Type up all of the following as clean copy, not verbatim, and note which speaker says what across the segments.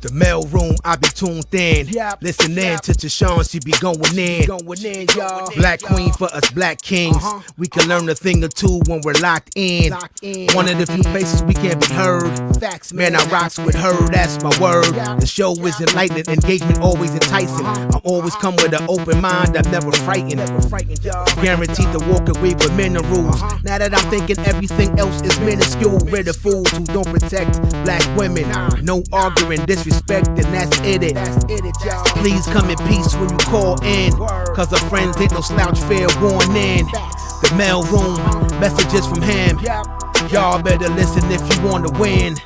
Speaker 1: The mail room, I be tuned in. Listening to TaShon, she be going in. Y'all. Black queen for us black kings. We can learn a thing or two when we're locked in. One of the few places we can be heard. Man, I rocks with her, that's my word. The show is enlightening, engagement always enticing. I'm always come with an open mind, I'm never frightened. Guaranteed to walk away with minerals. Now that I'm thinking everything else is minuscule. We're the fools who don't protect black women. No arguing, disrespect, and that's it. Please come in peace when you call in. Cause our friends ain't no slouch, fair warning. The mail room, messages from him. Y'all better listen if you want to win.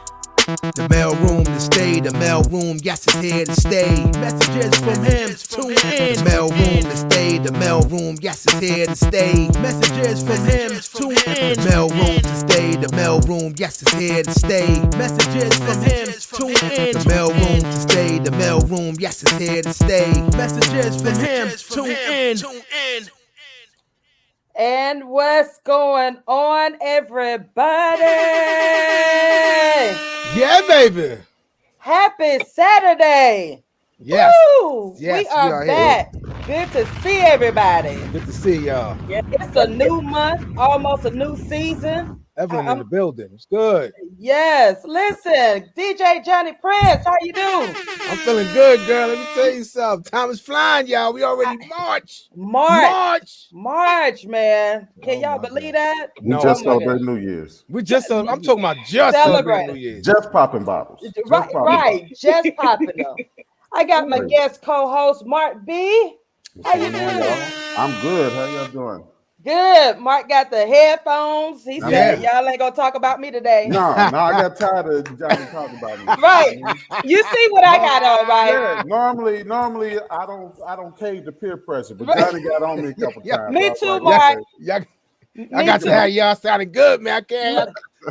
Speaker 1: The mail room to stay, the mail room, yes, it's here to stay. Messages from him, tune in. The mail room to stay, the mail room, yes, it's here to stay. Messages from him, tune in. The mail room to stay, the mail room, yes, it's here to stay. Messages from him, tune in. The mail room to stay, the mail room, yes, it's here to stay. Messages from him, tune in.
Speaker 2: And what's going on, everybody?
Speaker 1: Yeah, baby.
Speaker 2: Happy Saturday.
Speaker 1: Yes.
Speaker 2: Woo!
Speaker 1: Yes,
Speaker 2: we are back. Here. Good to see everybody.
Speaker 1: Good to see y'all.
Speaker 2: Yeah, it's a new month, almost a new season.
Speaker 1: Evelyn in the building. It's good.
Speaker 2: Yes. Listen, DJ Johnny Prince, how you doing?
Speaker 1: I'm feeling good, girl. Let me tell you something. Time is flying, y'all. We already March,
Speaker 2: man. Can y'all believe that?
Speaker 3: We just celebrated New Year's.
Speaker 1: I'm talking about just celebrating New Year's.
Speaker 3: Just popping bottles.
Speaker 2: Right. Just popping them. I got my guest co-host, Mark B. How you doing?
Speaker 3: I'm good. How y'all doing?
Speaker 2: Good. Mark got the headphones. He said, y'all ain't gonna talk about me today.
Speaker 3: No, I got tired of Johnny talking about me.
Speaker 2: Right. You see what I got on, right?
Speaker 3: Yeah. Normally I don't cave to peer pressure, but Johnny got on me a couple times.
Speaker 2: Me too, Mark.
Speaker 1: I got to have y'all sounding good, man. I can't.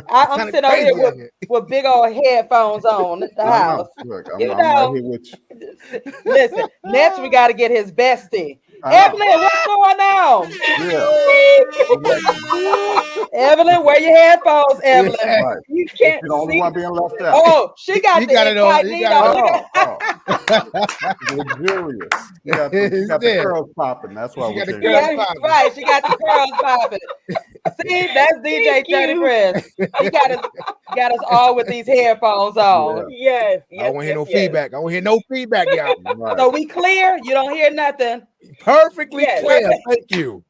Speaker 2: I'm sitting over here with big old headphones on at the house.
Speaker 3: Look, I'm right here with you.
Speaker 2: Listen, next we got to get his bestie. Evelyn, what's going on? Evelyn, wear your headphones, Evelyn.
Speaker 3: Right.
Speaker 2: You can't
Speaker 3: You're the only one being left out.
Speaker 2: Oh, she got
Speaker 1: it on.
Speaker 3: Luxurious. You got the curls popping. That's why we're
Speaker 2: right. She got the curls popping. See, that's DJ Johnny Prince. He got us all with these headphones on.
Speaker 1: Yes. I don't want to hear no feedback. I don't hear no feedback, y'all.
Speaker 2: Right. So we clear? You don't hear nothing?
Speaker 1: Perfectly clear. Thank you.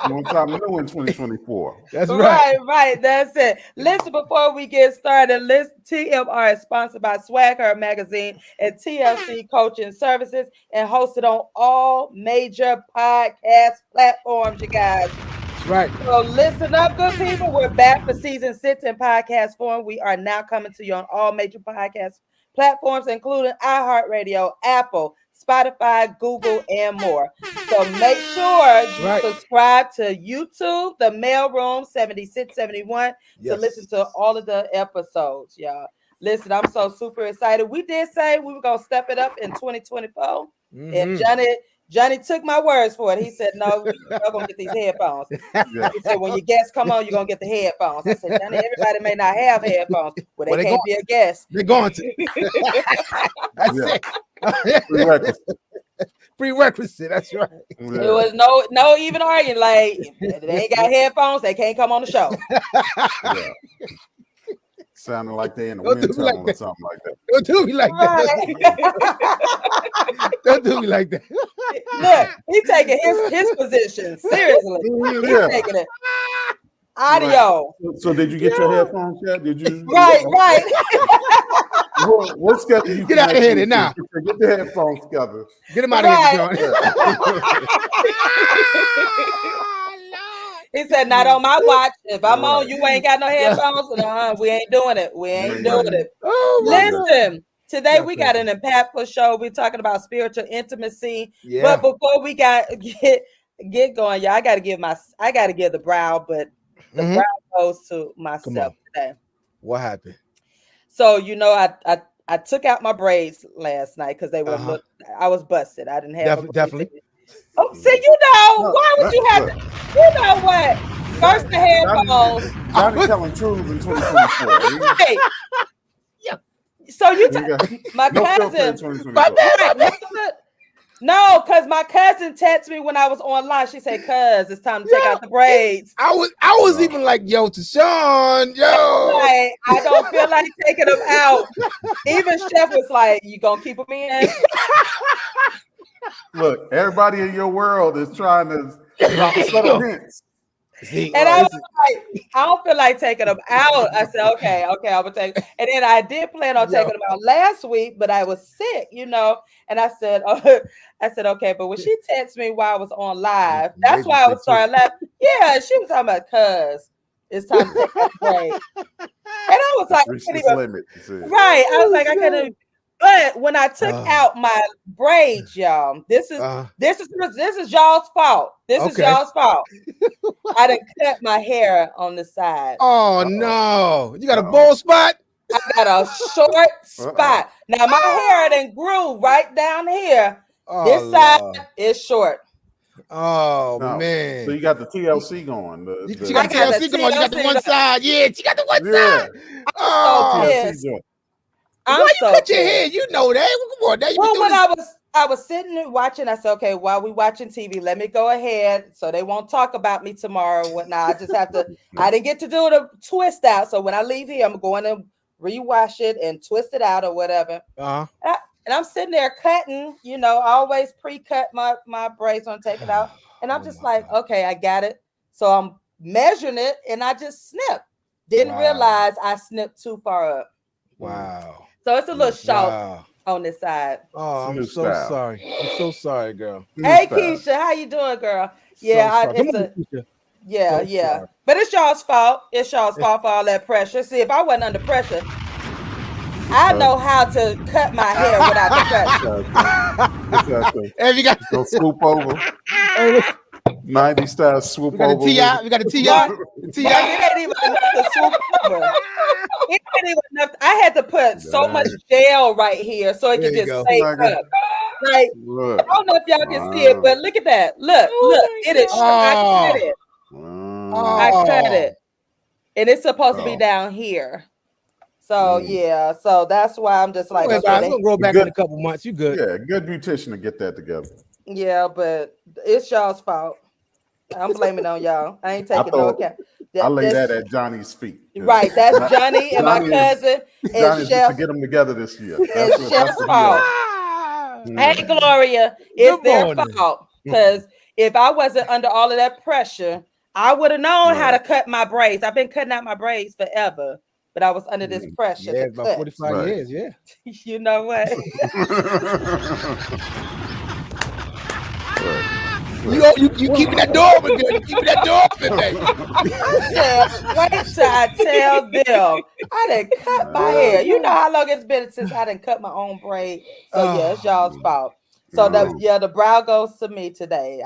Speaker 3: One time new in 2024.
Speaker 1: That's right.
Speaker 2: Right. That's it. Listen, before we get started, TMR is sponsored by Swag Her Magazine and TLC Coaching Services and hosted on all major podcast platforms, you guys.
Speaker 1: That's right.
Speaker 2: So listen up, good people. We're back for season 6 in podcast form. We are now coming to you on all major podcast platforms, including iHeartRadio, Apple, Spotify, Google, and more. So make sure you subscribe to YouTube, the Mailroom 7671, to listen to all of the episodes, y'all. Listen, I'm so super excited. We did say we were going to step it up in 2024. And Johnny took my words for it. He said, no, we're going to get these headphones. He said, when your guests come on, you're going to get the headphones. I said, Johnny, everybody may not have headphones, but they can't be a guest.
Speaker 1: They're going to. Prerequisite. That's right.
Speaker 2: There was no even arguing. Like, they ain't got headphones, they can't come on the show.
Speaker 3: Sounding like they in the wind tunnel or something like that.
Speaker 1: Don't do me like that. Don't do me like that.
Speaker 2: Look, he's taking his position seriously. He's taking it. Audio.
Speaker 3: So did you get your headphones yet? Did you?
Speaker 2: Right.
Speaker 3: What schedule you
Speaker 1: get out of here now?
Speaker 3: Get the headphones together.
Speaker 1: Get them out of here,
Speaker 2: He said, not on my watch. If I'm on, you ain't got no headphones. We ain't doing it. We ain't doing it.
Speaker 1: Oh,
Speaker 2: listen, Today we got an impactful show. We're talking about spiritual intimacy.
Speaker 1: Yeah.
Speaker 2: But before we get going, y'all, I gotta give the brow, but the brow goes to myself today.
Speaker 1: What happened?
Speaker 2: So I took out my braids last night because they were I was busted. I didn't have
Speaker 1: definitely.
Speaker 2: Oh, see, why would you have to? You know what? First the headphones.
Speaker 3: Johnny telling truths in 2024.
Speaker 2: Hey. So my cousin. No, because my cousin texted me when I was online. She said, "Cuz it's time to take out the braids."
Speaker 1: I was even like, "Yo, TaShon, yo."
Speaker 2: Like, I don't feel like taking them out. Even Chef was like, "You gonna keep them in?"
Speaker 3: Look, everybody in your world is trying to drop subtle hints.
Speaker 2: And I was like, I don't feel like taking them out. I said, okay, I'm gonna take. And then I did plan on taking them out last week, but I was sick, And I said, okay. But when she texted me while I was on live, that's why I was starting laughing. Yeah, she was talking about cuz it's time to take that break. And I was like, right. I was like, I couldn't. But when I took out my braids, y'all, this is y'all's fault. This is y'all's fault. I done cut my hair on the side.
Speaker 1: Oh no! You got a bald spot?
Speaker 2: I got a short spot. Now my hair done grew right down here. This side is short.
Speaker 1: Oh man!
Speaker 3: So you got the TLC going.
Speaker 1: You got the TLC going. You got the one side. Yeah, you got the one side.
Speaker 2: I'm so pissed.
Speaker 1: Why you cut your hair? You know that. Come on,
Speaker 2: well, when I was sitting and watching, I said, okay, while we watching TV, let me go ahead so they won't talk about me tomorrow and whatnot. I just have to. I didn't get to do the twist out, so when I leave here, I'm going to rewash it and twist it out or whatever. And I'm sitting there cutting. I always pre-cut my braids on take it out, and I'm just like, okay, I got it. So I'm measuring it, and I just snipped. Didn't realize I snipped too far up.
Speaker 1: Wow.
Speaker 2: So it's a little short on this side.
Speaker 1: Oh, I'm so sorry. I'm so sorry, girl.
Speaker 2: Hey, Keisha, how you doing, girl? Yeah, yeah. But it's y'all's fault. It's y'all's fault for all that pressure. See, if I wasn't under pressure, I know how to cut my hair without the pressure.
Speaker 1: Hey, you got
Speaker 3: to swoop over. 90 style swoop over.
Speaker 1: We got a TI.
Speaker 2: It ain't even enough to swoop over. It ain't even enough. I had to put so much gel right here so it can just stay up. Like, I don't know if y'all can see it, but look at that. Look, it is. I cut it. I cut it, and it's supposed to be down here. So yeah, so that's why I'm just like,
Speaker 1: it's gonna grow back in a couple months. You good?
Speaker 3: Yeah, good beautician to get that together.
Speaker 2: Yeah, but it's y'all's fault. I'm blaming on y'all. I ain't taking no account.
Speaker 3: I lay that at Johnny's feet.
Speaker 2: Right, that's Johnny and my cousin and Chef
Speaker 3: to get them together this year.
Speaker 2: It's Chef's fault. Hey, Gloria, it's their fault because if I wasn't under all of that pressure, I would have known how to cut my braids. I've been cutting out my braids forever, but I was under this pressure.
Speaker 1: Yeah, about 45 years. Yeah.
Speaker 2: You know what?
Speaker 1: You keeping that door open, girl. You keeping that door open, baby.
Speaker 2: I said, wait till I tell them I done cut my hair. You know how long it's been since I done cut my own braid. So yeah, it's y'all's fault. So the brow goes to me today.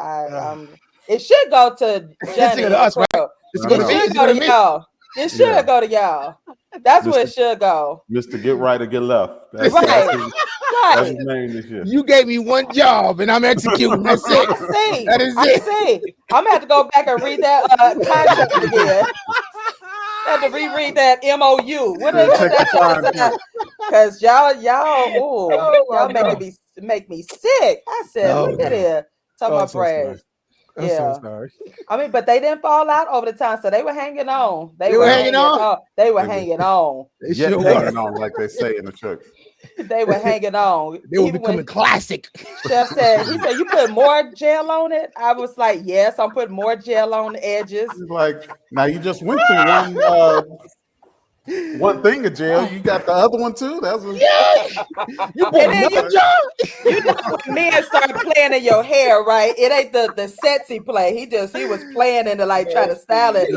Speaker 2: It should go to Johnny.
Speaker 1: It us, right?
Speaker 2: It should go to y'all. It should go to y'all. That's where it should go.
Speaker 3: Mr. Get Right or Get Left. That's
Speaker 2: That's
Speaker 3: his name this year.
Speaker 1: You gave me one job and I'm executing. That's it. That is it.
Speaker 2: I'm gonna have to go back and read that contract again. I have to reread that MOU. What is that? Because y'all make me sick. I said, look at it. Talking about braids.
Speaker 1: I'm so sorry.
Speaker 2: I mean, but they didn't fall out over the time, so they were hanging on.
Speaker 1: They were hanging on.
Speaker 2: They were hanging on.
Speaker 3: They were hanging on, like they say in the church.
Speaker 2: They were hanging on.
Speaker 1: They were becoming classic.
Speaker 2: Chef said, you put more gel on it. I was like, yes, I'm putting more gel on the edges.
Speaker 3: He's like, now you just went through one thing of gel. You got the other one too. That's what
Speaker 1: you put another job.
Speaker 2: You know when men start playing in your hair, right? It ain't the sexy play. He was playing into like trying to style it.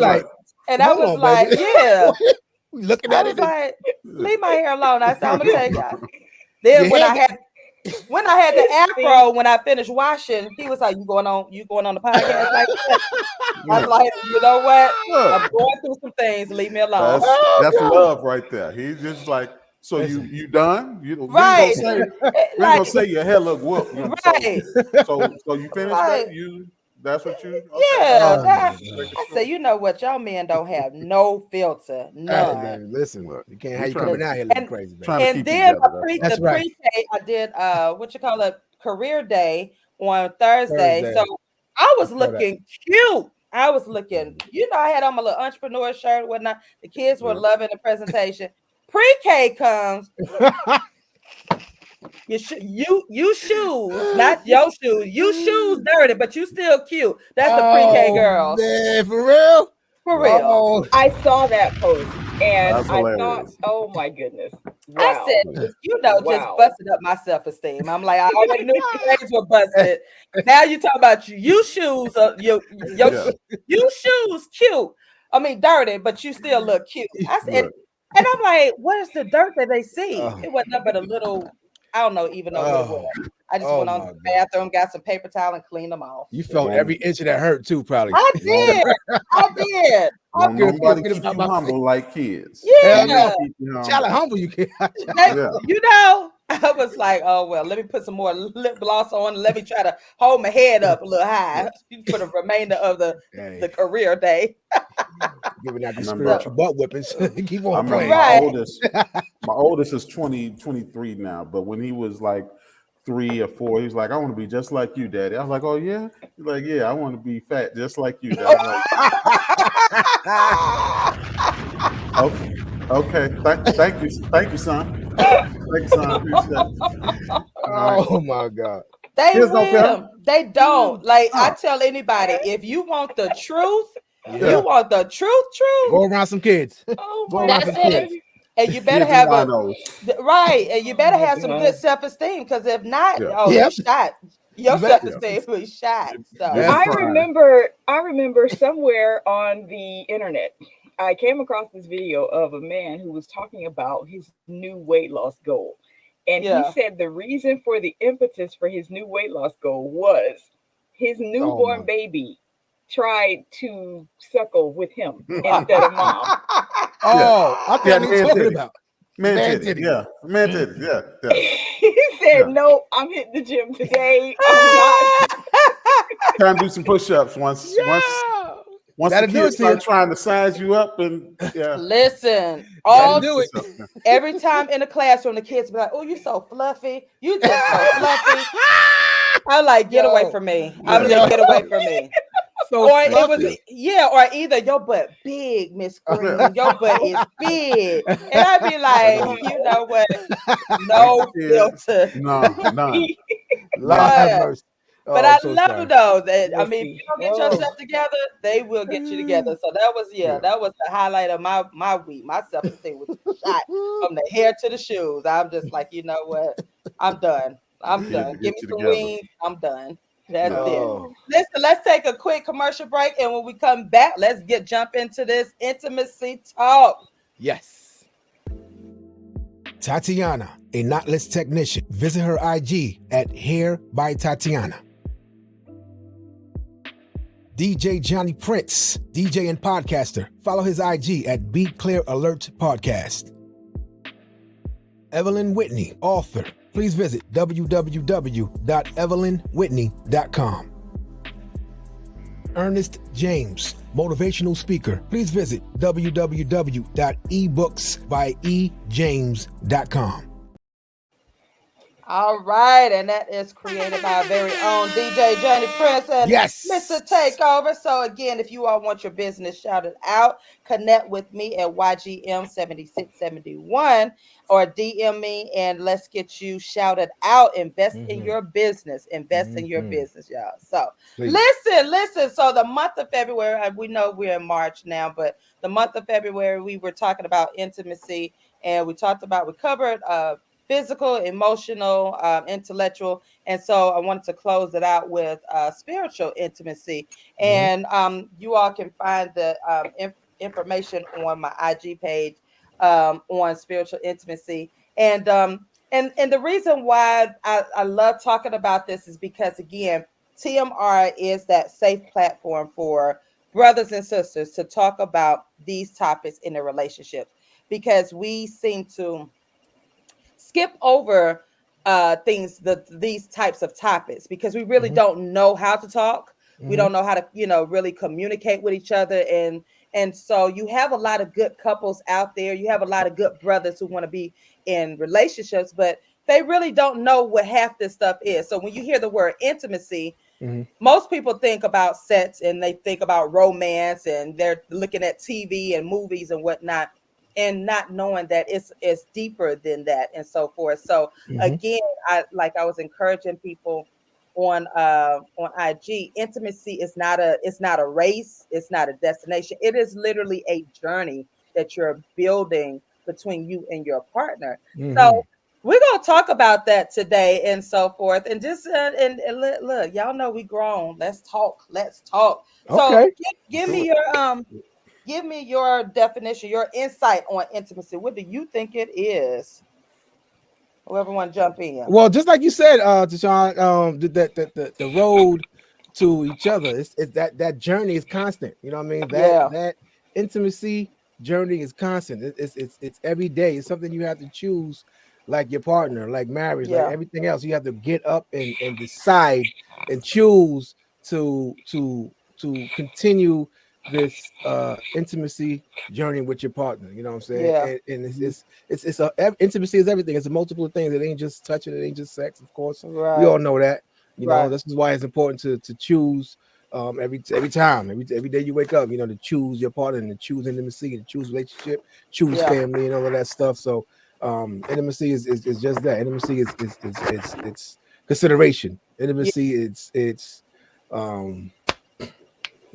Speaker 2: And I was like, yeah.
Speaker 1: Looking at it.
Speaker 2: Like, leave my hair alone. I said, I'm gonna take Then
Speaker 1: Your
Speaker 2: when
Speaker 1: hair
Speaker 2: I had the afro, when I finished washing, he was like, "You going on the podcast like that?" I'm like, you know what? I'm
Speaker 3: Look,
Speaker 2: going through some things. Leave me alone.
Speaker 3: that's
Speaker 1: God.
Speaker 3: love right there. He's just like, so
Speaker 1: Listen.
Speaker 3: you done?
Speaker 2: Right.
Speaker 3: We ain't
Speaker 2: Like,
Speaker 3: gonna say your hair look whoop.
Speaker 2: right.
Speaker 3: So you finished,
Speaker 2: Like,
Speaker 3: baby? That's what you okay?
Speaker 2: yeah.
Speaker 1: Oh my God.
Speaker 3: Making
Speaker 2: I
Speaker 3: sure.
Speaker 2: said, you know what? Y'all men don't have no filter.
Speaker 1: Hey
Speaker 2: None.
Speaker 1: man, listen, look. You can't
Speaker 3: We
Speaker 1: have you
Speaker 3: trying
Speaker 1: coming
Speaker 3: to
Speaker 1: out here looking
Speaker 2: And
Speaker 1: crazy, man.
Speaker 3: trying to
Speaker 2: and
Speaker 3: keep it
Speaker 2: then
Speaker 3: together. That's
Speaker 1: That's
Speaker 2: the
Speaker 1: right.
Speaker 2: pre-K, I did what you call a career day on Thursday.
Speaker 1: Thursday.
Speaker 2: So I
Speaker 1: I
Speaker 2: was
Speaker 1: saw that.
Speaker 2: looking cute. I was looking, I had on my little entrepreneur shirt and whatnot. The kids were
Speaker 3: yeah.
Speaker 2: loving the presentation. Pre-K comes, you shoes, not your shoes. You shoes dirty, but you still cute. That's the pre-K
Speaker 1: Oh
Speaker 2: girls.
Speaker 1: man, for real?
Speaker 2: For real.
Speaker 1: Oh,
Speaker 4: I saw that post and
Speaker 3: That's
Speaker 4: I thought,
Speaker 3: hilarious.
Speaker 4: oh my goodness.
Speaker 2: I
Speaker 4: Wow.
Speaker 2: said, just
Speaker 4: Wow.
Speaker 2: busted up my self-esteem. I'm like, I already knew my legs were busted. Now you talk about you shoes,
Speaker 3: Yeah.
Speaker 2: you shoes cute. I mean, dirty, but you still look cute. I said,
Speaker 3: Look.
Speaker 2: and I'm like, what is the dirt that they see?
Speaker 1: oh,
Speaker 2: It wasn't nothing but a little, I don't know, even know what it was.
Speaker 1: oh,
Speaker 2: I just
Speaker 1: oh
Speaker 2: went on to
Speaker 1: my
Speaker 2: the
Speaker 1: God.
Speaker 2: bathroom, got some paper towel, and cleaned them off.
Speaker 1: You felt
Speaker 3: Don't
Speaker 1: every inch of that hurt too, probably.
Speaker 2: I
Speaker 3: don't
Speaker 2: did. I did.
Speaker 3: don't
Speaker 1: Good,
Speaker 3: nobody
Speaker 1: get
Speaker 3: keep
Speaker 1: about
Speaker 3: you
Speaker 1: my face.
Speaker 3: humble like kids.
Speaker 1: Hell
Speaker 3: Men
Speaker 1: no.
Speaker 2: Yeah.
Speaker 3: keep you
Speaker 1: Child
Speaker 3: humble.
Speaker 1: humble, you can't.
Speaker 3: Yeah.
Speaker 2: I was like, oh well, let me put some more lip gloss on and let me try to hold my head up a little high for the remainder of
Speaker 1: Hey,
Speaker 2: the career day.
Speaker 1: giving out
Speaker 3: I
Speaker 1: the
Speaker 3: remember
Speaker 1: spiritual butt whippings. Keep
Speaker 3: I
Speaker 1: on
Speaker 3: remember
Speaker 1: playing.
Speaker 2: Right.
Speaker 3: my oldest is 23 now, but when he was like 3 or 4, he was like, I want to be just like you, Daddy. I was like, oh yeah? He's like, yeah, I want to be fat just like you, Daddy. I'm like, okay, okay. Thank you, son. Thank you, son. Appreciate it. All right.
Speaker 1: Oh my God.
Speaker 2: They
Speaker 3: Kids don't care.
Speaker 2: will. They don't. Like I
Speaker 3: Oh,
Speaker 2: tell anybody, if you want the truth,
Speaker 1: Yeah.
Speaker 2: truth,
Speaker 1: Go around some kids.
Speaker 4: Oh
Speaker 1: Go
Speaker 4: my
Speaker 1: around
Speaker 2: that's
Speaker 1: some
Speaker 4: God.
Speaker 1: kids.
Speaker 2: it. And you better
Speaker 3: kids and
Speaker 2: have
Speaker 3: rhinos.
Speaker 2: right, and you
Speaker 4: Oh
Speaker 2: better
Speaker 4: my
Speaker 2: have some good
Speaker 4: God.
Speaker 2: self-esteem because if not,
Speaker 3: Yeah,
Speaker 2: oh, you
Speaker 1: Yep.
Speaker 2: shot. Your
Speaker 1: You bet.
Speaker 3: yeah.
Speaker 2: self-esteem will be shot.
Speaker 3: You'll
Speaker 2: So
Speaker 3: be
Speaker 1: Yeah.
Speaker 3: crying.
Speaker 4: I remember somewhere on the internet, I came across this video of a man who was talking about his new weight loss goal. And he
Speaker 2: yeah.
Speaker 4: said the reason for the impetus for his new weight loss goal was his
Speaker 1: Oh my.
Speaker 4: newborn baby tried to suckle with him instead of mom.
Speaker 3: Yeah,
Speaker 1: Oh, I think I
Speaker 3: yeah.
Speaker 1: knew what
Speaker 3: Man
Speaker 1: you're talking
Speaker 3: titty,
Speaker 1: about.
Speaker 3: man
Speaker 1: Man
Speaker 3: titty.
Speaker 1: titty.
Speaker 3: Yeah, man titty. Yeah, yeah,
Speaker 4: He said,
Speaker 3: yeah.
Speaker 4: "No, I'm hitting the gym today. I'm not."
Speaker 3: Trying to do some push-ups
Speaker 1: Yeah.
Speaker 3: once the
Speaker 1: That'll do it
Speaker 3: kids
Speaker 1: to you.
Speaker 3: start trying to size you up, and yeah,
Speaker 2: Listen,
Speaker 1: That'll
Speaker 3: do
Speaker 2: all
Speaker 3: some
Speaker 1: do it.
Speaker 3: push-ups. Yeah.
Speaker 2: every time in the classroom, the kids be like, "Oh, you so fluffy. You just so fluffy." I'm like, "Get away
Speaker 1: Yo.
Speaker 2: from me." I'm
Speaker 3: Yeah.
Speaker 2: like,
Speaker 1: Yo.
Speaker 2: "Get away from me."
Speaker 1: So
Speaker 2: Or it was
Speaker 1: fluffy.
Speaker 2: or either your butt big, Miss
Speaker 3: Yeah.
Speaker 2: Green. Your butt is big, and I'd be like,
Speaker 3: Uh,
Speaker 2: you know what?
Speaker 3: thank you,
Speaker 2: No
Speaker 3: kids.
Speaker 2: filter,
Speaker 3: No, none,
Speaker 1: Lord
Speaker 3: none.
Speaker 1: have
Speaker 2: but
Speaker 1: mercy.
Speaker 2: but
Speaker 1: Oh,
Speaker 2: I
Speaker 1: I'm so
Speaker 2: love
Speaker 1: sorry.
Speaker 2: though that I mean, if you
Speaker 4: Messy.
Speaker 2: don't get
Speaker 4: Oh,
Speaker 2: yourself together, they will get you together. So that was
Speaker 3: Yeah,
Speaker 2: that was the highlight of my week. My self esteem was shot from the hair to the shoes. I'm just like, you know what? I'm done.
Speaker 3: the
Speaker 2: I'm
Speaker 3: kids
Speaker 2: done.
Speaker 3: to
Speaker 2: Give
Speaker 3: get
Speaker 2: me
Speaker 3: you
Speaker 2: some
Speaker 3: together.
Speaker 2: wings. I'm done. That's
Speaker 3: Yeah.
Speaker 2: it.
Speaker 1: Oh,
Speaker 4: oh,
Speaker 2: Listen, let's take a quick commercial break, and when we come back, let's jump into this intimacy talk.
Speaker 1: yes. Tatiana, a knotless technician. Visit her IG at Hair by Tatiana. DJ Johnny Prince, DJ and podcaster. Follow his IG at Be Clear Alert Podcast. Evelyn Whitney, author. Please visit www.evelynwhitney.com. Ernest James, motivational speaker. Please visit www.ebooksbyejames.com.
Speaker 2: All right, and that is created by our very own DJ Johnny Prince and
Speaker 1: Yes.
Speaker 2: Mr. Takeover. So again, if you all want your business shouted out, connect with me at YGM7671 or DM me and let's get you shouted out. Invest in your business. Invest in your business, y'all. So
Speaker 1: Please.
Speaker 2: listen. So the month of February, we know we're in March now, but the month of February, we were talking about intimacy and we covered physical, emotional, intellectual. And so I wanted to close it out with spiritual intimacy. And you all can find the information on my IG page on spiritual intimacy. And And the reason why I love talking about this is because, again, TMR is that safe platform for brothers and sisters to talk about these topics in their relationships, because we seem to skip over things, these types of topics, because we really don't know how to talk. We don't know how to, really communicate with each other. And so you have a lot of good couples out there. You have a lot of good brothers who want to be in relationships, but they really don't know what half this stuff is. So when you hear the word intimacy, most people think about sex and they think about romance, and they're looking at TV and movies and whatnot, and not knowing that it's deeper than that and so forth. So again, I was encouraging people on IG, intimacy is not a race, it's not a destination. It is literally a journey that you're building between you and your partner. So we're gonna talk about that today and so forth, and just and look, y'all know we grown. Let's talk. Let's talk. So
Speaker 1: Okay.
Speaker 2: give me your give me your definition, your insight on intimacy. What do you think it is? Whoever want to jump in.
Speaker 1: Well, just like you said, TaShon, the road to each other, it's that journey is constant. You know what I mean?
Speaker 2: Yeah.
Speaker 1: That intimacy journey is constant. It's every day. It's something you have to choose, like your partner, like marriage, like
Speaker 2: Yeah.
Speaker 1: everything else. You have to get up and decide and choose to continue this intimacy journey with your partner. You know what I'm saying?
Speaker 2: Yeah.
Speaker 1: And intimacy is everything. It's a multiple of things. It ain't just touching. It ain't just sex. Of course, we
Speaker 2: Right.
Speaker 1: all know that. You know,
Speaker 2: Right.
Speaker 1: this is why it's important to choose every time, every day you wake up. You know, to choose your partner and to choose intimacy and choose relationship, choose
Speaker 2: Yeah.
Speaker 1: family, and all of that stuff. So, intimacy is just that. Intimacy is it's consideration.
Speaker 2: Yeah.
Speaker 1: Intimacy it's um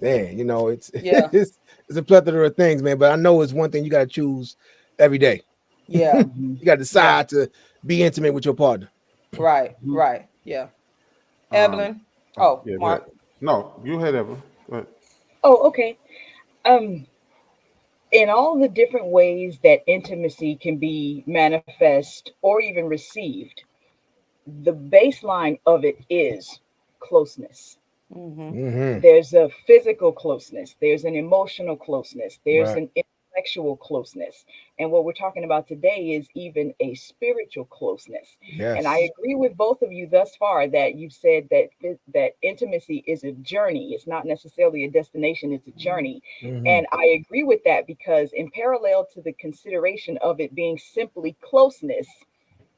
Speaker 1: man, you know, it's
Speaker 2: Yeah.
Speaker 1: it's a plethora of things, man. But I know it's one thing you got to choose every day.
Speaker 2: Yeah.
Speaker 1: You got to
Speaker 2: Yeah.
Speaker 1: decide to be intimate with your partner.
Speaker 2: Right. Right. Yeah.
Speaker 3: Um,
Speaker 2: Evelyn. Oh,
Speaker 3: yeah, go ahead.
Speaker 2: Mark.
Speaker 3: No, you had ever. Go ahead.
Speaker 4: Oh, okay. Um, in all the different ways that intimacy can be manifest or even received, the baseline of it is closeness.
Speaker 2: Mm-hmm.
Speaker 4: There's a physical closeness, there's an emotional closeness, there's
Speaker 1: Right.
Speaker 4: an intellectual closeness. And what we're talking about today is even a spiritual closeness. And I
Speaker 1: Yes.
Speaker 4: agree with both of you thus far that you've said that intimacy is a journey. It's not necessarily a destination, it's a journey.
Speaker 1: Mm-hmm.
Speaker 4: And I agree with that because in parallel to the consideration of it being simply closeness,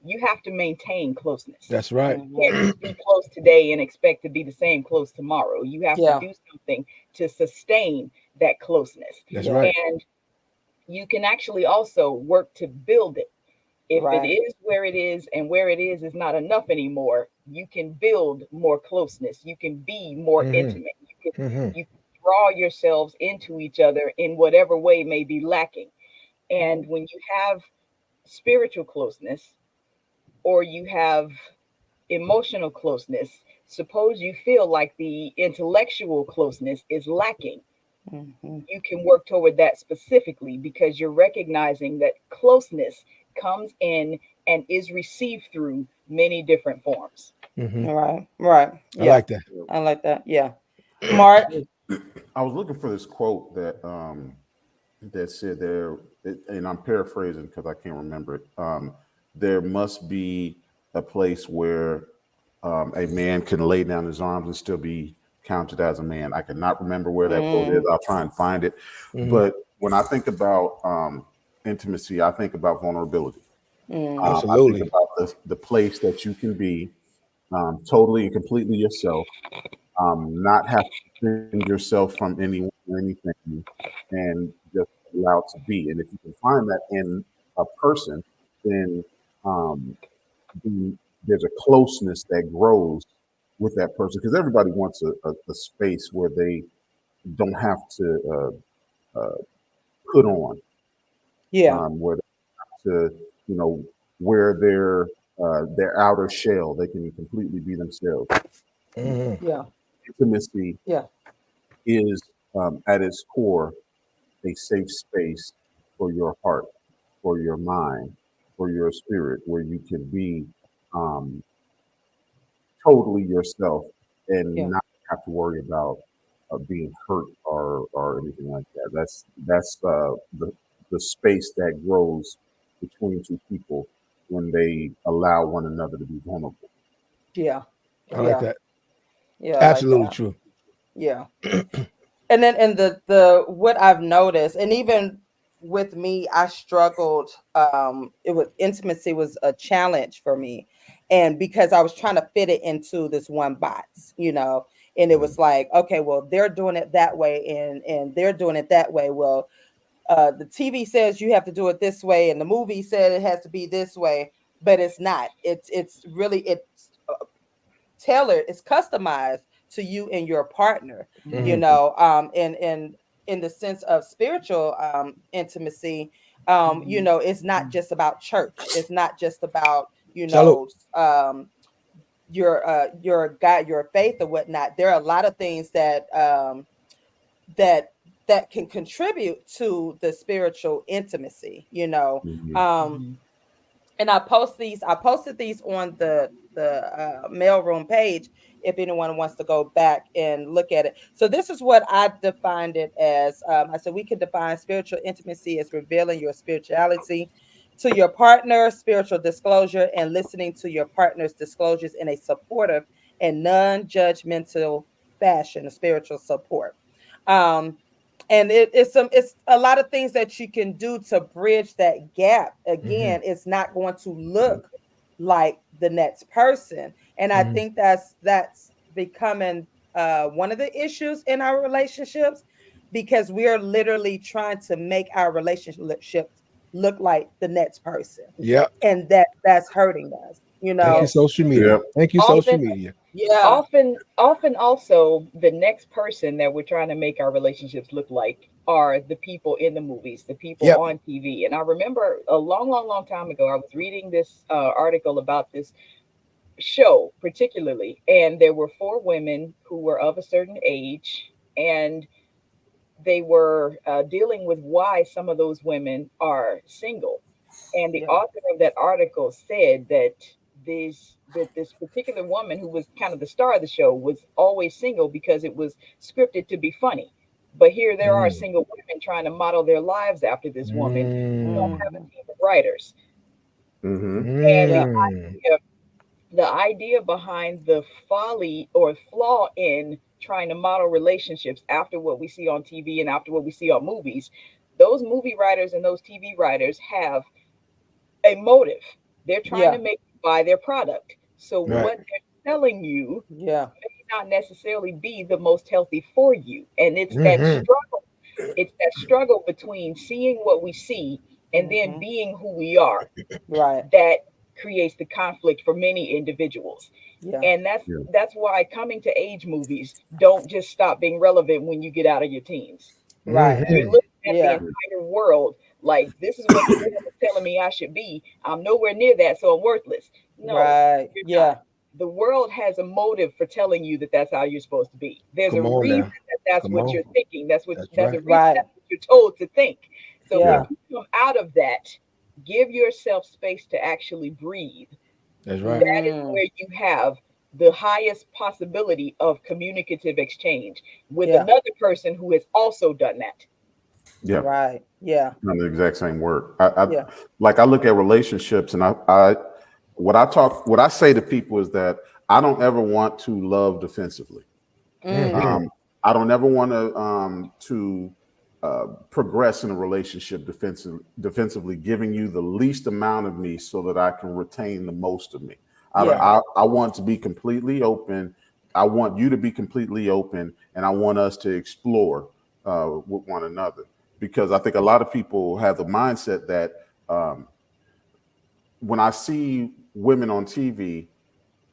Speaker 4: you have to maintain closeness.
Speaker 1: That's right.
Speaker 4: You can't just be close today and expect to be the same close tomorrow. You have to
Speaker 2: Yeah.
Speaker 4: do something to sustain that closeness.
Speaker 1: That's
Speaker 2: Yeah.
Speaker 1: right.
Speaker 4: And you can actually also work to build it. If it
Speaker 2: Right.
Speaker 4: is and where it is not enough anymore, you can build more closeness. You can be more
Speaker 1: Mm-hmm.
Speaker 4: intimate.
Speaker 1: Mm-hmm.
Speaker 4: You can draw yourselves into each other in whatever way may be lacking. And when you have spiritual closeness or you have emotional closeness, suppose you feel like the intellectual closeness is lacking,
Speaker 2: Mm-hmm.
Speaker 4: you can work toward that specifically because you're recognizing that closeness comes in and is received through many different forms.
Speaker 1: Mm-hmm.
Speaker 2: Right. Right.
Speaker 1: I
Speaker 2: Yeah.
Speaker 1: like that.
Speaker 2: I like that. Yeah. Mark.
Speaker 3: I was looking for this quote that said and I'm paraphrasing because I can't remember it. There must be a place where a man can lay down his arms and still be counted as a man. I cannot remember where that quote is.
Speaker 2: Mm,
Speaker 3: I'll try and find it.
Speaker 1: Mm-hmm.
Speaker 3: But when I think about intimacy, I think about vulnerability.
Speaker 2: mm,
Speaker 3: I think
Speaker 1: Absolutely.
Speaker 3: about the place that you can be totally and completely yourself, not have to defend yourself from anyone or anything, and just allowed to be. And if you can find that in a person, then um, there's a closeness that grows with that person because everybody wants a space where they don't have to put on,
Speaker 2: yeah.
Speaker 3: where they have to, you know, wear their outer shell. They can completely be themselves.
Speaker 1: Mm-hmm.
Speaker 2: Yeah.
Speaker 3: Intimacy
Speaker 2: Yeah.
Speaker 3: is at its core a safe space for your heart, for your mind. for your spirit, where you can be um, totally yourself and
Speaker 2: Yeah.
Speaker 3: not have to worry about being hurt or anything like that. That's the space that grows between two people when they allow one another to be vulnerable.
Speaker 2: Yeah.
Speaker 1: I like
Speaker 2: Yeah.
Speaker 1: that.
Speaker 2: Yeah. I like
Speaker 1: Absolutely
Speaker 2: that.
Speaker 1: true.
Speaker 2: Yeah. And then and the what I've noticed, and even with me, I struggled. It was intimacy was a challenge for me, and because I was trying to fit it into this one box, and it was like, okay, well, they're doing it that way, and they're doing it that way. Well, the TV says you have to do it this way, and the movie said it has to be this way, but it's not. It's really it's tailored, it's customized to you and your partner,
Speaker 1: Hmm.
Speaker 2: and in the sense of spiritual intimacy, it's not just about church. It's not just about,
Speaker 1: Salute.
Speaker 2: your God, your faith or whatnot. There are a lot of things that that can contribute to the spiritual intimacy,
Speaker 3: Hmm.
Speaker 2: um and I posted these on the mailroom page if anyone wants to go back and look at it. So this is what I defined it as. I said we could define spiritual intimacy as revealing your spirituality to your partner, spiritual disclosure, and listening to your partner's disclosures in a supportive and non-judgmental fashion, spiritual support. Um, and it's a lot of things that you can do to bridge that gap.
Speaker 1: Hmm.
Speaker 2: Again, it's not going to look like the next person, and I
Speaker 1: Hmm.
Speaker 2: think that's becoming one of the issues in our relationships, because we are literally trying to make our relationships look like the next person,
Speaker 1: Yep.
Speaker 2: and that's hurting us,
Speaker 1: Thank you,
Speaker 4: Yes.
Speaker 1: social media.
Speaker 3: Yep.
Speaker 1: Thank you, social
Speaker 4: Often,
Speaker 1: media.
Speaker 2: yeah.
Speaker 4: often also the next person that we're trying to make our relationships look like are the people in the movies, the people
Speaker 1: Yep.
Speaker 4: on TV. And I remember a long, long, long time ago, I was reading this article about this show particularly, and there were four women who were of a certain age, and they were dealing with why some of those women are single. And the
Speaker 2: Yeah.
Speaker 4: author of that article said that this particular woman who was kind of the star of the show was always single because it was scripted to be funny. But here there are
Speaker 1: Mm.
Speaker 4: single women trying to model their lives after this woman who don't
Speaker 1: Mm.
Speaker 4: have a
Speaker 2: Hmm.
Speaker 4: team of writers.
Speaker 3: Hmm.
Speaker 4: And
Speaker 2: Yeah.
Speaker 1: Mm.
Speaker 4: the idea behind the folly or flaw in trying to model relationships after what we see on TV and after what we see on movies, those movie writers and those TV writers have a motive. They're trying to
Speaker 2: Yeah.
Speaker 4: make you buy their product. So
Speaker 1: Right.
Speaker 4: what they're selling you
Speaker 2: Yeah.
Speaker 4: may not necessarily be the most healthy for you. And
Speaker 1: Hmm.
Speaker 4: it's that struggle between seeing what we see and then
Speaker 2: Hmm.
Speaker 4: being who we are
Speaker 2: Right.
Speaker 4: that creates the conflict for many individuals.
Speaker 2: Yeah.
Speaker 4: And that's
Speaker 3: Yeah.
Speaker 4: that's why coming to age movies don't just stop being relevant when you get out of your teens.
Speaker 2: Right.
Speaker 4: You're
Speaker 1: Hmm.
Speaker 4: looking at the
Speaker 2: Yeah.
Speaker 4: entire world like this is what the world is telling me I should be. I'm nowhere near that, so I'm worthless. No,
Speaker 2: Right.
Speaker 4: you're not.
Speaker 2: Yeah.
Speaker 4: The world has a motive for telling you that that's how you're supposed to be. There's a
Speaker 1: Come on
Speaker 4: reason
Speaker 1: now.
Speaker 4: that that's
Speaker 1: Come
Speaker 4: what
Speaker 1: on.
Speaker 4: you're thinking.
Speaker 1: That's
Speaker 4: There's a
Speaker 1: right.
Speaker 4: reason
Speaker 2: Right.
Speaker 4: that's what you're told to think. So when
Speaker 3: Yeah.
Speaker 2: Yeah.
Speaker 4: you come out of that, give yourself space to actually breathe.
Speaker 1: That's right.
Speaker 4: That is
Speaker 2: Mm.
Speaker 4: where you have the highest possibility of communicative exchange with
Speaker 2: Yeah.
Speaker 4: another person who has also done that.
Speaker 3: Yeah.
Speaker 2: Right. Yeah.
Speaker 3: On the exact same word. I
Speaker 2: Yeah.
Speaker 3: like I look at relationships and what I say to people is that I don't ever want to love defensively.
Speaker 1: Hmm.
Speaker 2: Mm.
Speaker 3: I don't ever want to progress in a relationship defensively, giving you the least amount of me so that I can retain the most of me.
Speaker 2: Yeah.
Speaker 3: I want to be completely open. I want you to be completely open, and I want us to explore with one another. Because I think a lot of people have the mindset that um, when I see women on TV,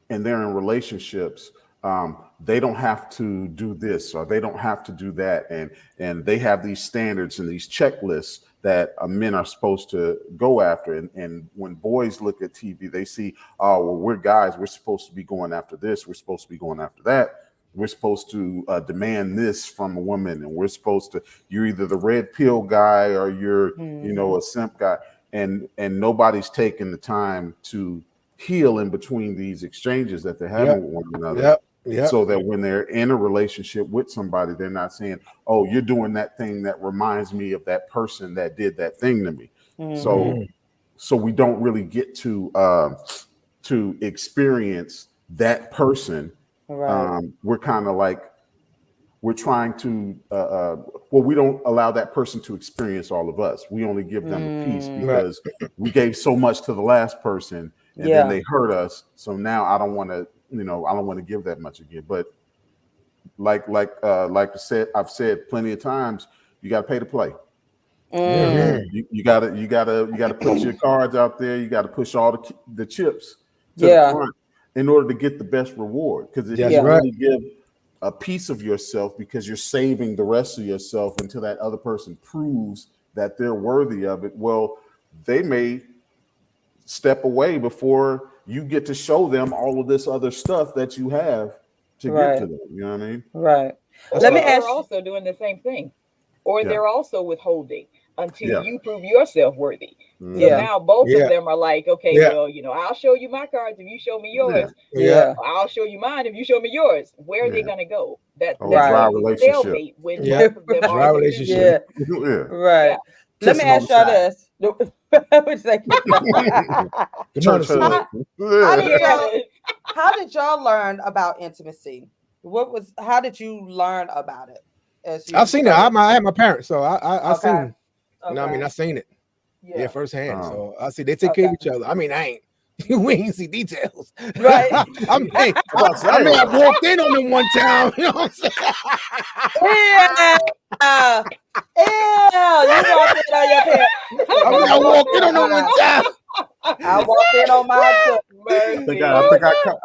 Speaker 3: and they're in relationships, they don't have to do this or they don't have to do that, and they have these standards and these checklists that men are supposed to go after. And when boys look at TV, they see, oh well, we're guys, we're supposed to be going after this, we're supposed to be going after that. We're supposed to demand this from a woman, and we're supposed to. You're either the red pill guy or you're,
Speaker 2: Hmm.
Speaker 3: a simp guy. and nobody's taking the time to heal in between these exchanges that they're having with one another. So that when they're in a relationship with somebody, they're not saying, "Oh, you're doing that thing that reminds me of that person that did that thing to me." So we don't really get to experience that person.
Speaker 2: Right.
Speaker 3: We're kind of like we're trying to well, we don't allow that person to experience all of us. We only give them a piece because we gave so much to the last person and then they hurt us. So now I don't want to, I don't want to give that much again. But like I said, I've said plenty of times, you got to pay to play. You gotta put your cards out there. You got to push all the chips to the front in order to get the best reward. Because if you only give a piece of yourself because you're saving the rest of yourself until that other person proves that they're worthy of it, well, they may step away before you get to show them all of this other stuff that you have to give to them. You know what I mean?
Speaker 2: Right.
Speaker 4: Or
Speaker 2: Let me
Speaker 4: they're
Speaker 2: ask.
Speaker 4: also doing the same thing, or
Speaker 3: Yeah.
Speaker 4: they're also withholding until
Speaker 3: Yeah.
Speaker 4: you prove yourself worthy. So
Speaker 2: Yeah.
Speaker 4: now both of them are like, okay, well, I'll show you my cards if you show me yours.
Speaker 2: Yeah.
Speaker 4: I'll show you mine if you show me yours. Where are they gonna go? That's
Speaker 3: dry
Speaker 4: a
Speaker 3: relationship.
Speaker 4: stalemate when both of them are
Speaker 2: relationship. Right.
Speaker 4: Yeah.
Speaker 2: Let me ask y'all this.
Speaker 3: Church husband.
Speaker 2: How did y'all learn about intimacy? How did you learn about it?
Speaker 5: I've seen it. I had my parents, so I seen it.
Speaker 2: Okay.
Speaker 5: You know what I mean? I seen it.
Speaker 2: Yeah,
Speaker 5: firsthand. So I see they take care of each other. I mean, I ain't we ain't see details.
Speaker 2: Right.
Speaker 5: I may have walked in on them one time. You know what I'm saying?
Speaker 2: Yeah. You walked in on your parents.
Speaker 5: I walked in on them one time.
Speaker 2: I walked in on mine too.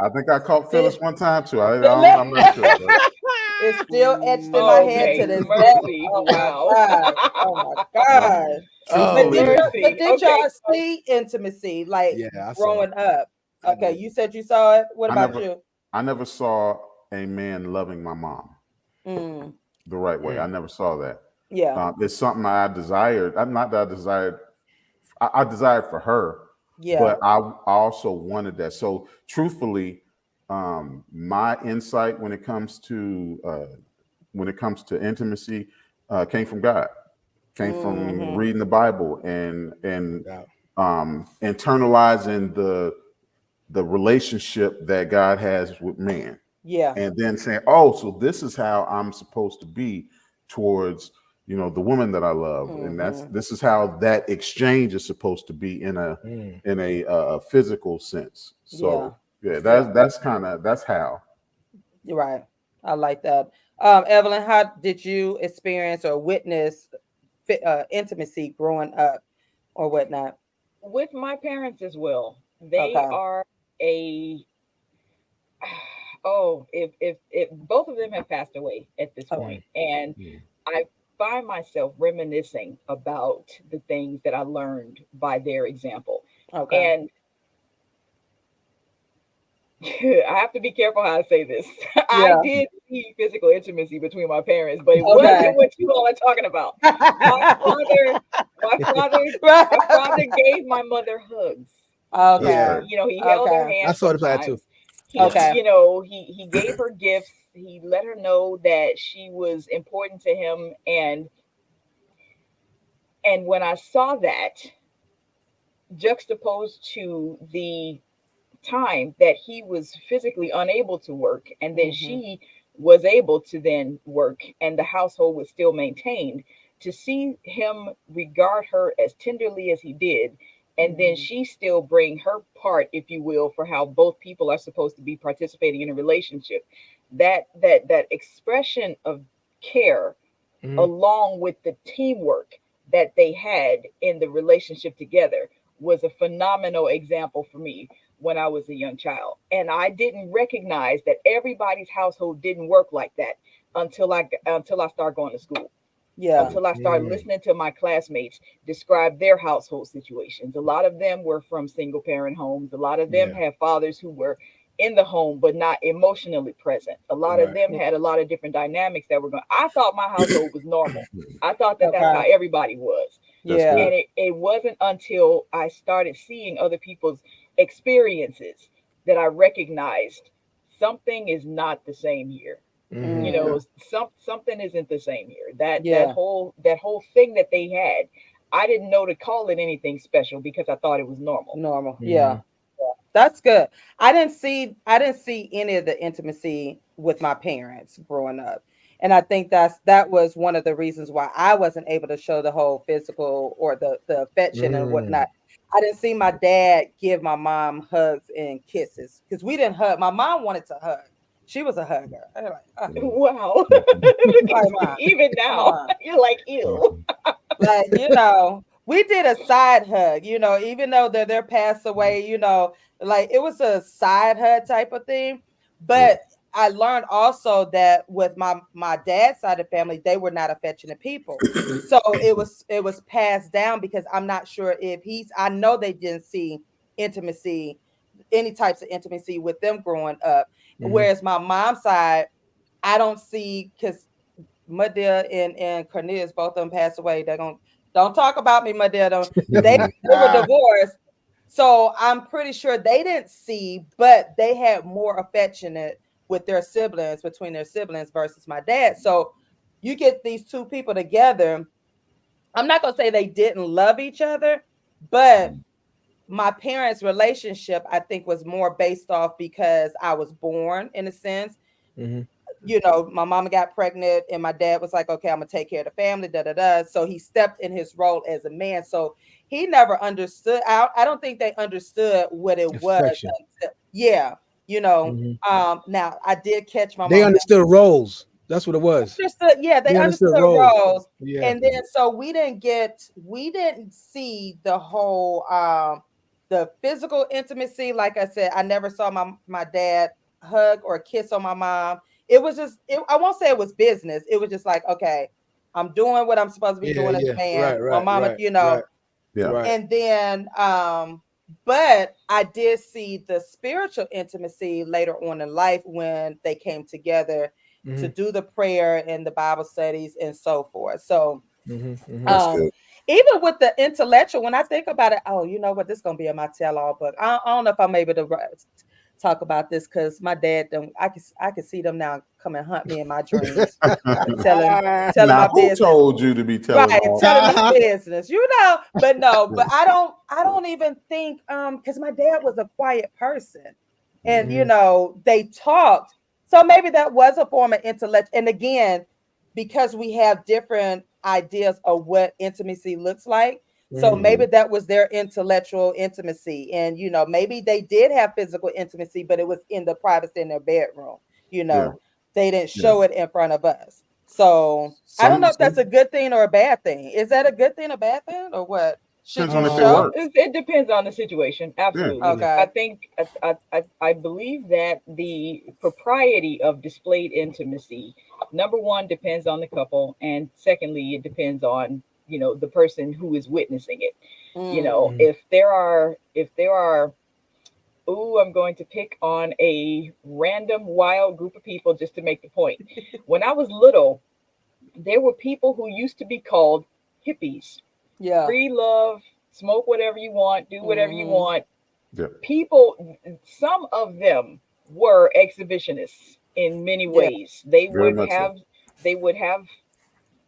Speaker 3: I think I caught Phyllis one time too. I'm not sure. But.
Speaker 2: It's still etched in my head to this day. Oh
Speaker 4: wow.
Speaker 2: Oh my gosh. But did y'all see intimacy growing up? Okay, you said you saw it. What about you?
Speaker 3: I never saw a man loving my mom the right way. I never saw that.
Speaker 2: Yeah.
Speaker 3: It's something I desired. Not that I desired. I desired for her.
Speaker 2: Yeah.
Speaker 3: But I also wanted that. So truthfully, my insight when it comes to intimacy came from God. Came from reading the Bible and internalizing the relationship that God has with man.
Speaker 2: Yeah.
Speaker 3: And then saying, oh, so this is how I'm supposed to be towards, the woman that I love. And this is how that exchange is supposed to be in a physical sense. So that's how.
Speaker 2: You're right. I like that. Evelyn, how did you experience or witness intimacy growing up or whatnot?
Speaker 4: With my parents as well. They are if both of them have passed away at this point, and I find myself reminiscing about the things that I learned by their example. And I have to be careful how I say this. I did see physical intimacy between my parents, but it wasn't what you all are talking about. My father gave my mother hugs.
Speaker 2: Okay.
Speaker 4: He held her hand.
Speaker 5: I saw that too.
Speaker 4: He gave her gifts. He let her know that she was important to him. And when I saw that juxtaposed to the time that he was physically unable to work, and then she was able to then work, and the household was still maintained, to see him regard her as tenderly as he did, and then she still bring her part, if you will, for how both people are supposed to be participating in a relationship. That expression of care, along with the teamwork that they had in the relationship together, was a phenomenal example for me when I was a young child. And I didn't recognize that everybody's household didn't work like that until I started going to school. Until I started listening to my classmates describe their household situations. A lot of them were from single parent homes. A lot of them had fathers who were in the home but not emotionally present. A lot of them had a lot of different dynamics that were going. I thought my household was normal. I thought that's how everybody was.
Speaker 2: Yeah.
Speaker 3: good.
Speaker 4: And it wasn't until I started seeing other people's experiences that I recognized something is not the same here. You
Speaker 2: Mm.
Speaker 4: know, something isn't the same here. That
Speaker 2: Yeah.
Speaker 4: that whole thing that they had, I didn't know to call it anything special because I thought it was normal.
Speaker 2: Normal. Yeah. That's good. I didn't see any of the intimacy with my parents growing up. And I think that was one of the reasons why I wasn't able to show the whole physical or the affection and
Speaker 5: Mm.
Speaker 2: whatnot. I didn't see my dad give my mom hugs and kisses because we didn't hug. My mom wanted to hug. She was a hugger. I was like,
Speaker 4: Wow. Look
Speaker 2: all
Speaker 4: at
Speaker 2: right,
Speaker 4: you.
Speaker 2: mom,
Speaker 4: Even
Speaker 2: come
Speaker 4: now,
Speaker 2: on.
Speaker 4: you're like, ew.
Speaker 2: Like, we did a side hug, even though they're passed away, like it was a side hug type of thing. But I learned also that with my dad's side of the family, they were not affectionate people. So it was passed down because I'm not sure if I know they didn't see intimacy, any types of intimacy with them growing up. Whereas my mom's side, I don't see because Madea and Cornelius, both of them passed away. They're going don't talk about me, Madea. They were divorced. So I'm pretty sure they didn't see, but they had more affectionate with their siblings, between their siblings versus my dad. So you get these two people together. I'm not gonna say they didn't love each other, but my parents' relationship, I think, was more based off because I was born in a sense. My mama got pregnant and my dad was like, okay, I'm gonna take care of the family, da da da. So he stepped in his role as a man. So he never understood. I don't think they understood what it was.
Speaker 5: Affection.
Speaker 2: Yeah, you know. Now I did catch my
Speaker 5: They
Speaker 2: mama.
Speaker 5: understood roles. That's what it was.
Speaker 2: Understood, yeah, they
Speaker 5: They understood
Speaker 2: understood
Speaker 5: roles.
Speaker 2: roles.
Speaker 5: Yeah.
Speaker 2: And then so we didn't see the whole the physical intimacy. Like I said, I never saw my dad hug or kiss on my mom. It was just I won't say it was business. It was just like, okay, I'm doing what I'm supposed to be
Speaker 5: Yeah.
Speaker 2: doing as a
Speaker 5: Yeah.
Speaker 2: man.
Speaker 5: Right.
Speaker 2: My
Speaker 5: Right.
Speaker 2: mama,
Speaker 5: Right. Right.
Speaker 3: Yeah.
Speaker 5: Right.
Speaker 2: and then but I did see the spiritual intimacy later on in life when they came together to do the prayer and the Bible studies and so forth. So
Speaker 3: That's
Speaker 2: um
Speaker 3: good.
Speaker 2: even with the intellectual, when I think about it, oh, you know what, this is gonna be in my tell-all book. I don't know if I'm able to talk about this because my dad don't. I can see them now come and hunt me in my dreams, telling
Speaker 3: Now,
Speaker 2: my
Speaker 3: who
Speaker 2: business.
Speaker 3: told you to be telling
Speaker 2: Right,
Speaker 3: all?
Speaker 2: telling my business, but no, but I don't even think because my dad was a quiet person, and they talked, so maybe that was a form of intellect. And again, because we have different ideas of what intimacy looks like, so maybe that was their intellectual intimacy, and maybe they did have physical intimacy, but it was in the privacy in their bedroom.
Speaker 3: Yeah.
Speaker 2: They didn't
Speaker 3: Yeah.
Speaker 2: show it in front of us. So I don't know if that's a good thing or a bad thing. Is that a good thing, a bad thing, or what? Should
Speaker 3: Depends on
Speaker 2: you
Speaker 3: if it
Speaker 2: show?
Speaker 3: works.
Speaker 4: It depends on the situation.
Speaker 3: Yeah.
Speaker 4: Absolutely.
Speaker 2: Okay.
Speaker 4: I think I believe that the propriety of displayed intimacy, number one, depends on the couple, and secondly, it depends on the person who is witnessing it.
Speaker 2: Mm.
Speaker 4: If there are ooh, I'm going to pick on a random wild group of people just to make the point. When I was little, there were people who used to be called hippies.
Speaker 2: Yeah.
Speaker 4: Free love, smoke whatever you want, do whatever you
Speaker 2: Mhm.
Speaker 4: want.
Speaker 3: Yeah.
Speaker 4: People, some of them were exhibitionists in many
Speaker 2: Yeah.
Speaker 4: ways. They
Speaker 3: Very
Speaker 4: would
Speaker 3: much so.
Speaker 4: have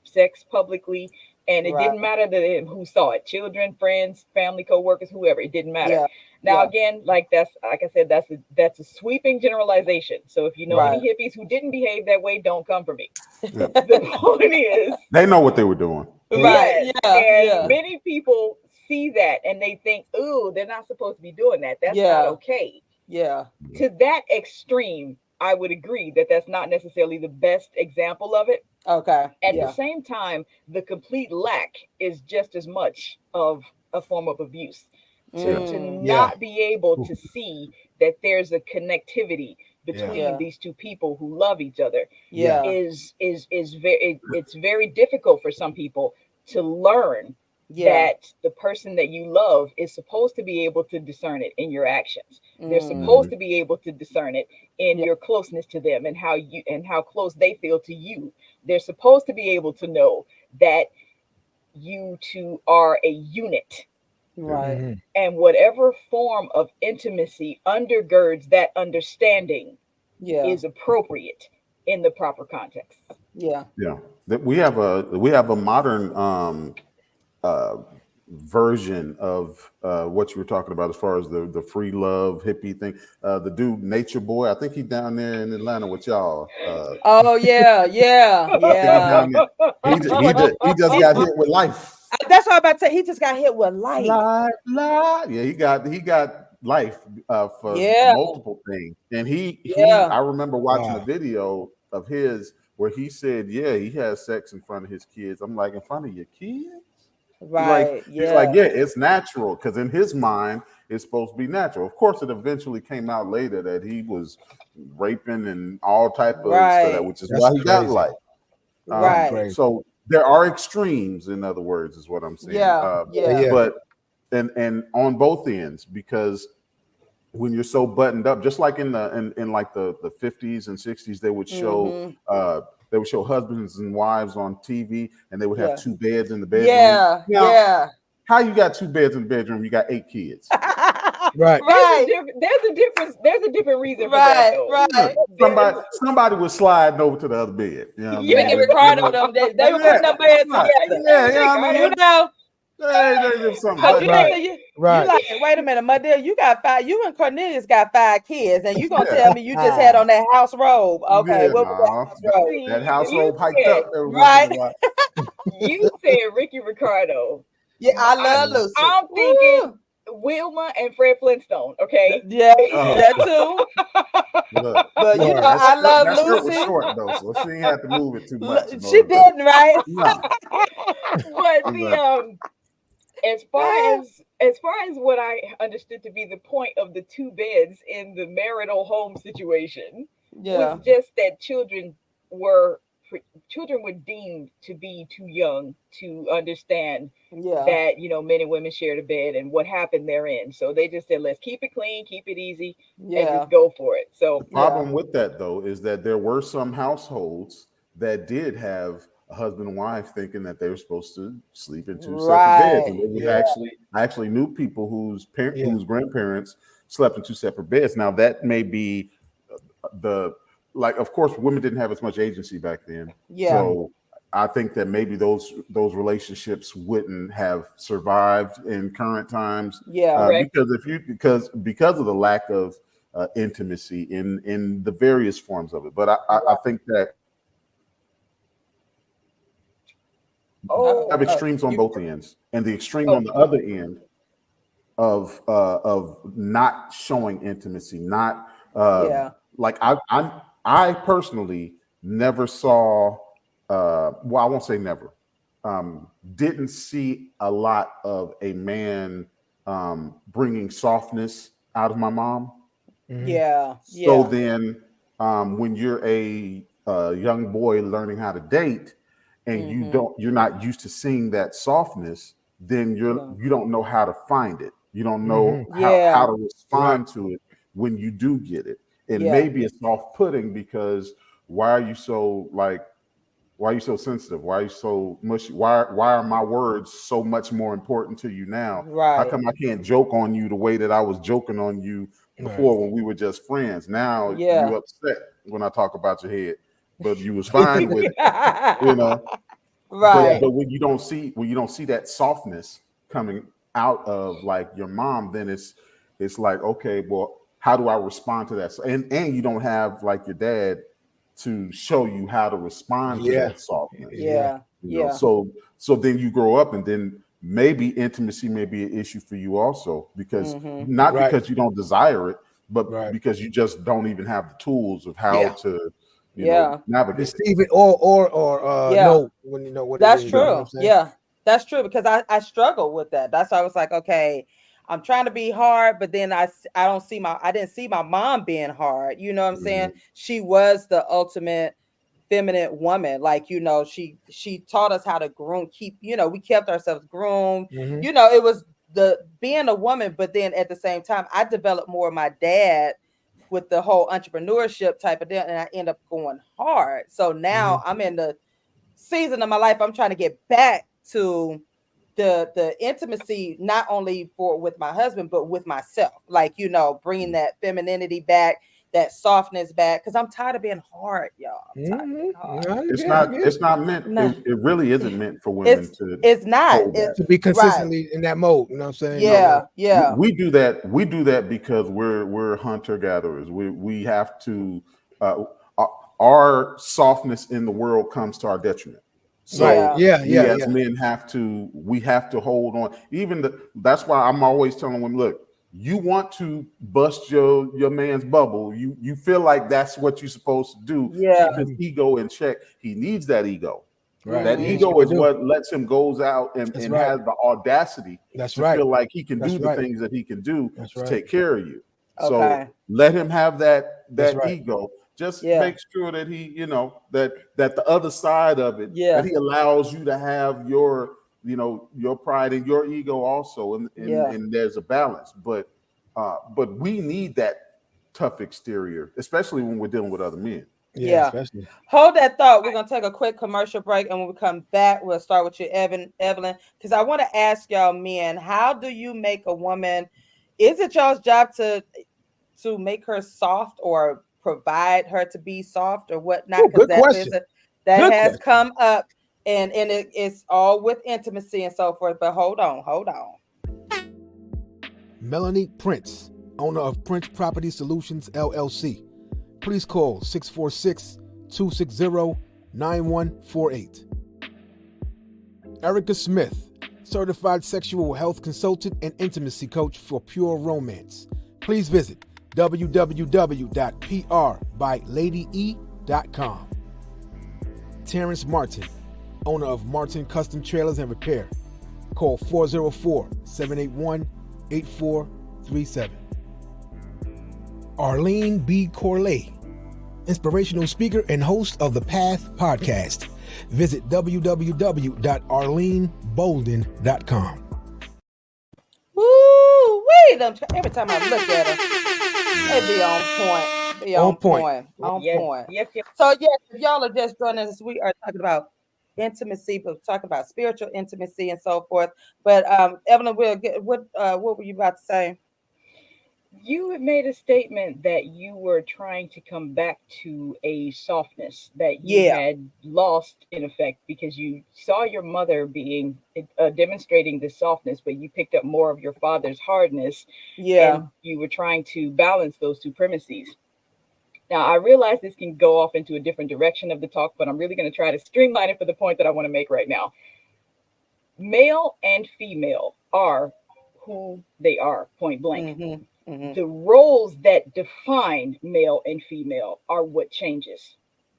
Speaker 4: sex publicly, and it
Speaker 2: Right.
Speaker 4: didn't matter who saw it, children, friends, family, co-workers, whoever. It didn't matter.
Speaker 2: Yeah.
Speaker 4: Now
Speaker 2: Yeah.
Speaker 4: again, like I said, that's a sweeping generalization. So if you know
Speaker 2: Right.
Speaker 4: any hippies who didn't behave that way, don't come for me.
Speaker 3: Yeah.
Speaker 4: The point is,
Speaker 3: They know what they were doing.
Speaker 2: Right.
Speaker 4: yes,
Speaker 2: Yeah.
Speaker 4: and
Speaker 2: Yeah.
Speaker 4: many people see that and they think, ooh, they're not supposed to be doing that. That's not
Speaker 2: Yeah.
Speaker 4: okay.
Speaker 2: Yeah.
Speaker 4: To that extreme, I would agree that that's not necessarily the best example of it.
Speaker 2: Okay.
Speaker 4: At the
Speaker 2: Yeah.
Speaker 4: same time, the complete lack is just as much of a form of abuse. To
Speaker 3: Yeah.
Speaker 4: to
Speaker 2: Mm.
Speaker 5: Yeah.
Speaker 4: not be able to see that there's a connectivity
Speaker 5: Yeah.
Speaker 4: between
Speaker 2: Yeah.
Speaker 4: these two people who love each other
Speaker 5: Yeah.
Speaker 2: Yeah.
Speaker 4: is very, it's very difficult for some people to learn
Speaker 2: Yeah.
Speaker 4: that the person that you love is supposed to be able to discern it in your actions. They're
Speaker 2: Mm.
Speaker 4: supposed to be able to discern it in
Speaker 2: Yeah.
Speaker 4: your closeness to them and how close they feel to you. They're supposed to be able to know that you two are a unit.
Speaker 2: Right.
Speaker 5: Mm-hmm.
Speaker 4: And whatever form of intimacy undergirds that understanding
Speaker 2: Yeah.
Speaker 4: is appropriate in the proper context.
Speaker 2: Yeah.
Speaker 3: Yeah, that we have a modern uh, version of what you were talking about as far as the free love hippie thing. The dude Nature Boy, I think he's down there in Atlanta with y'all.
Speaker 2: Oh yeah. Yeah.
Speaker 3: I think he's
Speaker 2: Yeah.
Speaker 3: down there. He just got hit with life.
Speaker 2: That's what I'm about to say. He just got hit with life.
Speaker 3: Yeah, he got life for
Speaker 2: Yeah.
Speaker 3: multiple things. And he
Speaker 2: Yeah.
Speaker 3: I remember watching a
Speaker 5: Wow.
Speaker 3: video of his where he said, yeah, he has sex in front of his kids. I'm like, in front of your kids? He's like,
Speaker 2: Right.
Speaker 3: he's
Speaker 2: Yeah.
Speaker 3: like, yeah, it's natural because in his mind, it's supposed to be natural. Of course, it eventually came out later that he was raping and all type of stuff,
Speaker 2: Right.
Speaker 3: which is
Speaker 5: That's
Speaker 3: why he got
Speaker 5: crazy.
Speaker 3: life.
Speaker 5: That's
Speaker 2: Right.
Speaker 5: crazy.
Speaker 3: So there are extremes, in other words, is what I'm saying.
Speaker 2: Yeah.
Speaker 5: But
Speaker 2: Yeah.
Speaker 5: yeah.
Speaker 3: But and on both ends, because when you're so buttoned up, just like in like the 50s and 60s,
Speaker 2: Mm-hmm.
Speaker 3: they would show husbands and wives on TV, and they would have
Speaker 2: Yeah.
Speaker 3: two beds in the bedroom.
Speaker 2: Yeah.
Speaker 3: Now,
Speaker 2: Yeah.
Speaker 3: how you got two beds in the bedroom? You got 8 kids.
Speaker 5: Right.
Speaker 2: Right.
Speaker 4: There's a different reason for that
Speaker 2: Right.
Speaker 4: though.
Speaker 2: Right.
Speaker 3: Somebody
Speaker 4: There's
Speaker 3: somebody was sliding over to the other bed. You know what I
Speaker 2: Ricky
Speaker 3: mean?
Speaker 4: yes,
Speaker 2: Ricardo, them they were putting
Speaker 3: Yeah,
Speaker 2: them beds
Speaker 3: right.
Speaker 2: together.
Speaker 3: Yeah, you know what I
Speaker 4: Ricardo.
Speaker 2: You
Speaker 3: mean?
Speaker 2: know,
Speaker 3: There's something
Speaker 2: cause you
Speaker 3: buttoned
Speaker 2: think
Speaker 3: up.
Speaker 5: Right.
Speaker 2: that you
Speaker 5: Right.
Speaker 2: like, wait a minute, my dear, you got five. You and Cornelius got 5 kids, and you gonna
Speaker 3: Yeah,
Speaker 2: tell me you just had on that house robe? Okay,
Speaker 3: yeah,
Speaker 2: what was that
Speaker 3: no.
Speaker 2: house
Speaker 3: That,
Speaker 2: robe?
Speaker 3: that
Speaker 4: See,
Speaker 3: house
Speaker 4: you
Speaker 3: robe hiked
Speaker 4: said
Speaker 3: up every once in
Speaker 2: Right?
Speaker 3: a while.
Speaker 4: Ricky Ricardo.
Speaker 2: Yeah, I
Speaker 4: I,
Speaker 2: love Lucy.
Speaker 4: I'm thinking
Speaker 2: Woo!
Speaker 4: Wilma and Fred Flintstone. Okay.
Speaker 2: Yeah,
Speaker 3: Oh,
Speaker 2: that too.
Speaker 3: look.
Speaker 2: But you know,
Speaker 5: Right.
Speaker 2: I love
Speaker 3: That skirt was
Speaker 2: Lucy.
Speaker 3: short though, so she didn't have to move it too much in
Speaker 2: She
Speaker 3: order to.
Speaker 2: didn't, right?
Speaker 3: No,
Speaker 4: But the
Speaker 3: but
Speaker 4: as far as what I understood to be the point of the two beds in the marital home situation was
Speaker 2: Yeah,
Speaker 4: just that were children were deemed to be too young to understand
Speaker 2: yeah,
Speaker 4: that men and women shared a bed and what happened therein. So they just said, let's keep it clean, keep it easy, and
Speaker 2: yeah,
Speaker 4: just go for it.
Speaker 3: the
Speaker 4: So
Speaker 2: yeah.
Speaker 3: problem with that though is that there were some households that did have a husband and wife thinking that they were supposed to sleep in two separate beds, and
Speaker 2: Right.
Speaker 3: they would
Speaker 5: Yeah.
Speaker 3: I actually knew people
Speaker 5: Yeah.
Speaker 3: whose grandparents slept in two separate beds. Now that may be the like of course women didn't have as much agency back then,
Speaker 2: Yeah,
Speaker 5: Mhm.
Speaker 3: so I think that maybe those relationships wouldn't have survived in current times,
Speaker 2: yeah,
Speaker 4: correct.
Speaker 3: because if you because of the lack of intimacy in the various forms of it. But I think that have
Speaker 4: Oh,
Speaker 3: extremes on
Speaker 2: you,
Speaker 3: both ends, and the extreme on the
Speaker 4: okay.
Speaker 3: other end of not showing intimacy, not
Speaker 2: yeah,
Speaker 3: like I personally never saw. Well, I won't say never. Didn't see a lot of a man bringing softness out of my mom.
Speaker 5: Mhm.
Speaker 2: yeah,
Speaker 3: So
Speaker 2: yeah.
Speaker 3: then, when you're a young boy learning how to date, and
Speaker 2: Mm-hmm.
Speaker 3: you're not used to seeing that softness, then
Speaker 2: Yeah,
Speaker 3: you don't know how to find it. You don't know
Speaker 5: Mhm.
Speaker 3: how
Speaker 2: yeah,
Speaker 3: to
Speaker 5: Right.
Speaker 3: respond to it when you do get it. It
Speaker 2: yeah,
Speaker 3: may be a soft pudding because why are you so like why are you so sensitive? Why are you so mushy? Why are my words so much more important to you now? How
Speaker 2: right.
Speaker 3: come I can't joke on you the way that I was joking on you
Speaker 5: Right.
Speaker 3: before when we were just friends? Now you
Speaker 2: Yeah.
Speaker 3: upset when I talk about your head, but you was fine with it, you know.
Speaker 5: Yeah.
Speaker 2: Right.
Speaker 3: But when you don't see that softness coming out of like your mom, then it's like, okay, well, how do I respond to that? So, and you don't have like your dad to show you how to respond to
Speaker 5: Yeah.
Speaker 3: that softness.
Speaker 5: Yeah.
Speaker 2: Yeah,
Speaker 3: You know,
Speaker 2: yeah,
Speaker 3: so then you grow up, and then maybe intimacy may be an issue for you also, because
Speaker 2: mm-hmm.
Speaker 3: not
Speaker 5: Right.
Speaker 3: because you don't desire it, but
Speaker 5: Right.
Speaker 3: because you just don't even have the tools of how
Speaker 5: Yeah.
Speaker 3: to,
Speaker 2: Yeah,
Speaker 3: navigate it.
Speaker 5: Receive it or
Speaker 2: yeah.
Speaker 5: know when you know what it
Speaker 2: That's
Speaker 5: is. You know
Speaker 3: Yeah.
Speaker 5: what I'm
Speaker 2: true.
Speaker 5: saying?
Speaker 2: Yeah, that's true because I struggle with that. That's why I was like, okay, I'm trying to be hard, but then I don't see I didn't see my mom being hard. You know what I'm saying?
Speaker 3: Mhm.
Speaker 2: She was the ultimate feminine woman. Like, she taught us how to groom, we kept ourselves groomed.
Speaker 5: Hmm.
Speaker 2: It was the being a woman, but then at the same time, I developed more of my dad with the whole entrepreneurship type of deal, and I end up going hard. So
Speaker 5: Hmm.
Speaker 2: now I'm in the season of my life I'm trying to get back to the intimacy, not only with my husband, but with myself. Like, you know, bringing that femininity back, that softness back, because I'm tired of being hard, y'all. I'm tired of being hard.
Speaker 3: It's not meant.
Speaker 2: No.
Speaker 3: It really isn't meant for women
Speaker 2: It's not.
Speaker 3: hold that.
Speaker 5: To be
Speaker 2: Right.
Speaker 5: consistently in that mode, you know what I'm saying?
Speaker 2: Yeah, yeah.
Speaker 3: We do that. We do that because we're hunter gatherers. We have to. Our our softness in the world comes to our detriment.
Speaker 2: Yeah.
Speaker 3: So
Speaker 5: Yeah,
Speaker 3: we
Speaker 5: yeah,
Speaker 3: as
Speaker 5: yeah.
Speaker 3: men have to hold on. That's why I'm always telling women, look, you want to bust your man's bubble. You feel like that's what you're supposed to do.
Speaker 2: Yeah.
Speaker 3: Keep his ego in check. He needs that ego.
Speaker 5: Right.
Speaker 3: That
Speaker 5: Yeah,
Speaker 3: ego
Speaker 5: sure
Speaker 3: is
Speaker 5: do.
Speaker 3: what lets him goes out and
Speaker 5: That's
Speaker 3: and
Speaker 5: right.
Speaker 3: has the audacity
Speaker 5: That's
Speaker 3: to
Speaker 5: right.
Speaker 3: feel like he can
Speaker 5: That's
Speaker 3: do the
Speaker 5: right.
Speaker 3: things that he can do
Speaker 5: That's
Speaker 3: to
Speaker 5: right.
Speaker 3: take care of you. So
Speaker 2: Okay.
Speaker 3: let him have
Speaker 5: That's
Speaker 3: that
Speaker 5: right.
Speaker 3: ego. Just
Speaker 2: Yeah.
Speaker 3: make sure that he, that the other side of it,
Speaker 2: Yeah.
Speaker 3: that he allows you to have your pride and your ego also, and
Speaker 2: Yeah.
Speaker 3: there's a balance. But we need that tough exterior, especially when we're dealing with other men.
Speaker 5: Yeah,
Speaker 2: Yeah.
Speaker 5: especially.
Speaker 2: Hold that thought. We're gonna take a quick commercial break, and when we come back, we'll start with you, Evelyn, because I want to ask y'all men, how do you make a woman? Is it y'all's job to make her soft or provide her to be soft or whatnot?
Speaker 5: Oh,
Speaker 2: Because
Speaker 5: good question.
Speaker 2: that
Speaker 5: Good
Speaker 2: has
Speaker 5: question.
Speaker 2: come up, and it's all with intimacy and so forth. But hold on.
Speaker 5: Melanie Prince, owner of Prince Property Solutions, LLC. Please call 646-260-9148. Erica Smith, certified sexual health consultant and intimacy coach for pure romance. Please visit www.prbylady.com. Terrence Martin, owner of Martin Custom Trailers and Repair. Call 404-781-8437. Arlene B. Corley, inspirational speaker and host of the Path podcast. Visit www.arlenebolden.com.
Speaker 2: Woo wait! Every time I look at her, they be on point.
Speaker 5: On point.
Speaker 2: On
Speaker 4: Yes,
Speaker 2: point.
Speaker 4: yes, yes.
Speaker 2: So yes, if y'all are just joining us, we are talking about intimacy, but talking about spiritual intimacy and so forth. But Evelyn, we'll get what were you about to say?
Speaker 4: You had made a statement that you were trying to come back to a softness that you
Speaker 2: Yeah.
Speaker 4: had lost in effect because you saw your mother being demonstrating this softness, but you picked up more of your father's hardness,
Speaker 2: Yeah.
Speaker 4: and you were trying to balance those two premises. Now, I realize this can go off into a different direction of the talk, but I'm really going to try to streamline it for the point that I want to make right now. Male and female are who they are, point blank.
Speaker 2: Mm-hmm. Mm-hmm.
Speaker 4: The roles that define male and female are what changes.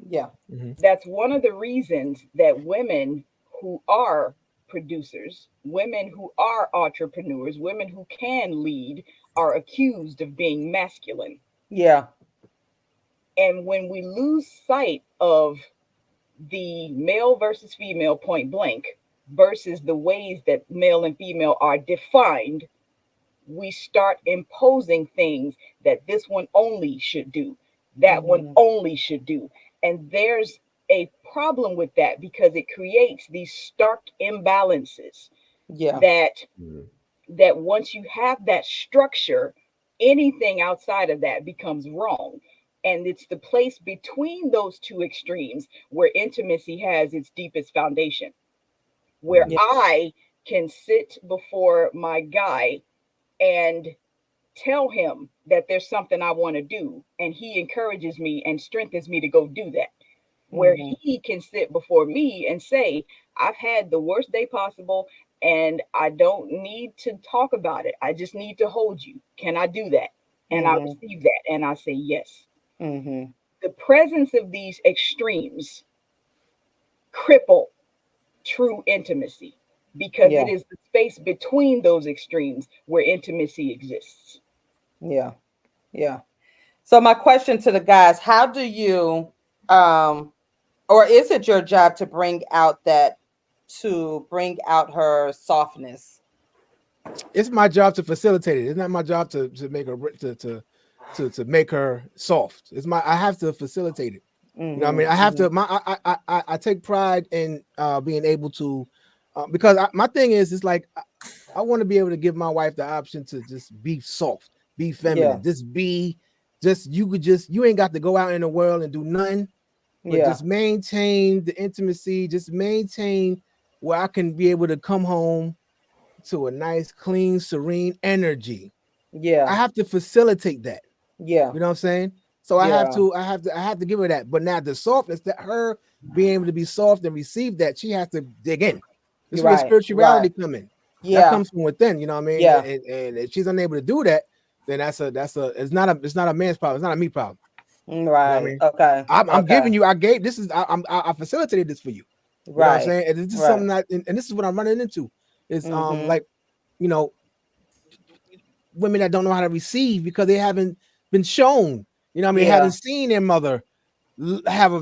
Speaker 2: Yeah.
Speaker 4: That's one of the reasons that women who are producers, women who are entrepreneurs, women who can lead are accused of being masculine.
Speaker 2: Yeah.
Speaker 4: And when we lose sight of the male versus female point blank versus the ways that male and female are defined, we start imposing things that this one only should do, that one only should do. And there's a problem with that because it creates these stark imbalances
Speaker 2: Yeah.
Speaker 4: that once you have that structure, anything outside of that becomes wrong. And it's the place between those two extremes where intimacy has its deepest foundation, where
Speaker 2: Yeah.
Speaker 4: I can sit before my guy and tell him that there's something I want to do, and he encourages me and strengthens me to go do that. Where he can sit before me and say, I've had the worst day possible and I don't need to talk about it. I just need to hold you. Can I do that? And I receive that and I say yes.
Speaker 2: Mm-hmm.
Speaker 4: The presence of these extremes cripple true intimacy because
Speaker 2: Yeah.
Speaker 4: it is the space between those extremes where intimacy exists.
Speaker 2: Yeah. Yeah. So my question to the guys, how do you or is it your job to bring out her softness?
Speaker 5: It's my job to facilitate it. It's not my job to make her to make her soft. I have to facilitate it. You know what I mean? I have to I take pride in being able to Because my thing is, it's like I want to be able to give my wife the option to just be soft, be feminine, you ain't got to go out in the world and do nothing, but
Speaker 2: Yeah.
Speaker 5: just maintain the intimacy, just maintain where I can be able to come home to a nice, clean, serene energy. I
Speaker 2: Yeah.
Speaker 5: have to facilitate that.
Speaker 2: Yeah.
Speaker 5: You know what I'm saying? So
Speaker 2: Yeah.
Speaker 5: I have to give her that. But now the softness, that her being able to be soft and receive that, she has to dig in. This is
Speaker 2: You're
Speaker 5: where
Speaker 2: right.
Speaker 5: spirituality
Speaker 2: Right.
Speaker 5: come in. That
Speaker 2: Yeah.
Speaker 5: comes from within. You know what I mean?
Speaker 2: Yeah.
Speaker 5: And if she's unable to do that, then it's not a man's problem. It's not a me problem. You know what I
Speaker 2: Right.
Speaker 5: mean?
Speaker 2: Okay.
Speaker 5: I'm
Speaker 2: Okay.
Speaker 5: giving you. I facilitated this for you. You know what I'm
Speaker 2: Right.
Speaker 5: saying? And this is
Speaker 2: Right.
Speaker 5: something that, and this is what I'm running into is
Speaker 2: Mm-hmm.
Speaker 5: like, you know, women that don't know how to receive because they haven't been shown. You know what I mean? They
Speaker 2: Yeah.
Speaker 5: haven't seen their mother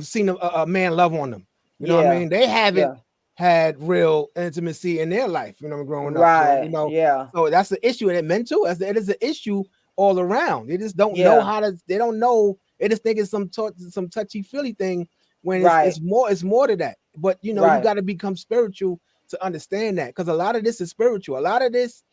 Speaker 5: seen a man love on them. You know what I
Speaker 2: Yeah.
Speaker 5: mean? They haven't
Speaker 2: Yeah.
Speaker 5: had real intimacy in their life, you know, growing up. So, you
Speaker 2: Right.
Speaker 5: know,
Speaker 2: Yeah.
Speaker 5: so that's the issue. And it mental, as it is an issue all around. They just don't know
Speaker 2: Yeah.
Speaker 5: how to, they don't know. They just think it's some touchy feely thing when
Speaker 2: Right.
Speaker 5: it's more to that. But you know, you
Speaker 2: Right.
Speaker 5: got to become spiritual to understand that, because a lot of this is spiritual. A lot of this,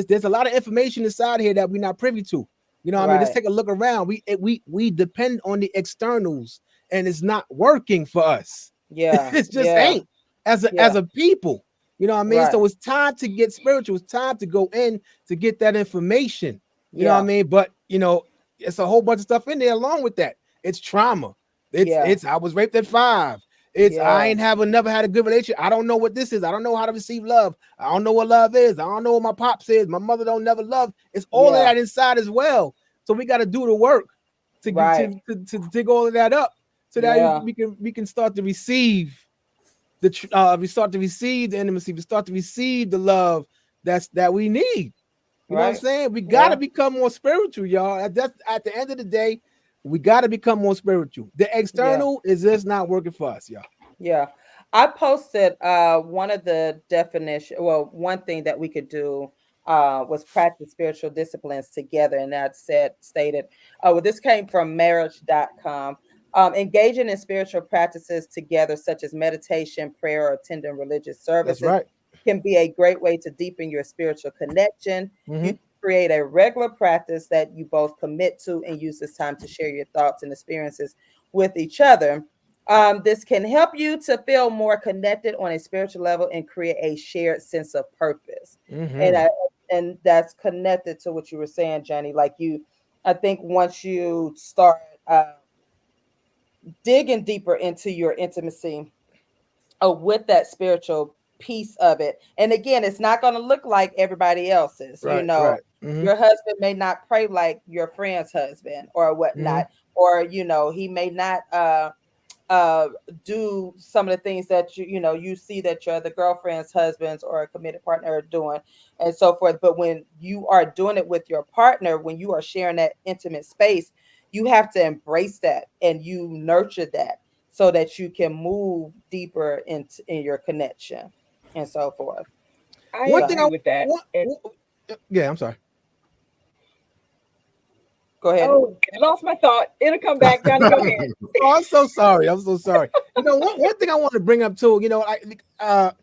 Speaker 5: there's a lot of information inside here that we're not privy to. You know what I mean? Let's
Speaker 2: Right.
Speaker 5: take a look around. We depend on the externals, and it's not working for us.
Speaker 2: Yeah.
Speaker 5: It just
Speaker 2: Yeah.
Speaker 5: ain't as
Speaker 2: Yeah.
Speaker 5: a people. You know what I mean?
Speaker 2: Right.
Speaker 5: So it's time to get spiritual. It's time to go in to get that information. You know what I
Speaker 2: Yeah.
Speaker 5: mean? But you know, it's a whole bunch of stuff in there along with that. It's trauma.
Speaker 2: Yeah.
Speaker 5: It's I was raped at 5. It's I
Speaker 2: Yeah.
Speaker 5: ain't never had a good relationship. I don't know what this is. I don't know how to receive love. I don't know what love is. I don't know what my pops is. My mother don't never love. It's all of
Speaker 2: Yeah.
Speaker 5: that inside as well. So we got to do the work to get
Speaker 2: Right.
Speaker 5: to dig all of that up, so that
Speaker 2: Yeah.
Speaker 5: we can start to receive we start to receive the intimacy, we start to receive the love that we need. You know what I'm
Speaker 2: Right.
Speaker 5: saying? We got to
Speaker 2: Yeah.
Speaker 5: become more spiritual, y'all. That's at the end of the day, we got to become more spiritual. The
Speaker 2: Yeah.
Speaker 5: external is just not working for us, y'all.
Speaker 2: Yeah. I posted one of the definition, well, one thing that we could do was practice spiritual disciplines together. And that stated, well, this came from marriage.com. Engaging in spiritual practices together, such as meditation, prayer, or attending religious
Speaker 5: That's
Speaker 2: services,
Speaker 5: right.
Speaker 2: can be a great way to deepen your spiritual connection. You
Speaker 5: Mm-hmm.
Speaker 2: create a regular practice that you both commit to and use this time to share your thoughts and experiences with each other. This can help you to feel more connected on a spiritual level and create a shared sense of purpose. And
Speaker 5: Mm-hmm.
Speaker 2: and that's connected to what you were saying, Jenny. Like I think once you start digging deeper into your intimacy with that spiritual piece of it. And again, it's not going to look like everybody else's.
Speaker 5: Right, right. Mm-hmm.
Speaker 2: Your husband may not pray like your friend's husband or
Speaker 5: Mm-hmm.
Speaker 2: whatnot, or he may not uh do some of the things that you see that your the girlfriend's husbands or a committed partner are doing and so forth. But when you are doing it with your partner, when you are sharing that intimate space, you have to embrace that and you nurture that so that you can move deeper in your connection and so forth.
Speaker 4: I
Speaker 5: One thing
Speaker 4: agree
Speaker 2: So
Speaker 4: with that. And
Speaker 5: yeah, I'm sorry.
Speaker 2: go ahead.
Speaker 4: oh, I lost my thought. It'll come back. Johnny, go ahead.
Speaker 5: Oh, I'm so sorry. I'm so sorry. You know, one thing I want to bring up too, you know, let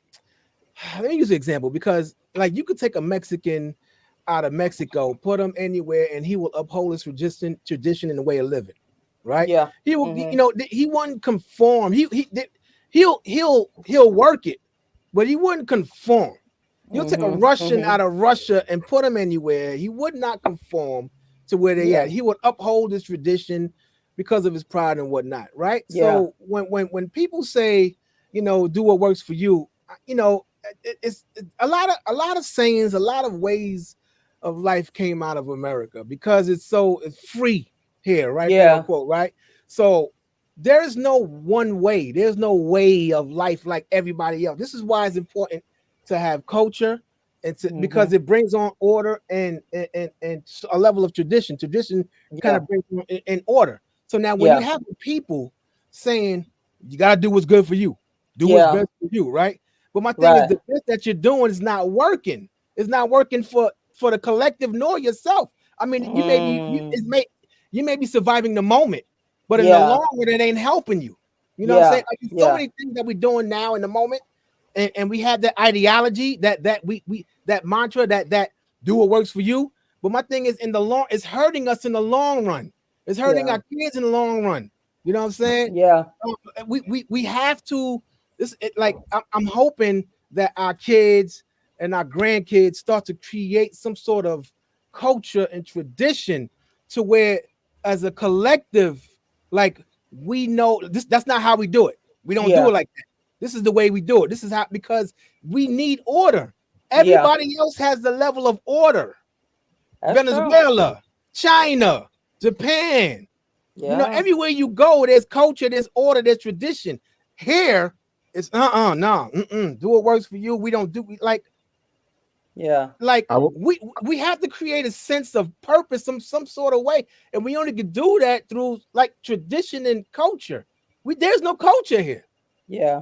Speaker 5: me use an example, because like you could take a Mexican out of Mexico, put him anywhere, and he will uphold his tradition and the way of living. Right?
Speaker 2: Yeah.
Speaker 5: He will,
Speaker 2: Hmm.
Speaker 5: you know, he wouldn't conform. He'll work it, but he wouldn't conform. You'll take a
Speaker 2: Hmm.
Speaker 5: Russian
Speaker 2: Hmm.
Speaker 5: out of Russia and put him anywhere. He would not conform to where they
Speaker 2: Yeah.
Speaker 5: at. He would uphold his tradition because of his pride and whatnot. Right?
Speaker 2: Yeah.
Speaker 5: So when people say, you know, do what works for you, you know, it's a lot of sayings, a lot of ways of life came out of America because it's free here, right? Quote
Speaker 2: Yeah.
Speaker 5: unquote, right? So there's no one way. There's no way of life like everybody else. This is why it's important to have culture,
Speaker 2: Hmm.
Speaker 5: because it brings on order and a level of tradition. Tradition kind
Speaker 2: Yeah.
Speaker 5: of brings in order. So now when you
Speaker 2: Yeah.
Speaker 5: have people saying you gotta do what's good for you, do what's
Speaker 2: Yeah.
Speaker 5: best for you, right? But my thing is
Speaker 2: Right.
Speaker 5: the best that you're doing is not working. It's not working for the collective nor yourself. I mean,
Speaker 2: Mm.
Speaker 5: you may be surviving the moment, but in the
Speaker 2: Yeah.
Speaker 5: long run, it ain't helping you. You know what I'm saying?
Speaker 2: Yeah.
Speaker 5: Like, there's so
Speaker 2: Yeah.
Speaker 5: many things that we're doing now in the moment and we have that ideology that we that mantra that do what works for you. But my thing is, in the long, it's hurting us in the long run. It's hurting our kids in the long run. You know what I'm saying?
Speaker 2: Yeah.
Speaker 5: We have to. I'm hoping that our kids and our grandkids start to create some sort of culture and tradition to where, as a collective, like we know this. That's not how we do it. We don't do it like that. This is the way we do it. This is how, because we need order. Everybody else has the level of order.
Speaker 2: That's
Speaker 5: Venezuela,
Speaker 2: true.
Speaker 5: China, Japan.
Speaker 2: Yeah.
Speaker 5: You know, everywhere you go, there's culture, there's order, there's tradition. Here, it's no, do what works for you. We don't do like we have to create a sense of purpose, some sort of way, and we only can do that through like tradition and culture. There's no culture here.
Speaker 2: Yeah.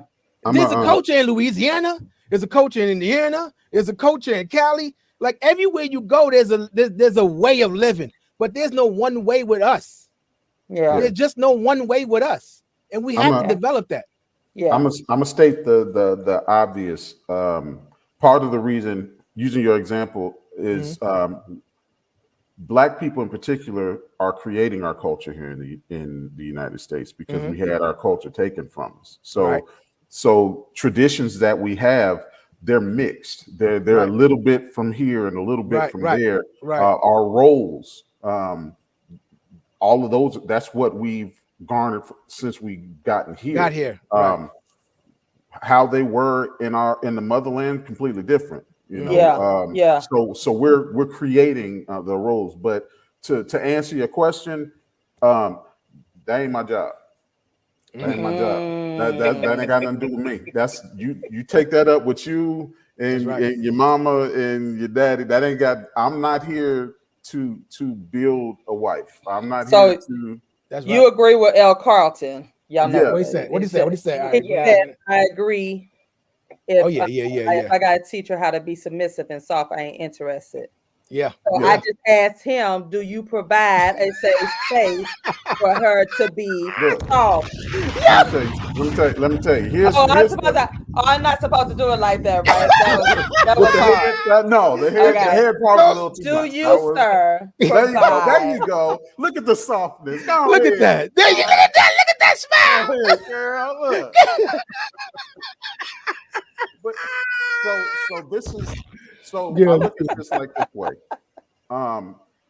Speaker 5: There's a culture in Louisiana. There's a culture in Indiana. There's a culture in Cali. Like everywhere you go, there's a way of living, but there's no one way with us.
Speaker 2: Yeah.
Speaker 5: There's just no one way with us, and we have to develop that.
Speaker 2: Yeah.
Speaker 3: I'm gonna state the obvious. Part of the reason, using your example, is Black people in particular are creating our culture here in the United States, because we had our culture taken from us. So traditions that we have, they're mixed. They're a little bit from here and a little bit from there. Our roles, all of those, that's what we've garnered since we gotten here.
Speaker 5: Got here.
Speaker 3: How they were in the motherland, completely different. You know, so we're creating the roles. But to answer your question, that ain't my job. That ain't my job. That ain't got nothing to do with me. That's you take that up with you and your mama and your daddy. That ain't got. I'm not here to build a wife. I'm not here to.
Speaker 2: That's you agree with L. Carlton? Y'all know
Speaker 5: what he said. What he said? What he said?
Speaker 2: He said, I agree. If I gotta teach her how to be submissive and soft, I ain't interested. So I just asked him, do you provide a safe space for her to be soft?
Speaker 3: Let me tell you.
Speaker 2: I'm not supposed to do it like that, right? That was hard.
Speaker 3: The head part was a little too
Speaker 2: do
Speaker 3: much.
Speaker 2: You, sir?
Speaker 3: There you go. Look at the softness.
Speaker 5: Look at that. Look at that smile.
Speaker 3: Go ahead, girl. Look. But I look at this like this way.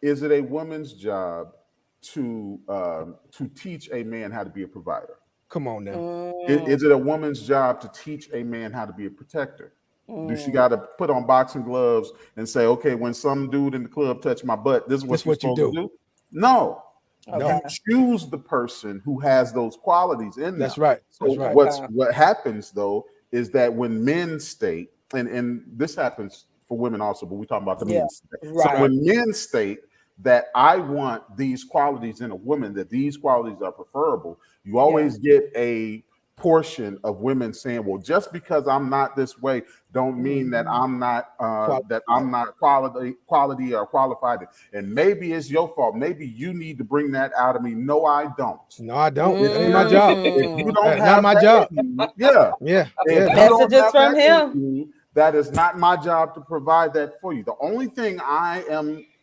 Speaker 3: Is it a woman's job to teach a man how to be a provider?
Speaker 5: Come on now.
Speaker 3: Is it a woman's job to teach a man how to be a protector? Do she got to put on boxing gloves and say, okay, when some dude in the club touch my butt, this is what you're supposed to do? No. You choose the person who has those qualities in them.
Speaker 5: That's right.
Speaker 3: So what happens though is that when men state, and this happens for women also, but we're talking about the men. So when men state that I want these qualities in a woman, that these qualities are preferable, you always get a portion of women saying, well, just because I'm not this way don't mean that I'm not quality or qualified, and maybe it's your fault. Maybe you need to bring that out of me. No, I don't.
Speaker 5: No, I don't. It ain't my job.
Speaker 3: If you don't
Speaker 5: not
Speaker 3: have
Speaker 5: my job.
Speaker 2: Messages from him.
Speaker 3: That is not my job to provide that for you. The only thing I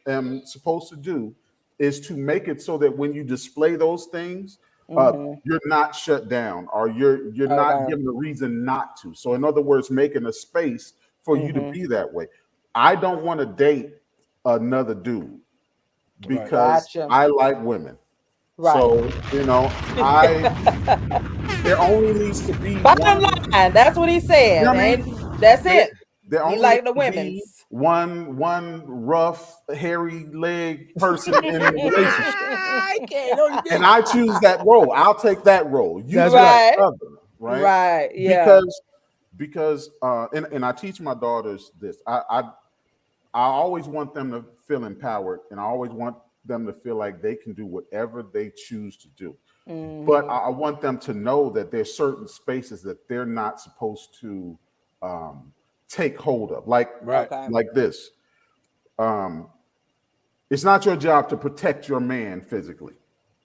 Speaker 3: am supposed to do is to make it so that when you display those things, you're not shut down, or you're not given a reason not to. So in other words, making a space for you to be that way. I don't want to date another dude because I like women. So, you know, there only needs to be
Speaker 2: bottom line. That's what he said. You know that's it.
Speaker 3: There only
Speaker 2: like the women.
Speaker 3: One rough, hairy leg person in the relationship. And I choose that role. I'll take that role. You
Speaker 2: right.
Speaker 3: Other, right?
Speaker 2: Right. Yeah.
Speaker 3: Because and I teach my daughters this. I always want them to feel empowered, and I always want them to feel like they can do whatever they choose to do. But I want them to know that there's certain spaces that they're not supposed to take hold of, like this. It's not your job to protect your man physically.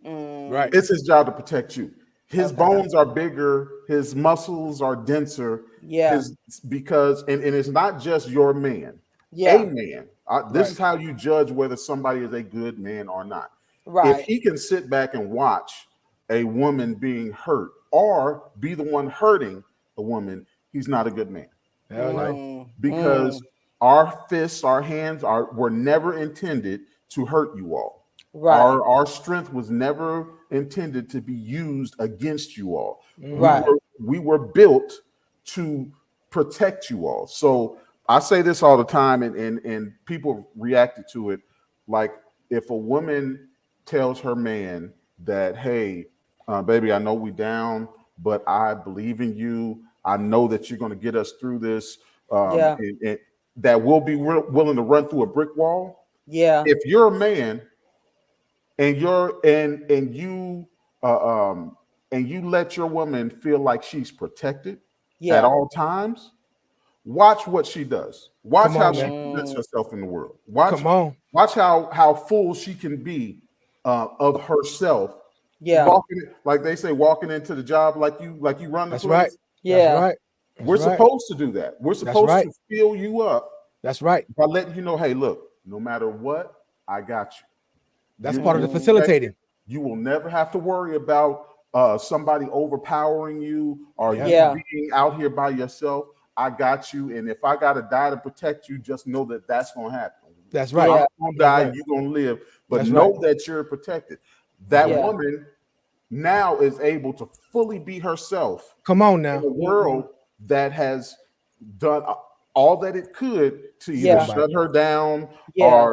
Speaker 5: Right.
Speaker 3: It's his job to protect you. His
Speaker 2: Okay.
Speaker 3: bones are bigger, his muscles are denser,
Speaker 2: Yeah.
Speaker 3: his because and it's not just your man, a
Speaker 2: Yeah.
Speaker 3: man. This
Speaker 5: Right.
Speaker 3: is how you judge whether somebody is a good man or not. If
Speaker 2: Right.
Speaker 3: he can sit back and watch a woman being hurt or be the one hurting a woman, he's not a good man,
Speaker 5: Hell
Speaker 3: right?
Speaker 5: no.
Speaker 3: Because our fists, our hands were never intended to hurt you all.
Speaker 2: Right.
Speaker 3: Our strength was never intended to be used against you all.
Speaker 2: Right.
Speaker 3: We were built to protect you all. So I say this all the time, and people reacted to it. Like if a woman tells her man that, hey, baby, I know we down, but I believe in you. I know that you're going to get us through this.
Speaker 2: Yeah.
Speaker 3: And that we'll be willing to run through a brick wall.
Speaker 2: Yeah.
Speaker 3: If you're a man and you're uh, um, and you let your woman feel like she's protected at
Speaker 2: Yeah.
Speaker 3: all times, watch what she does. Watch
Speaker 5: Come
Speaker 3: how
Speaker 5: on,
Speaker 3: she
Speaker 5: man.
Speaker 3: presents herself in the world. Watch
Speaker 5: Come on.
Speaker 3: watch how full she can be of herself.
Speaker 2: Yeah.
Speaker 3: Walking, like they say, walking into the job like you run the
Speaker 5: That's right.
Speaker 3: place.
Speaker 5: That's
Speaker 2: Yeah.
Speaker 5: right. That's
Speaker 3: We're
Speaker 5: right.
Speaker 3: supposed to do that. We're
Speaker 5: That's
Speaker 3: supposed
Speaker 5: right.
Speaker 3: to fill you up
Speaker 5: That's right.
Speaker 3: by letting you know, hey, look, no matter what, I got you.
Speaker 5: That's
Speaker 3: You
Speaker 5: part of
Speaker 3: you
Speaker 5: the
Speaker 3: protected.
Speaker 5: facilitating.
Speaker 3: You will never have to worry about somebody overpowering you or
Speaker 5: Yeah.
Speaker 3: you
Speaker 2: Yeah.
Speaker 3: being out here by yourself. I got you, and if I got to die to protect you, just know that that's going to happen.
Speaker 5: That's right.
Speaker 2: Yeah.
Speaker 3: I'm going to
Speaker 5: That's
Speaker 3: die,
Speaker 5: right.
Speaker 3: you're going to live, but
Speaker 5: That's right.
Speaker 3: know that you're protected.
Speaker 5: That's
Speaker 3: That
Speaker 5: right.
Speaker 2: Yeah.
Speaker 3: woman now is able to fully be herself
Speaker 5: Come on
Speaker 3: in
Speaker 5: now.
Speaker 3: a world that has done all that it could to either
Speaker 2: Yeah.
Speaker 5: Somebody.
Speaker 3: shut her down
Speaker 2: Yeah.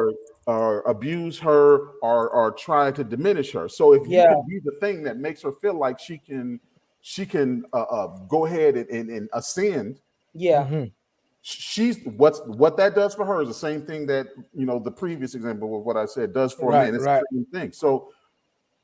Speaker 3: or abuse her or try to diminish her. So if you
Speaker 2: Yeah.
Speaker 3: can be the thing that makes her feel like she can go ahead and ascend,
Speaker 2: Yeah.
Speaker 5: Hmm.
Speaker 3: she's what that does for her is the same thing that the previous example of what I said does for a
Speaker 5: Right.
Speaker 3: man. It's
Speaker 5: Right.
Speaker 3: the same thing. So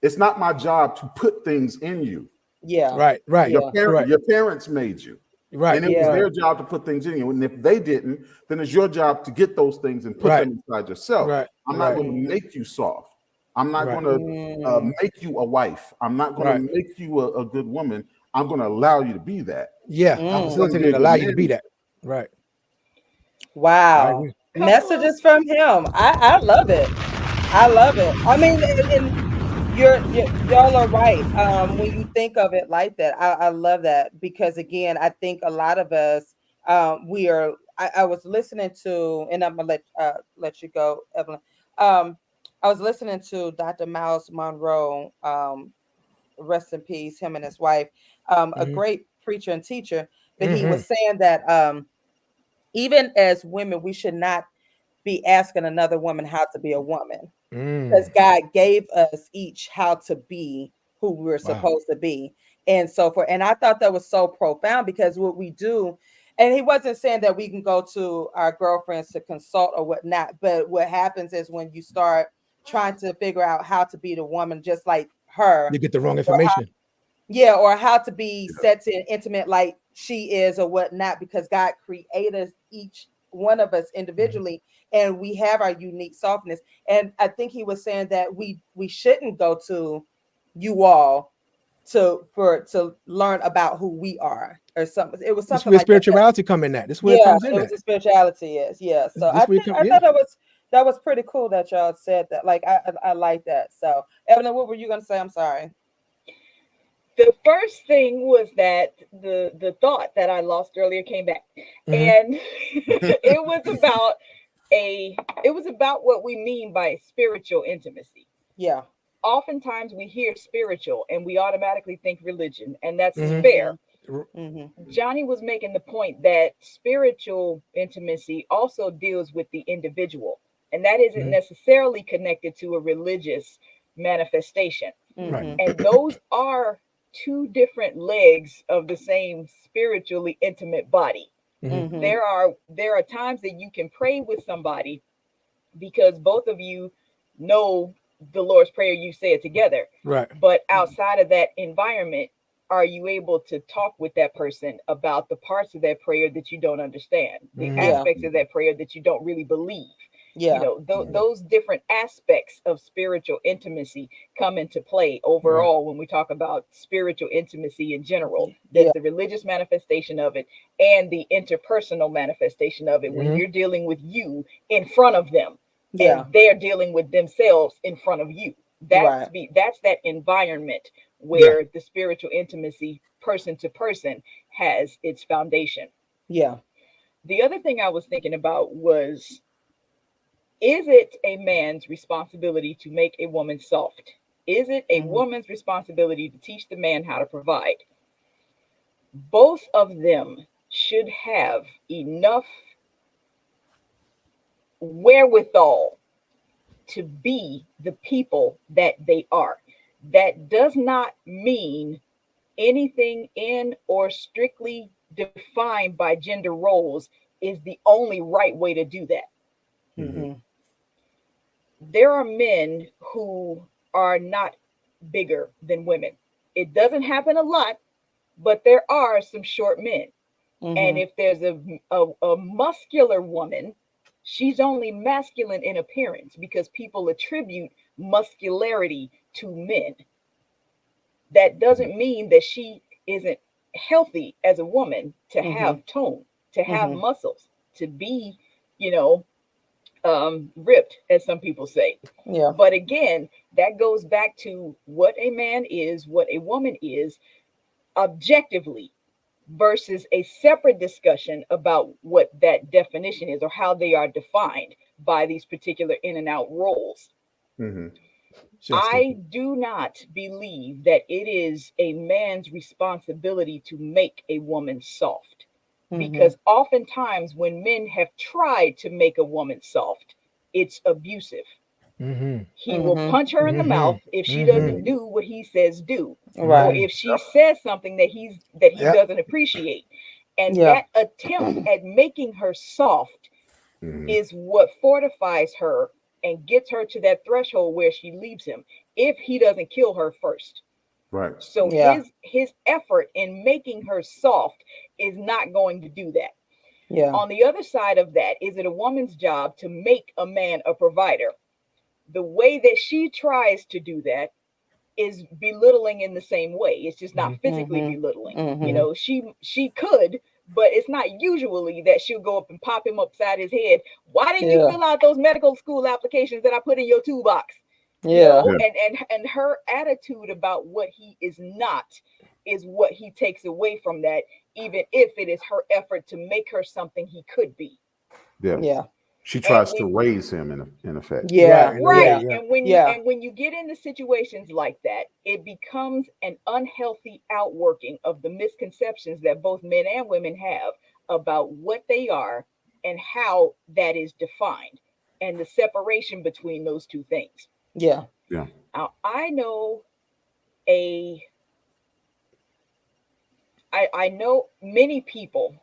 Speaker 3: it's not my job to put things in you.
Speaker 2: Yeah.
Speaker 5: Right. Right.
Speaker 2: Yeah.
Speaker 5: Correct.
Speaker 3: Your parents made you.
Speaker 5: Right.
Speaker 3: And it was
Speaker 2: Yeah.
Speaker 3: their job to put things in you. And if they didn't, then it's your job to get those things and put
Speaker 5: Right.
Speaker 3: them inside yourself.
Speaker 5: Right.
Speaker 3: I'm not
Speaker 5: Right.
Speaker 3: going to make you soft. I'm not
Speaker 5: Right.
Speaker 3: going to make you a wife. I'm not going
Speaker 5: Right.
Speaker 3: to make you a good woman. I'm going to allow you to be that.
Speaker 5: Yeah. I
Speaker 3: I'm
Speaker 2: Mm.
Speaker 3: going to be
Speaker 5: facilitated
Speaker 3: a
Speaker 5: to
Speaker 3: good
Speaker 5: allow you to
Speaker 3: man.
Speaker 5: be that. Right. I
Speaker 2: Wow.
Speaker 5: agree.
Speaker 4: Couple of
Speaker 2: Messages from him. I love it. I love it. I mean, and y'all are right. When you think of it like that, I love that because again, I think a lot of us, we are. I was listening to, and I'm gonna let you go, Evelyn. Um, I was listening to Dr. Miles Monroe. Rest in peace, him and his wife. A
Speaker 5: Hmm.
Speaker 2: great preacher and teacher, but he
Speaker 5: Hmm.
Speaker 2: was saying that even as women, we should not be asking another woman how to be a woman because
Speaker 5: Mm.
Speaker 2: God gave us each how to be who we're
Speaker 5: Wow.
Speaker 2: supposed to be. And so and I thought that was so profound because what we do, and he wasn't saying that we can go to our girlfriends to consult or whatnot, but what happens is when you start trying to figure out how to be the woman just like her,
Speaker 5: You get the wrong
Speaker 2: or
Speaker 5: information.
Speaker 2: yeah, or how to be sexy and intimate like she is or whatnot, because God created each one of us
Speaker 5: Mhm.
Speaker 2: individually and we have our unique softness. And I think he was saying that we shouldn't go to you all to learn about who we are or something. It was
Speaker 5: This is
Speaker 2: something
Speaker 5: where
Speaker 2: like that.
Speaker 5: spirituality come in at. This is where it
Speaker 2: Yeah,
Speaker 5: comes in
Speaker 2: it was
Speaker 5: at.
Speaker 2: a spirituality is. Yeah. So
Speaker 5: This where it
Speaker 2: I
Speaker 5: come. Yeah.
Speaker 2: thought that was pretty cool that y'all said that. Like I like that. So Evelyn, what were you gonna say? I'm sorry.
Speaker 4: the first thing was that the thought that I lost earlier came back,
Speaker 5: Hmm.
Speaker 4: and it was about what we mean by spiritual intimacy.
Speaker 2: Yeah.
Speaker 4: Oftentimes we hear spiritual and we automatically think religion, and that's
Speaker 5: Hmm.
Speaker 4: fair.
Speaker 2: Mm-hmm.
Speaker 4: Johnny was making the point that spiritual intimacy also deals with the individual, and that isn't
Speaker 5: Hmm.
Speaker 4: necessarily connected to a religious manifestation.
Speaker 5: Right.
Speaker 2: Mm-hmm.
Speaker 4: And those are two different legs of the same spiritually intimate body.
Speaker 5: Hmm.
Speaker 2: Mm-hmm.
Speaker 4: There are times that you can pray with somebody because both of you know the Lord's Prayer, you say it together.
Speaker 5: Right.
Speaker 4: But outside of that environment, are you able to talk with that person about the parts of that prayer that you don't understand, the
Speaker 5: Hmm.
Speaker 2: Yeah.
Speaker 4: aspects of that prayer that you don't really believe?
Speaker 2: Yeah.
Speaker 4: Those different aspects of spiritual intimacy come into play overall when we talk about spiritual intimacy in general. There's
Speaker 2: Yeah.
Speaker 4: the religious manifestation of it and the interpersonal manifestation of it when you're dealing with you in front of them
Speaker 2: Yeah.
Speaker 4: and they're dealing with themselves in front of you.
Speaker 2: Right.
Speaker 4: That's that environment
Speaker 5: Yeah.
Speaker 4: where the spiritual intimacy person to person has its foundation.
Speaker 2: Yeah.
Speaker 4: The other thing I was thinking about was, is it a man's responsibility to make a woman soft? Is it a woman's responsibility to teach the man how to provide? Both of them should have enough wherewithal to be the people that they are. That does not mean anything in or strictly defined by gender roles is the only right way to do that.
Speaker 2: Mm-hmm.
Speaker 4: There are men who are not bigger than women. It doesn't happen a lot, but there are some short men. And
Speaker 2: Mm-hmm.
Speaker 4: if there's a muscular woman, she's only masculine in appearance because people attribute muscularity to men. That doesn't mean that she isn't healthy as a woman to
Speaker 2: Mm-hmm.
Speaker 4: have tone, to have
Speaker 2: Mm-hmm.
Speaker 4: muscles, to be, you know, ripped, as some people say.
Speaker 2: Yeah.
Speaker 4: But again, that goes back to what a man is, what a woman is objectively, versus a separate discussion about what that definition is or how they are defined by these particular in and out roles.
Speaker 3: Mm-hmm.
Speaker 4: I do not believe that it is a man's responsibility to make a woman soft,
Speaker 2: Mm-hmm.
Speaker 4: because oftentimes when men have tried to make a woman soft, it's abusive.
Speaker 5: Mm-hmm.
Speaker 4: He will
Speaker 2: Mm-hmm.
Speaker 4: punch her in the
Speaker 5: Mm-hmm.
Speaker 4: mouth if she
Speaker 5: Mm-hmm.
Speaker 4: doesn't do what he says do, or
Speaker 2: Right.
Speaker 5: Mm-hmm.
Speaker 4: if she says something that he
Speaker 5: Yep.
Speaker 4: doesn't appreciate. And
Speaker 2: Yeah.
Speaker 4: that attempt at making her soft
Speaker 3: Mm-hmm.
Speaker 4: is what fortifies her and gets her to that threshold where she leaves him if he doesn't kill her first.
Speaker 3: Right.
Speaker 4: So
Speaker 2: Yeah.
Speaker 4: his effort in making her soft is not going to do that.
Speaker 2: Yeah.
Speaker 4: On the other side of that, is it a woman's job to make a man a provider? The way that she tries to do that is belittling in the same way. It's just not physically
Speaker 2: Mm-hmm.
Speaker 4: belittling.
Speaker 2: Mm-hmm.
Speaker 4: She could, but it's not usually that she'll go up and pop him upside his head. Why didn't you
Speaker 2: Yeah.
Speaker 4: fill out those medical school applications that I put in your toolbox?
Speaker 2: Yeah.
Speaker 3: Yeah.
Speaker 4: And her attitude about what he is not is what he takes away from that, even if it is her effort to make her something he could be.
Speaker 3: Yeah.
Speaker 2: Yeah.
Speaker 3: She
Speaker 4: And
Speaker 3: tries to
Speaker 4: when
Speaker 3: raise him in effect.
Speaker 5: Right.
Speaker 2: Yeah.
Speaker 5: In a way.
Speaker 2: Yeah.
Speaker 4: Right.
Speaker 5: Yeah.
Speaker 2: Yeah.
Speaker 4: And when you get into situations like that, it becomes an unhealthy outworking of the misconceptions that both men and women have about what they are and how that is defined, and the separation between those two things.
Speaker 2: Yeah.
Speaker 3: Yeah.
Speaker 4: Now, a I know many people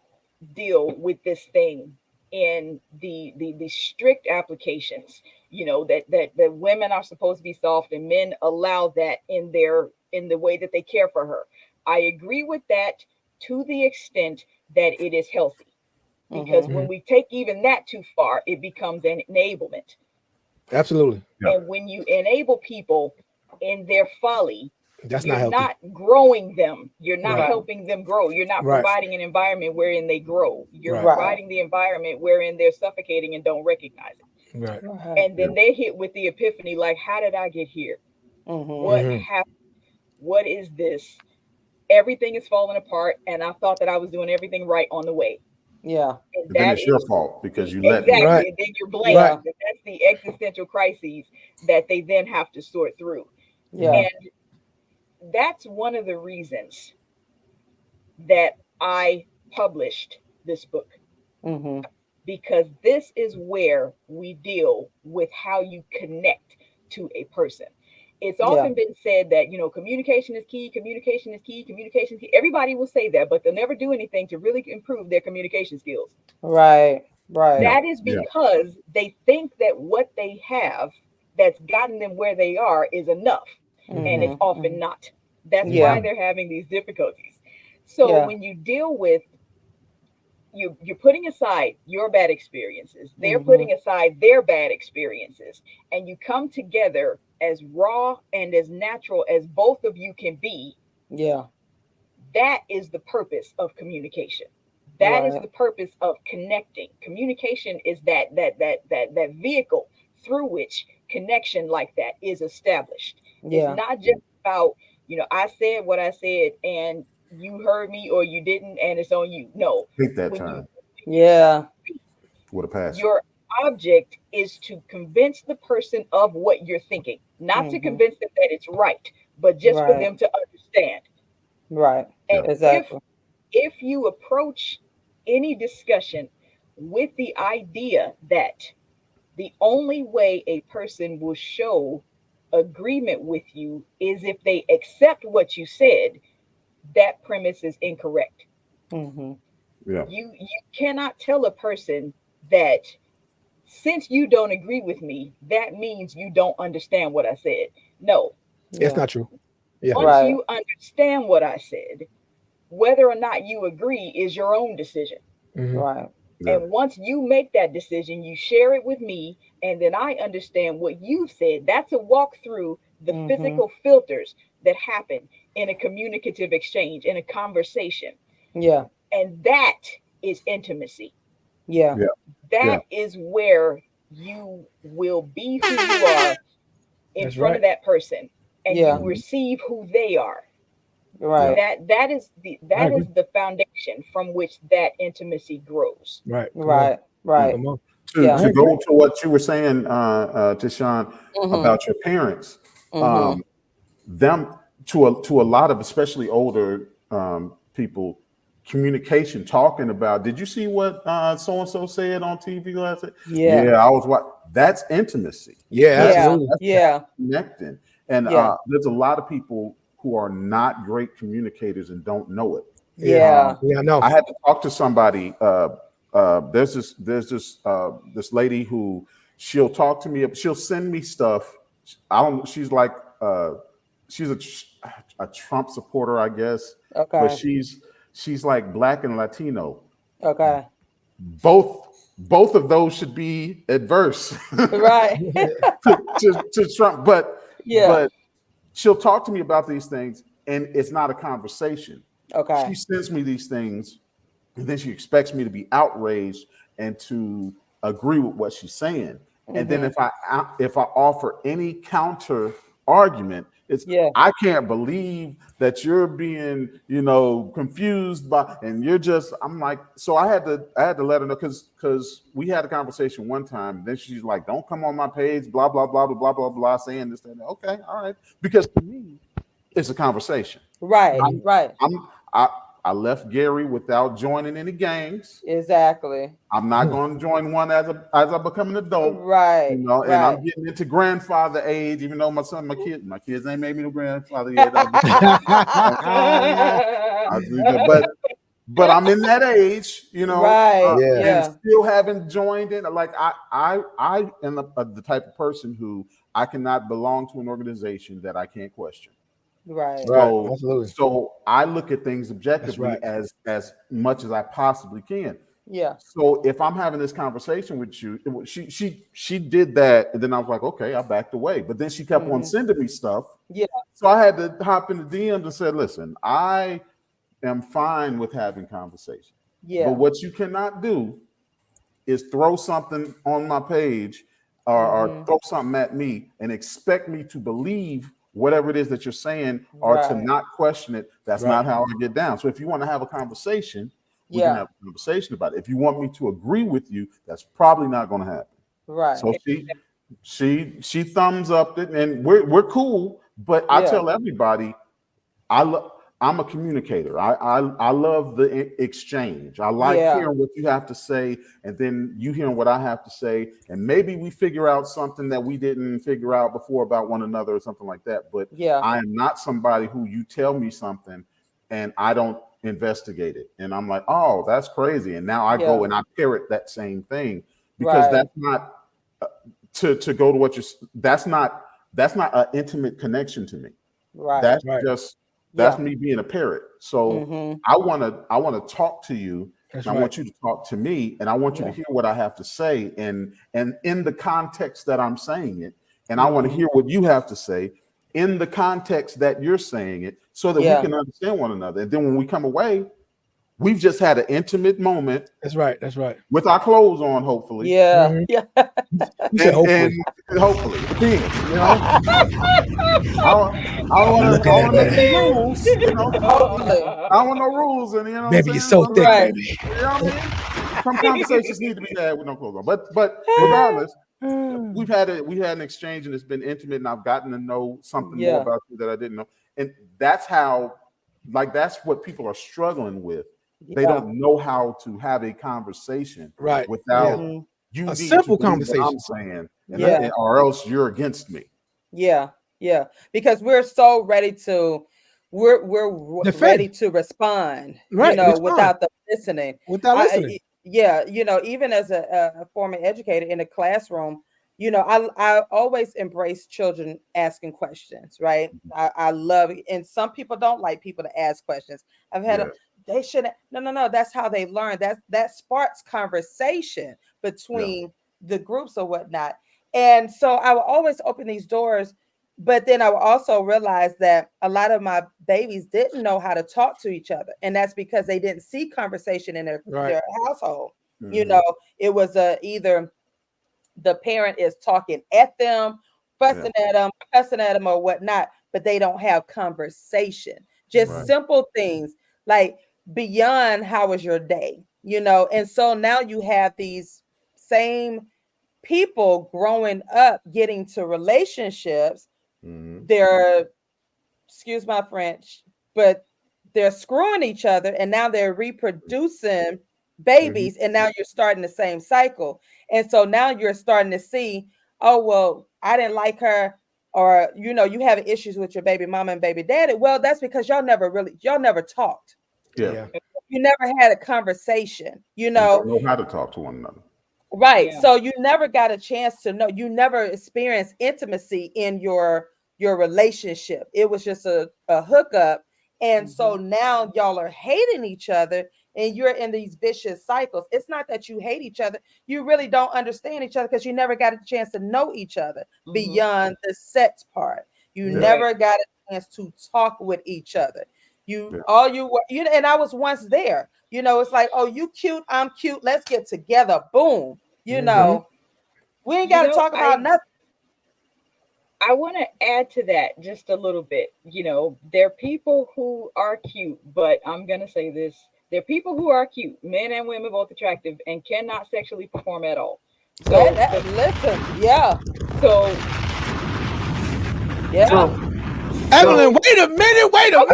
Speaker 4: deal with this thing in the strict applications, that women are supposed to be soft and men allow that in the way that they care for her. I agree with that to the extent that it is healthy, because
Speaker 2: Mm-hmm.
Speaker 4: when we take even that too far, it becomes an enablement.
Speaker 5: Absolutely.
Speaker 3: Yeah.
Speaker 4: And when you enable people in their folly,
Speaker 5: That's not
Speaker 4: you're
Speaker 5: healthy.
Speaker 4: not growing them. You're not
Speaker 5: Right.
Speaker 2: Right.
Speaker 4: helping them grow. You're not
Speaker 5: Right.
Speaker 4: providing an environment wherein they grow. You're
Speaker 5: Right.
Speaker 2: Right.
Speaker 4: providing the environment wherein they're suffocating and don't recognize it.
Speaker 5: Right.
Speaker 2: Right.
Speaker 4: And then they hit with the epiphany, like, how did I get here?
Speaker 2: Mm-hmm.
Speaker 4: What
Speaker 5: Mm-hmm.
Speaker 4: happened? What is this? Everything is falling apart, and I thought that I was doing everything right on the way.
Speaker 2: Yeah.
Speaker 4: And
Speaker 3: And then
Speaker 4: that
Speaker 3: it's your
Speaker 4: is
Speaker 3: fault because you let me.
Speaker 5: Right.
Speaker 4: exactly, and then you're blamed.
Speaker 2: Yeah.
Speaker 5: Right.
Speaker 4: And that's the existential crises that they then have to sort through.
Speaker 2: Yeah.
Speaker 5: Mm-hmm.
Speaker 4: And that's one of the reasons that I published this book,
Speaker 2: Mm-hmm.
Speaker 4: because this is where we deal with how you connect to a person. It's
Speaker 2: Yeah.
Speaker 4: often been said that, communication is key, communication is key, communication is key. Everybody will say that, but they'll never do anything to really improve their communication skills.
Speaker 2: Right. Right.
Speaker 3: Yeah.
Speaker 4: That is
Speaker 3: Yeah.
Speaker 4: because they think that what they have that's gotten them where they are is enough, and it's
Speaker 2: Mm-hmm.
Speaker 4: often not. That's why
Speaker 2: Yeah.
Speaker 4: they're having these difficulties. So
Speaker 2: Yeah.
Speaker 4: when you deal with you're putting aside your bad experiences. They're
Speaker 2: Mhm.
Speaker 4: putting aside their bad experiences, and you come together as raw and as natural as both of you can be.
Speaker 2: Yeah.
Speaker 4: That is the purpose of communication. That is
Speaker 2: Right.
Speaker 4: the purpose of connecting. Communication is that vehicle through which connection like that is established. It's
Speaker 2: Yeah.
Speaker 4: not just about, I said what I said and you heard me or you didn't and it's on you. No.
Speaker 3: Hate that
Speaker 4: When you
Speaker 3: term
Speaker 2: Yeah.
Speaker 3: with a passion.
Speaker 4: your object is to convince the person of what you're thinking, not to
Speaker 2: Mhm.
Speaker 4: convince them that it's right, but just for
Speaker 2: Right.
Speaker 4: them to understand.
Speaker 2: Right.
Speaker 3: Yeah.
Speaker 4: And if
Speaker 2: Exactly.
Speaker 4: if you approach any discussion with the idea that the only way a person will show agreement with you is if they accept what you said, that premise is incorrect.
Speaker 2: Mhm.
Speaker 3: Yeah.
Speaker 4: You cannot tell a person that since you don't agree with me, that means you don't understand what I said. No.
Speaker 5: It's
Speaker 2: Yeah.
Speaker 5: not true. Yeah.
Speaker 4: Once
Speaker 2: Right.
Speaker 4: you understand what I said, whether or not you agree is your own decision.
Speaker 5: Mhm.
Speaker 2: Right.
Speaker 3: Yeah.
Speaker 4: And once you make that decision, you share it with me, and then I understand what you've said. That's a walk through the
Speaker 2: Mhm.
Speaker 4: physical filters that happen in a communicative exchange, in a conversation.
Speaker 2: Yeah.
Speaker 4: And that is intimacy.
Speaker 2: Yeah.
Speaker 3: Yeah. Yeah.
Speaker 4: That is where you will be who you are in
Speaker 5: That's
Speaker 4: front
Speaker 5: right.
Speaker 4: of that person and
Speaker 2: Yeah.
Speaker 4: you
Speaker 3: Mhm.
Speaker 4: receive who they are.
Speaker 3: Yeah.
Speaker 2: Right.
Speaker 5: I
Speaker 4: That
Speaker 5: agree.
Speaker 4: is the foundation from which that intimacy grows.
Speaker 5: Right. Come on.
Speaker 2: Right. Right.
Speaker 5: Come on.
Speaker 3: To
Speaker 2: Yeah.
Speaker 5: I
Speaker 3: to
Speaker 5: agree.
Speaker 3: go to what you were saying, TaShon,
Speaker 2: Mhm.
Speaker 3: about your parents,
Speaker 2: Mhm.
Speaker 3: um, them to a lot of especially older people, communication, talking about. Did you see what so and so said on TV last night?
Speaker 2: Yeah.
Speaker 3: Yeah, I was what. That's intimacy.
Speaker 5: Yeah,
Speaker 3: That's
Speaker 2: Yeah.
Speaker 5: absolutely.
Speaker 3: that's
Speaker 2: Yeah.
Speaker 3: connecting. And
Speaker 2: Yeah.
Speaker 3: there's a lot of people who are not great communicators and don't know it.
Speaker 5: Yeah.
Speaker 2: Yeah.
Speaker 5: Yeah, I know.
Speaker 3: I had to talk to somebody. There's this lady who she'll talk to me. She'll send me stuff. I don't. She's like she's a Trump supporter, I guess, but
Speaker 2: Okay.
Speaker 3: she's like black and Latino.
Speaker 2: Okay.
Speaker 3: Both of those should be adverse
Speaker 2: Right.
Speaker 3: to Trump,
Speaker 2: Yeah.
Speaker 3: but she'll talk to me about these things, and it's not a conversation. She
Speaker 2: Okay.
Speaker 3: sends me these things, and then she expects me to be outraged and to agree with what she's saying. And then
Speaker 2: Mhm.
Speaker 3: if I offer any counter argument, it's
Speaker 2: Yeah.
Speaker 3: I can't believe that you're being confused by, and you're just. I'm like, so I had to let her know, because we had a conversation one time. And then she's like, don't come on my page, blah blah blah blah blah blah blah, saying this and that. Okay, all right, because to me it's a conversation.
Speaker 2: Right.
Speaker 3: I'm,
Speaker 2: Right.
Speaker 3: I I left Gary without joining any gangs.
Speaker 2: Exactly.
Speaker 3: I'm not going to join one as I become an adult,
Speaker 2: Right.
Speaker 3: and I'm
Speaker 2: Right.
Speaker 3: getting into grandfather age. Even though my kids ain't made me no grandfather yet. I do that, but I'm in that age,
Speaker 2: Right.
Speaker 5: Yeah.
Speaker 3: and
Speaker 2: Yeah.
Speaker 3: still haven't joined in. Like I am the type of person who I cannot belong to an organization that I can't question.
Speaker 2: Right.
Speaker 5: Right.
Speaker 3: So
Speaker 5: Absolutely.
Speaker 3: so I look at things
Speaker 5: That's
Speaker 3: objectively
Speaker 5: right.
Speaker 3: as much as I possibly can.
Speaker 2: Yeah.
Speaker 3: So if I'm having this conversation with you, she did that, and then I was like, okay, I backed away. But then she kept on
Speaker 2: Mhm.
Speaker 3: sending me stuff,
Speaker 2: Yeah.
Speaker 3: so I had to hop in the DMs and said, listen, I am fine with having conversation, but
Speaker 2: Yeah.
Speaker 3: what you cannot do is throw something on my page, or
Speaker 2: Mhm.
Speaker 3: throw something at me and expect me to believe whatever it is that you're saying, or to
Speaker 2: Right.
Speaker 3: not question it. That's
Speaker 5: Right.
Speaker 3: not how I get down. So if you want to have a conversation, we can
Speaker 2: Yeah.
Speaker 3: have a conversation about it. If you want me to agree with you, that's probably not going to happen.
Speaker 2: Right.
Speaker 3: So she thumbs up it, and we're cool. But I
Speaker 2: Yeah.
Speaker 3: tell everybody, I'm a communicator. I love the exchange. I like
Speaker 2: Yeah.
Speaker 3: hearing what you have to say, and then you hearing what I have to say, and maybe we figure out something that we didn't figure out before about one another or something like that. But
Speaker 2: Yeah.
Speaker 3: I am not somebody who you tell me something and I don't investigate it, and I'm like, oh, that's crazy, and now I go
Speaker 2: Yeah.
Speaker 3: and I parrot that same thing, because
Speaker 2: Right.
Speaker 3: that's not to go to what you're. That's not an intimate connection to me.
Speaker 2: Right.
Speaker 3: That's
Speaker 5: Right.
Speaker 3: just that's
Speaker 2: Yeah.
Speaker 3: me being a parrot. So
Speaker 2: Mhm.
Speaker 3: I want to talk to you
Speaker 5: That's
Speaker 3: I
Speaker 5: right.
Speaker 3: want you to talk to me, and I want you to hear what I have to say, and in the context that I'm saying it, and I want to hear what you have to say in the context that you're saying it, so that we can understand one another. And then when we come away, we've just had an intimate moment.
Speaker 5: That's right. That's right.
Speaker 3: With our clothes on, hopefully.
Speaker 2: Yeah.
Speaker 5: Mhm.
Speaker 2: Yeah.
Speaker 5: You said hopefully.
Speaker 3: And hopefully, again, you know, I don't
Speaker 1: Looking at
Speaker 3: want to make
Speaker 1: that.
Speaker 3: any rules, you know. I don't want no rules, and you know what I'm
Speaker 1: Baby,
Speaker 3: saying.
Speaker 1: you're so thick,
Speaker 2: Right.
Speaker 1: baby.
Speaker 3: You know what I mean? Some conversations need to be had with no clothes on. But regardless, we had an exchange, and it's been intimate, and I've gotten to know something more about you that I didn't know. And that's how, that's what people are struggling with. They don't know how to have a conversation
Speaker 5: Right.
Speaker 3: without
Speaker 5: A
Speaker 3: you need
Speaker 5: simple
Speaker 3: to believe what
Speaker 5: conversation.
Speaker 3: I'm saying,
Speaker 2: Yeah.
Speaker 3: or else you're against me.
Speaker 2: Yeah. Yeah. Because we're so ready to
Speaker 5: Defend.
Speaker 2: ready to respond,
Speaker 5: Right, respond.
Speaker 2: without the listening.
Speaker 5: Without listening.
Speaker 2: Even as a former educator in the classroom, I always embrace children asking questions, right? I love it. And some people don't like people to ask questions. I've had they shouldn't. No. That's how they learn. That sparks conversation between the groups or whatnot. And so I will always open these doors, but then I will also realize that a lot of my babies didn't know how to talk to each other, and that's because they didn't see conversation in their household. It was either the parent is talking at them, fussing at them, cussing at them, or whatnot, but they don't have conversation. Just simple things like, beyond how was your day, and so now you have these same people growing up, getting to relationships. They're, excuse my French, but they're screwing each other, and now they're reproducing babies, and now you're starting the same cycle. And so now you're starting to see, oh, well, I didn't like her, or you having issues with your baby mama and baby daddy. Well, that's because y'all never talked.
Speaker 3: Yeah.
Speaker 2: You never had a conversation,
Speaker 3: You don't know how to talk to one another.
Speaker 2: Right. Yeah. So you never got a chance to know. You never experienced intimacy in your relationship. It was just a hookup. And so now y'all are hating each other, and you're in these vicious cycles. It's not that you hate each other. You really don't understand each other because you never got a chance to know each other beyond the sex part. You never got a chance to talk with each other. And I was once there. It's like, oh, you cute, I'm cute. Let's get together. Boom. We ain't got to talk about nothing.
Speaker 4: I want to add to that just a little bit. There are people who are cute, but I'm going to say this. There are people who are cute, men and women, both attractive, and cannot sexually perform at all. So
Speaker 2: listen, yeah.
Speaker 4: So,
Speaker 2: yeah.
Speaker 5: Evelyn, wait a minute, Evelyn.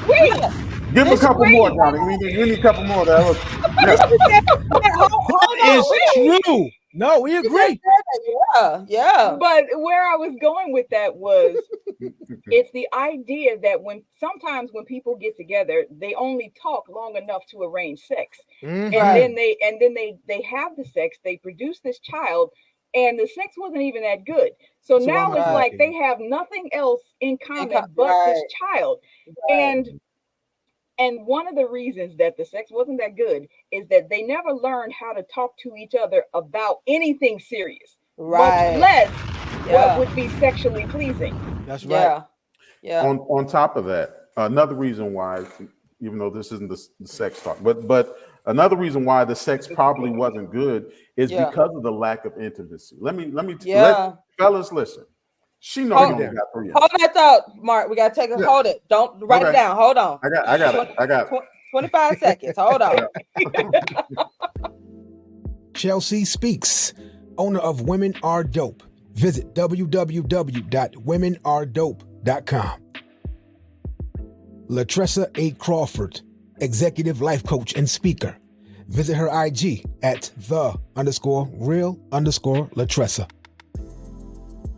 Speaker 2: Wait.
Speaker 3: Give him a couple more, Johnny. We need a couple more.
Speaker 2: Hold on.
Speaker 5: It's true. No, we agree.
Speaker 2: Yeah.
Speaker 4: But where I was going with that was, it's the idea that sometimes when people get together, they only talk long enough to arrange sex, and then they have the sex, they produce this child, and the sex wasn't even that good. So now it's like they have nothing else in common but this child, and one of the reasons that the sex wasn't that good is that they never learned how to talk to each other about anything serious, much less what would be sexually pleasing.
Speaker 5: That's right.
Speaker 2: Yeah.
Speaker 3: On top of that, another reason why, even though this isn't the sex talk, but another reason why the sex probably wasn't good is because of the lack of intimacy. Let fellas listen. She knows you only got 3 of them.
Speaker 2: Hold that thought, Mark. We gotta take it. Hold it. Don't write it down. Hold on.
Speaker 3: I got it.
Speaker 2: 25 seconds. Hold on.
Speaker 1: Chelsea Speaks, owner of Women Are Dope. Visit www.womenaredope.com. Latressa A. Crawford, executive life coach and speaker. Visit her IG at _real_Latressa.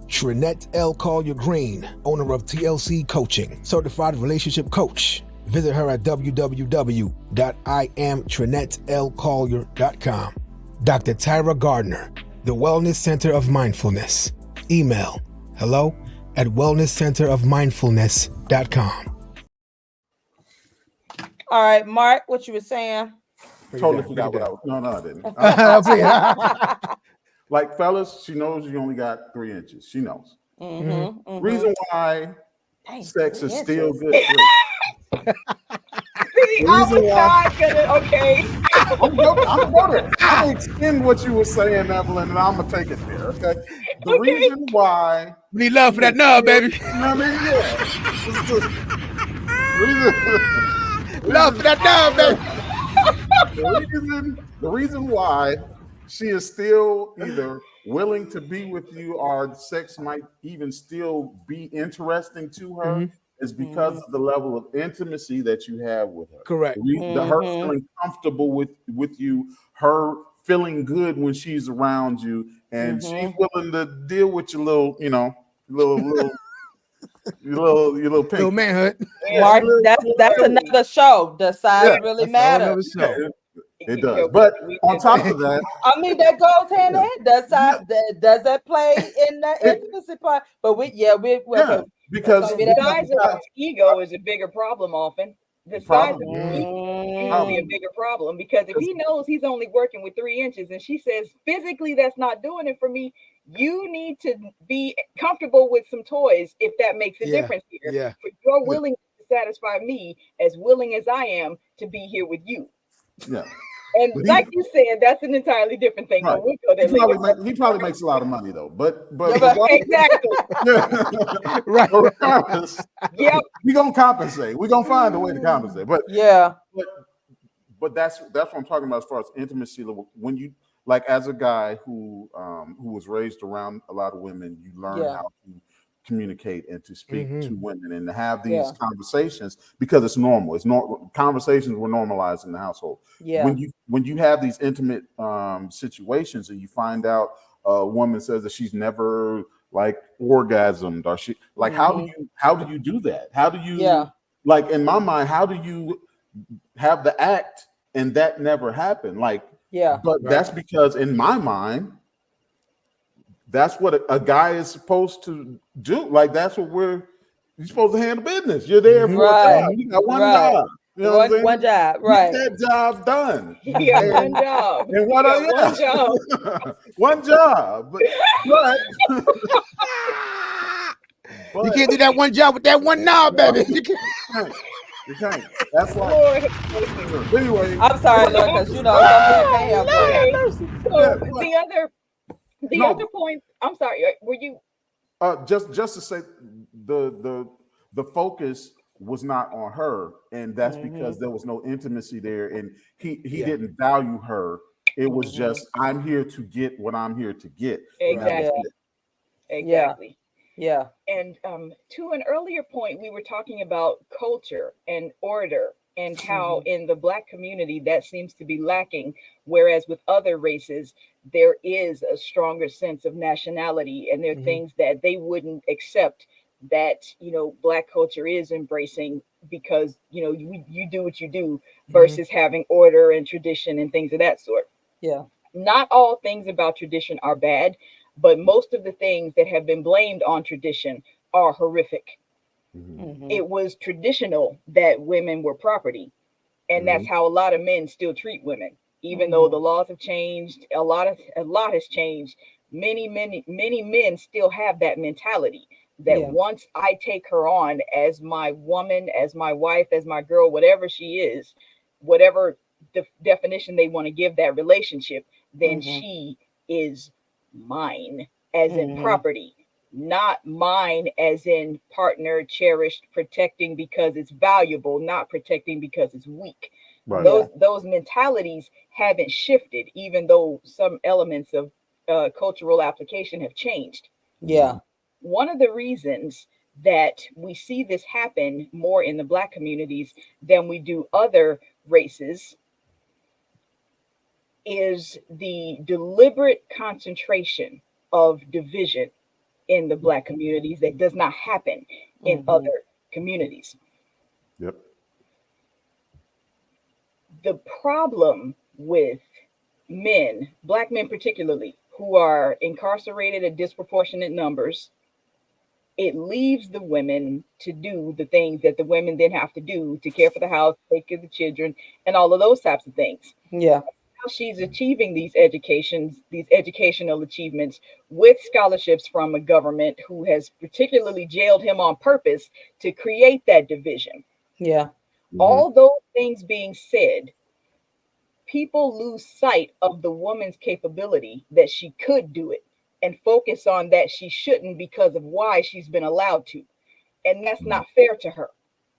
Speaker 1: Trinette L. Collier Green, owner of TLC Coaching, certified relationship coach. Visit her at www.IamTrinetteLCollier.com. Dr. Tyra Gardner, the Wellness Center of Mindfulness. Email hello@wellnesscenterofmindfulness.com.
Speaker 2: All right, Mark, what you were saying?
Speaker 3: Totally forgot what I was. No, I didn't. Like fellas, she knows you only got 3 inches. She knows. Reason why
Speaker 2: Dang,
Speaker 3: sex
Speaker 2: 3
Speaker 3: is still
Speaker 2: inches.
Speaker 3: good. Wait,
Speaker 4: See,
Speaker 3: the
Speaker 4: I
Speaker 3: reason
Speaker 4: was
Speaker 3: why
Speaker 4: not gonna. Okay.
Speaker 3: I'm gonna go there. I'm gonna extend what you were saying, Evelyn, and I'm gonna take it there. Okay. The
Speaker 4: Okay.
Speaker 3: reason why
Speaker 1: We need love
Speaker 3: she
Speaker 1: for that
Speaker 3: is
Speaker 1: nub,
Speaker 3: still,
Speaker 1: baby.
Speaker 3: you know what I mean? Yeah. It's the
Speaker 1: Love for
Speaker 3: reason,
Speaker 1: that nub, baby.
Speaker 3: the reason why she is still either willing to be with you or sex might even still be interesting to her is because of the level of intimacy that you have with her.
Speaker 5: Correct.
Speaker 3: Her feeling comfortable with you, her feeling good when she's around you, and she's willing to deal with your little, your little
Speaker 5: Little
Speaker 3: pinky.
Speaker 5: manhood.
Speaker 3: Yeah, she
Speaker 2: Mark,
Speaker 3: lives,
Speaker 2: that's another show. Does size
Speaker 3: yeah,
Speaker 2: really
Speaker 5: That's a whole
Speaker 2: matter?
Speaker 5: nother
Speaker 3: yeah,
Speaker 5: show.
Speaker 3: it does.
Speaker 4: We,
Speaker 3: But
Speaker 4: we
Speaker 3: on
Speaker 4: did that.
Speaker 3: top of that,
Speaker 2: I mean, that goes hand in
Speaker 3: yeah,
Speaker 2: hand. Does
Speaker 3: yeah,
Speaker 2: does that play in the
Speaker 3: it,
Speaker 2: intimacy part? But we okay.
Speaker 3: yeah,
Speaker 2: That's
Speaker 3: because
Speaker 2: gonna be
Speaker 4: The
Speaker 2: that
Speaker 3: because
Speaker 2: next
Speaker 4: size of
Speaker 3: uh,
Speaker 2: show.
Speaker 4: one's ego is a bigger problem often. The size of
Speaker 3: probably,
Speaker 4: his ego is usually a
Speaker 3: probably,
Speaker 4: bigger problem because if
Speaker 3: 'cause-
Speaker 4: he knows he's only working with 3 inches and she says physically that's not doing it for me, you need to be comfortable with some toys if that makes a
Speaker 5: Yeah.
Speaker 4: difference here.
Speaker 5: Yeah.
Speaker 4: For your
Speaker 3: yeah,
Speaker 4: willingness to satisfy me as willing as I am to be here with you.
Speaker 3: yeah.
Speaker 4: And
Speaker 3: But
Speaker 4: like you said, that's an entirely different thing,
Speaker 3: right,
Speaker 4: but we'll go there later.
Speaker 3: he probably makes a lot of money though. But
Speaker 2: Yeah, but
Speaker 3: regardless,
Speaker 4: Exactly.
Speaker 3: yeah.
Speaker 5: Right.
Speaker 3: But regardless,
Speaker 4: Yep.
Speaker 3: we gonna compensate. We gonna find a way to compensate.
Speaker 2: yeah,
Speaker 3: But that's what I'm talking about as far as intimacy level. When you like as a guy who was raised around a lot of women, you learn
Speaker 2: yeah,
Speaker 3: how to communicate and to speak
Speaker 5: Mm-hmm.
Speaker 3: to women and to have these
Speaker 2: yeah,
Speaker 3: conversations because it's normal. It's not conversations were normalized in the household.
Speaker 2: yeah.
Speaker 3: When you have these intimate situations and you find out a woman says that she's never like orgasmed or she like how do you do that? How do you
Speaker 2: Yeah.
Speaker 3: like in my mind, how do you have the act and that never happened? Like,
Speaker 2: Yeah.
Speaker 3: but
Speaker 5: Right.
Speaker 3: that's because in my mind, that's what a guy is supposed to do. Like that's what you're supposed to handle business. You're there for a
Speaker 2: Right.
Speaker 3: job. You got one
Speaker 2: Right.
Speaker 3: job. You know what I'm saying?
Speaker 2: One job.
Speaker 3: Get
Speaker 2: Right.
Speaker 3: that job done.
Speaker 4: He got
Speaker 3: And,
Speaker 4: one job.
Speaker 3: and
Speaker 4: He
Speaker 3: what
Speaker 4: got
Speaker 3: I
Speaker 4: one job.
Speaker 3: one job. But
Speaker 5: You can't do that one job with that one knob, baby. You can't.
Speaker 3: you can't. That's like
Speaker 4: Lord have mercy.
Speaker 3: anyway.
Speaker 2: I'm sorry, Lord, because some people can't have both.
Speaker 4: Okay. So
Speaker 3: Yeah, but-
Speaker 4: the other point, I'm sorry, were you
Speaker 3: just to say the focus was not on her, and that's because there was no intimacy there, and he
Speaker 5: Yeah.
Speaker 3: didn't value her. It was just I'm here to get what I'm here to get. And that was
Speaker 4: exactly?
Speaker 3: it.
Speaker 4: Exactly.
Speaker 2: Yeah.
Speaker 4: And to an earlier point, we were talking about culture and order and how in the Black community that seems to be lacking, whereas with other races, there is a stronger sense of nationality and there are things that they wouldn't accept that, Black culture is embracing because, you do what you do versus having order and tradition and things of that sort.
Speaker 2: Yeah.
Speaker 4: Not all things about tradition are bad, but most of the things that have been blamed on tradition are horrific. It was traditional that women were property, and that's how a lot of men still treat women. Even though the laws have changed, a lot has changed. Many men still have that mentality that once I take her on as my woman, as my wife, as my girl, whatever she is, whatever the definition they want to give that relationship, then she is mine as in property, not mine as in partner, cherished, protecting because it's valuable, not protecting because it's weak.
Speaker 3: Right.
Speaker 4: Those mentalities haven't shifted, even though some elements of cultural application have changed.
Speaker 2: Yeah.
Speaker 4: One of the reasons that we see this happen more in the Black communities than we do other races is the deliberate concentration of division in the Black communities that does not happen in other communities.
Speaker 3: Yep.
Speaker 4: The problem with men, Black men particularly, who are incarcerated at disproportionate numbers, it leaves the women to do the things that the women then have to do to care for the house, take care of the children, and all of those types of things.
Speaker 2: Yeah.
Speaker 4: How she's achieving these educational achievements with scholarships from a government who has particularly jailed him on purpose to create that division.
Speaker 2: Yeah.
Speaker 4: All those things being said, people lose sight of the woman's capability that she could do it and focus on that she shouldn't because of why she's been allowed to. And that's not fair to her.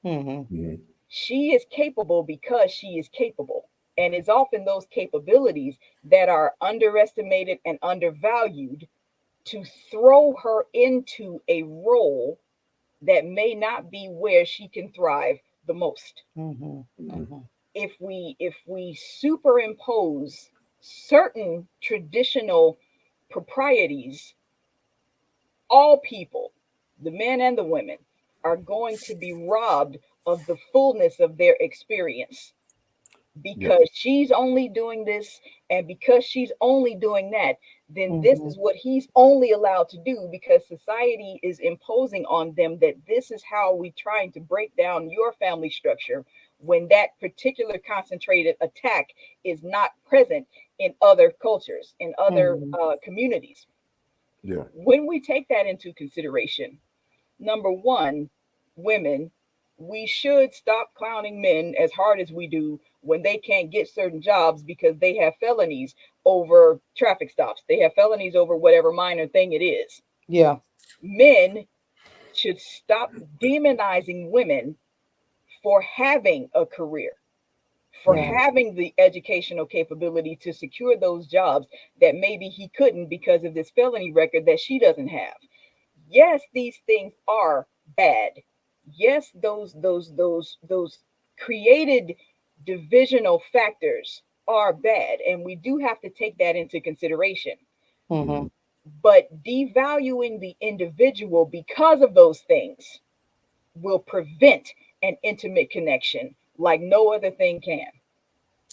Speaker 2: Mm-hmm.
Speaker 4: She is capable because she is capable. And it's often those capabilities that are underestimated and undervalued to throw her into a role that may not be where she can thrive the most.
Speaker 2: Mm-hmm. Mm-hmm.
Speaker 4: If we superimpose certain traditional proprieties, all people, the men and the women, are going to be robbed of the fullness of their experience because she's only doing this, and because she's only doing that, then this is what he's only allowed to do because society is imposing on them that this is how we trying to break down your family structure, when that particular concentrated attack is not present in other cultures, in other communities.
Speaker 3: Yeah.
Speaker 4: When we take that into consideration, number one, women, we should stop clowning men as hard as we do when they can't get certain jobs because they have felonies over traffic stops. They have felonies over whatever minor thing it is.
Speaker 2: Yeah.
Speaker 4: Men should stop demonizing women for having a career, for having the educational capability to secure those jobs that maybe he couldn't because of this felony record that she doesn't have. Yes, these things are bad. Yes, those created divisional factors are bad, and we do have to take that into consideration.
Speaker 2: Mm-hmm.
Speaker 4: But devaluing the individual because of those things will prevent an intimate connection like no other thing can.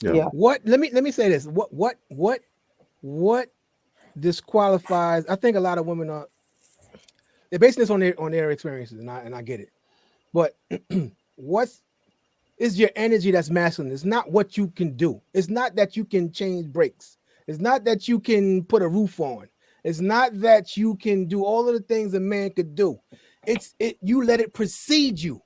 Speaker 2: Yeah.
Speaker 5: What? Let me say this. What disqualifies? I think a lot of women are they're basing this on their experiences, and I get it. But what's is your energy that's masculine? It's not what you can do. It's not that you can change brakes. It's not that you can put a roof on. It's not that you can do all of the things a man could do. It's it you let it precede you.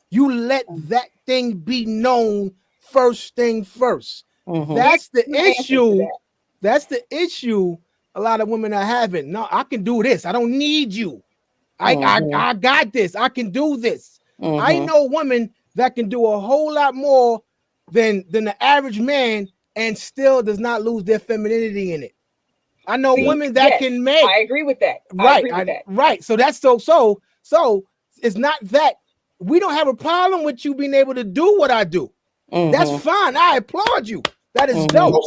Speaker 5: You let that thing be known first thing first.
Speaker 2: Mm-hmm.
Speaker 5: That's the
Speaker 4: Here's my answer to
Speaker 5: issue.
Speaker 4: that.
Speaker 5: That's the issue a lot of women are having. No, I can do this. I don't need you. I got this. I can do this. I know women that can do a whole lot more than the average man and still does not lose their femininity in it. I know
Speaker 4: See,
Speaker 5: women that
Speaker 4: yes,
Speaker 5: can make
Speaker 4: I agree with that. I
Speaker 5: right,
Speaker 4: agree with that.
Speaker 5: right. So that's so it's not that we don't have a problem with you being able to do what I do. That's fine. I applaud you. That is dope.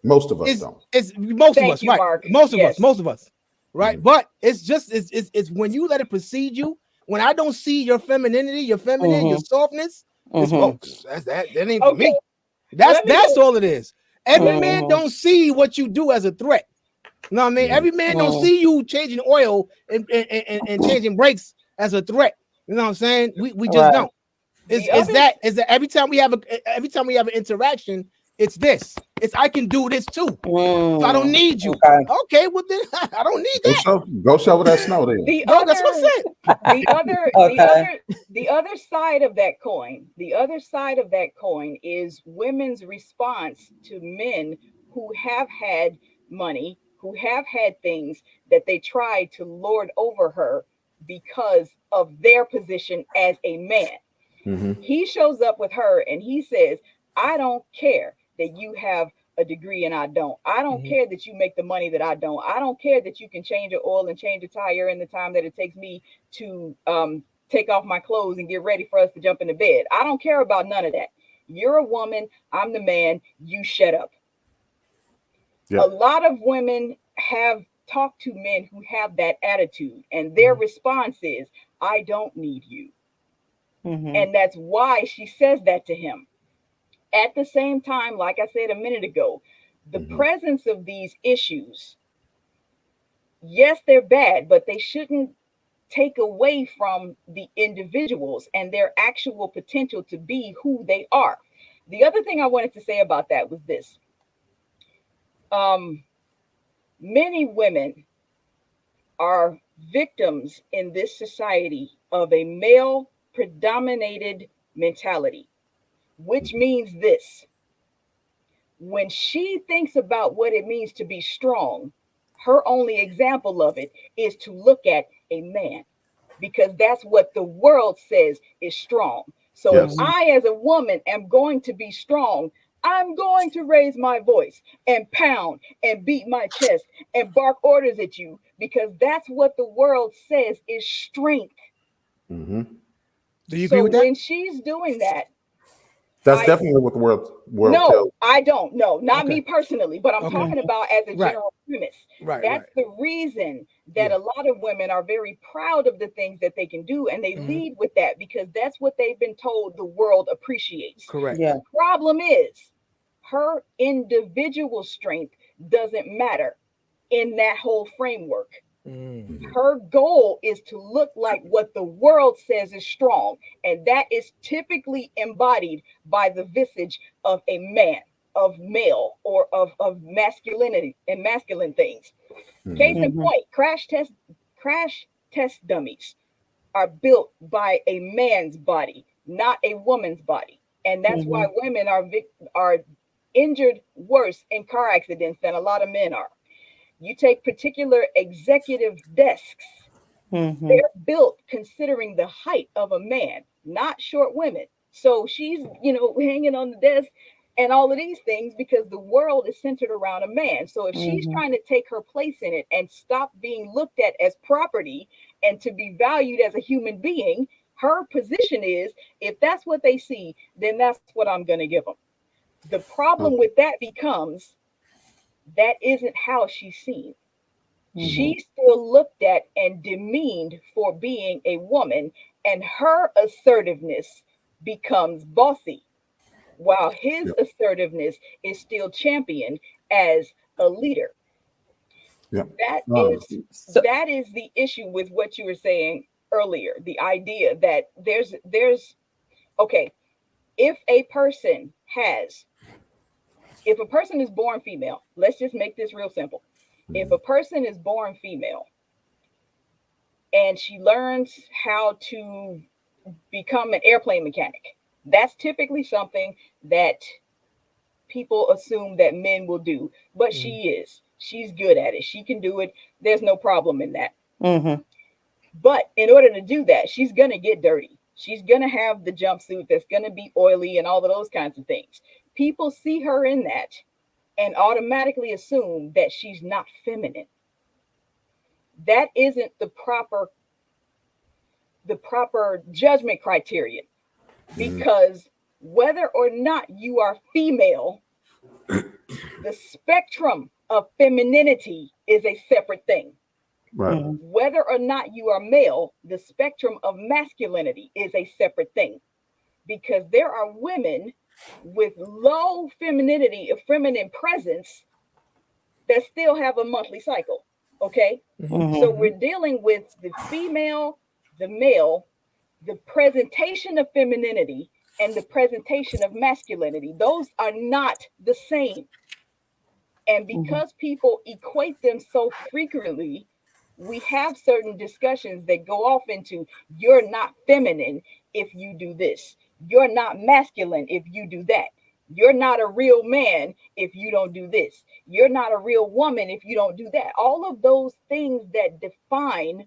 Speaker 3: Most of us don't.
Speaker 5: It's most
Speaker 4: Thank
Speaker 5: of us,
Speaker 4: you,
Speaker 5: right?
Speaker 4: Mark.
Speaker 5: Most
Speaker 4: Yes.
Speaker 5: of us, right? But it's just it's when you let it precede you. When I don't see your femininity, your feminine, your softness, it's that ain't for
Speaker 4: Okay.
Speaker 5: me. That's
Speaker 4: Let me
Speaker 5: all it is. Every man don't see what you do as a threat. You know what I mean? Every man don't see you changing oil and changing brakes as a threat. You know what I'm saying? We just don't. Is that every time we have an interaction, it's this. It's I can do this too. So I don't need you. Okay, well then I don't need that.
Speaker 3: Go shovel that snow then.
Speaker 5: That's what I said.
Speaker 4: The other side of that coin, is women's response to men who have had money, who have had things that they try to lord over her because of their position as a man. He shows up with her and he says, I don't care that you have a degree and I don't. I don't care that you make the money that I don't. I don't care that you can change an oil and change a tire in the time that it takes me to take off my clothes and get ready for us to jump into bed. I don't care about none of that. You're a woman. I'm the man. You shut up. A lot of women have talked to men who have that attitude, and their response is, I don't need you. And that's why she says that to him. At the same time, like I said a minute ago, the presence of these issues, yes, they're bad, but they shouldn't take away from the individuals and their actual potential to be who they are. The other thing I wanted to say about that was this. Many women are victims in this society of a male predominated mentality, which means this: when she thinks about what it means to be strong, her only example of it is to look at a man, because that's what the world says is strong. So if
Speaker 3: Yes.
Speaker 4: I, as a woman, am going to be strong, I'm going to raise my voice and pound and beat my chest and bark orders at you, because that's what the world says is strength.
Speaker 3: Hmm.
Speaker 5: Do you agree
Speaker 4: So
Speaker 5: with that?
Speaker 4: when she's doing that,
Speaker 3: That's
Speaker 4: I
Speaker 3: definitely what the world
Speaker 4: no,
Speaker 3: tells.
Speaker 4: I don't know, not
Speaker 5: Okay.
Speaker 4: me personally, but I'm
Speaker 5: Okay.
Speaker 4: talking about as a
Speaker 5: Right.
Speaker 4: general premise.
Speaker 5: Right. Right.
Speaker 4: That's the reason that
Speaker 5: Yeah.
Speaker 4: a lot of women are very proud of the things that they can do, and they
Speaker 5: Mhm.
Speaker 4: lead with that because that's what they've been told the world appreciates.
Speaker 5: Correct.
Speaker 2: Yeah.
Speaker 4: The problem is her individual strength doesn't matter in that whole framework.
Speaker 5: Mm.
Speaker 3: Mhm.
Speaker 4: Her goal is to look like what the world says is strong, and that is typically embodied by the visage of a man, of male, or of masculinity and masculine things. Case
Speaker 3: Mhm.
Speaker 4: in
Speaker 2: Mm-hmm.
Speaker 4: point, crash test dummies are built by a man's body, not a woman's body. And that's why
Speaker 2: Mm-hmm.
Speaker 4: women are injured worse in car accidents than a lot of men are. You take particular executive desks,
Speaker 2: Mm-hmm.
Speaker 4: they're built considering the height of a man, not short women. So she's, hanging on the desk and all of these things because the world is centered around a man. So if she's
Speaker 2: Mm-hmm.
Speaker 4: trying to take her place in it and stop being looked at as property and to be valued as a human being, her position is, if that's what they see, then that's what I'm going to give them. The problem with that becomes that isn't how she's seen.
Speaker 2: Mm-hmm.
Speaker 4: She's still looked at and demeaned for being a woman, and her assertiveness becomes bossy, while his
Speaker 3: Yeah.
Speaker 4: assertiveness is still championed as a leader.
Speaker 3: Yeah.
Speaker 4: That
Speaker 3: Um,
Speaker 4: is
Speaker 2: So,
Speaker 4: that is the issue with what you were saying earlier. The idea that there's okay, if a person has if a person is born female, let's just make this real simple. If a person is born female and she learns how to become an airplane mechanic, that's typically something that people assume that men will do, but
Speaker 5: Mhm.
Speaker 4: she's good at it, she can do it, there's no problem in that.
Speaker 2: mm-hmm.
Speaker 4: But in order to do that, she's going to get dirty, she's going to have the jumpsuit that's going to be oily and all of those kinds of things. People see her in that and automatically assume that she's not feminine. That isn't the proper judgment criterion,
Speaker 3: mhm.
Speaker 4: because whether or not you are female, the spectrum of femininity is a separate thing.
Speaker 3: Right.
Speaker 2: Mm-hmm.
Speaker 4: Whether or not you are male, the spectrum of masculinity is a separate thing, because there are women with low femininity, a feminine presence, that still have a monthly cycle. Okay.
Speaker 5: Mhm.
Speaker 4: So
Speaker 2: Mm-hmm.
Speaker 4: we're dealing with the female, the male, the presentation of femininity, and the presentation of masculinity. Those are not the same. And
Speaker 2: Mm-hmm.
Speaker 4: because people equate them so frequently, we have certain discussions that go off into, you're not feminine if you do this, you're not masculine if you do that, you're not a real man if you don't do this, you're not a real woman if you don't do that. All of those things that define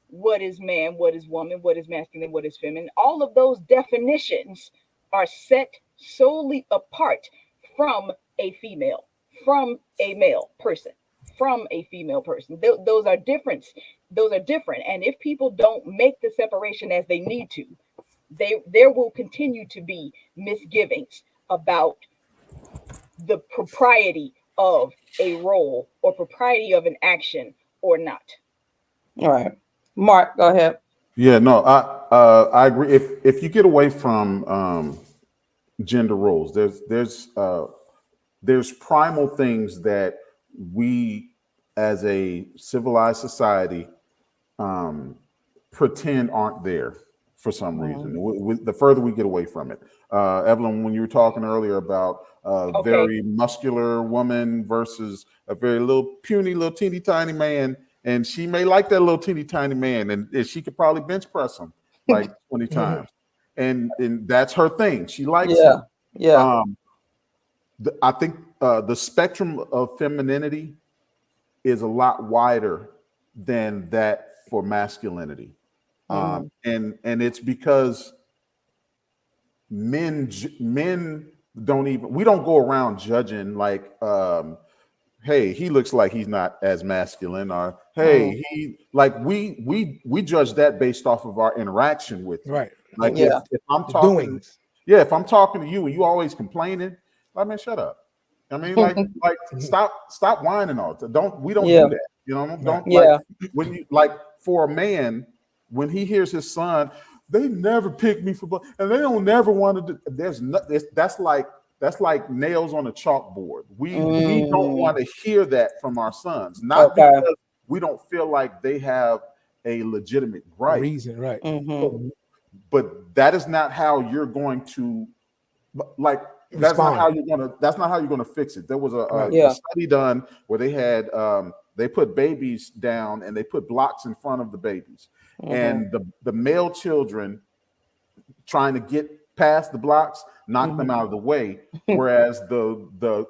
Speaker 4: what is man, what is woman, what is masculine, what is feminine, all of those definitions are set solely apart from a female, from a male person, from a female person. Those are different. Those are different. And if people don't make the separation as they need to, there will continue to be misgivings about the propriety of a role or propriety of an action or not.
Speaker 2: All right. Mark, go ahead.
Speaker 3: Yeah. No, I agree. If you get away from gender roles, there's primal things that we as a civilized society um, pretend aren't there for some reason.
Speaker 2: Mhm.
Speaker 3: The further we get away from it, Evelyn, when you were talking earlier about a
Speaker 4: Okay.
Speaker 3: very muscular woman versus a very little puny, little teeny tiny man, and she may like that little teeny tiny man, and she could probably bench press him like 20
Speaker 5: Mhm.
Speaker 3: times, and that's her thing. She likes
Speaker 2: Yeah.
Speaker 3: him.
Speaker 2: Yeah.
Speaker 3: Um, I think the spectrum of femininity is a lot wider than that for masculinity.
Speaker 2: Mhm.
Speaker 3: And it's because men don't even, we don't go around judging like, hey, he looks like he's not as masculine, or
Speaker 2: Mhm.
Speaker 3: hey, he like, we judge that based off of our interaction with you.
Speaker 5: Right.
Speaker 3: Like
Speaker 2: Yeah.
Speaker 3: if I'm
Speaker 5: The
Speaker 3: talking,
Speaker 5: doings.
Speaker 3: yeah, if I'm talking to you and you always complaining, I mean, shut up. I mean, like
Speaker 5: Mhm.
Speaker 3: stop whining all the time. We don't
Speaker 2: Yeah.
Speaker 3: do that. You know,
Speaker 5: Right.
Speaker 3: don't like
Speaker 2: Yeah.
Speaker 3: when you like for a man when he hears his son, they never pick me for and they don't never want to do. There's no, that's like nails on a chalkboard. We don't
Speaker 2: Mm.
Speaker 3: want to hear that from our sons, not
Speaker 2: Okay.
Speaker 3: because we don't feel like they have a legitimate gripe,
Speaker 5: Reason. Right.
Speaker 2: Mhm.
Speaker 3: but that is not how you're going to like
Speaker 5: Respond.
Speaker 3: that's not how you're gonna fix it. There was
Speaker 5: Right.
Speaker 3: a
Speaker 2: Yeah.
Speaker 3: study done where they had they put babies down and they put blocks in front of the babies,
Speaker 2: Mhm.
Speaker 3: and the male children trying to get past the blocks knocked them
Speaker 2: Mhm.
Speaker 3: out of the way, whereas the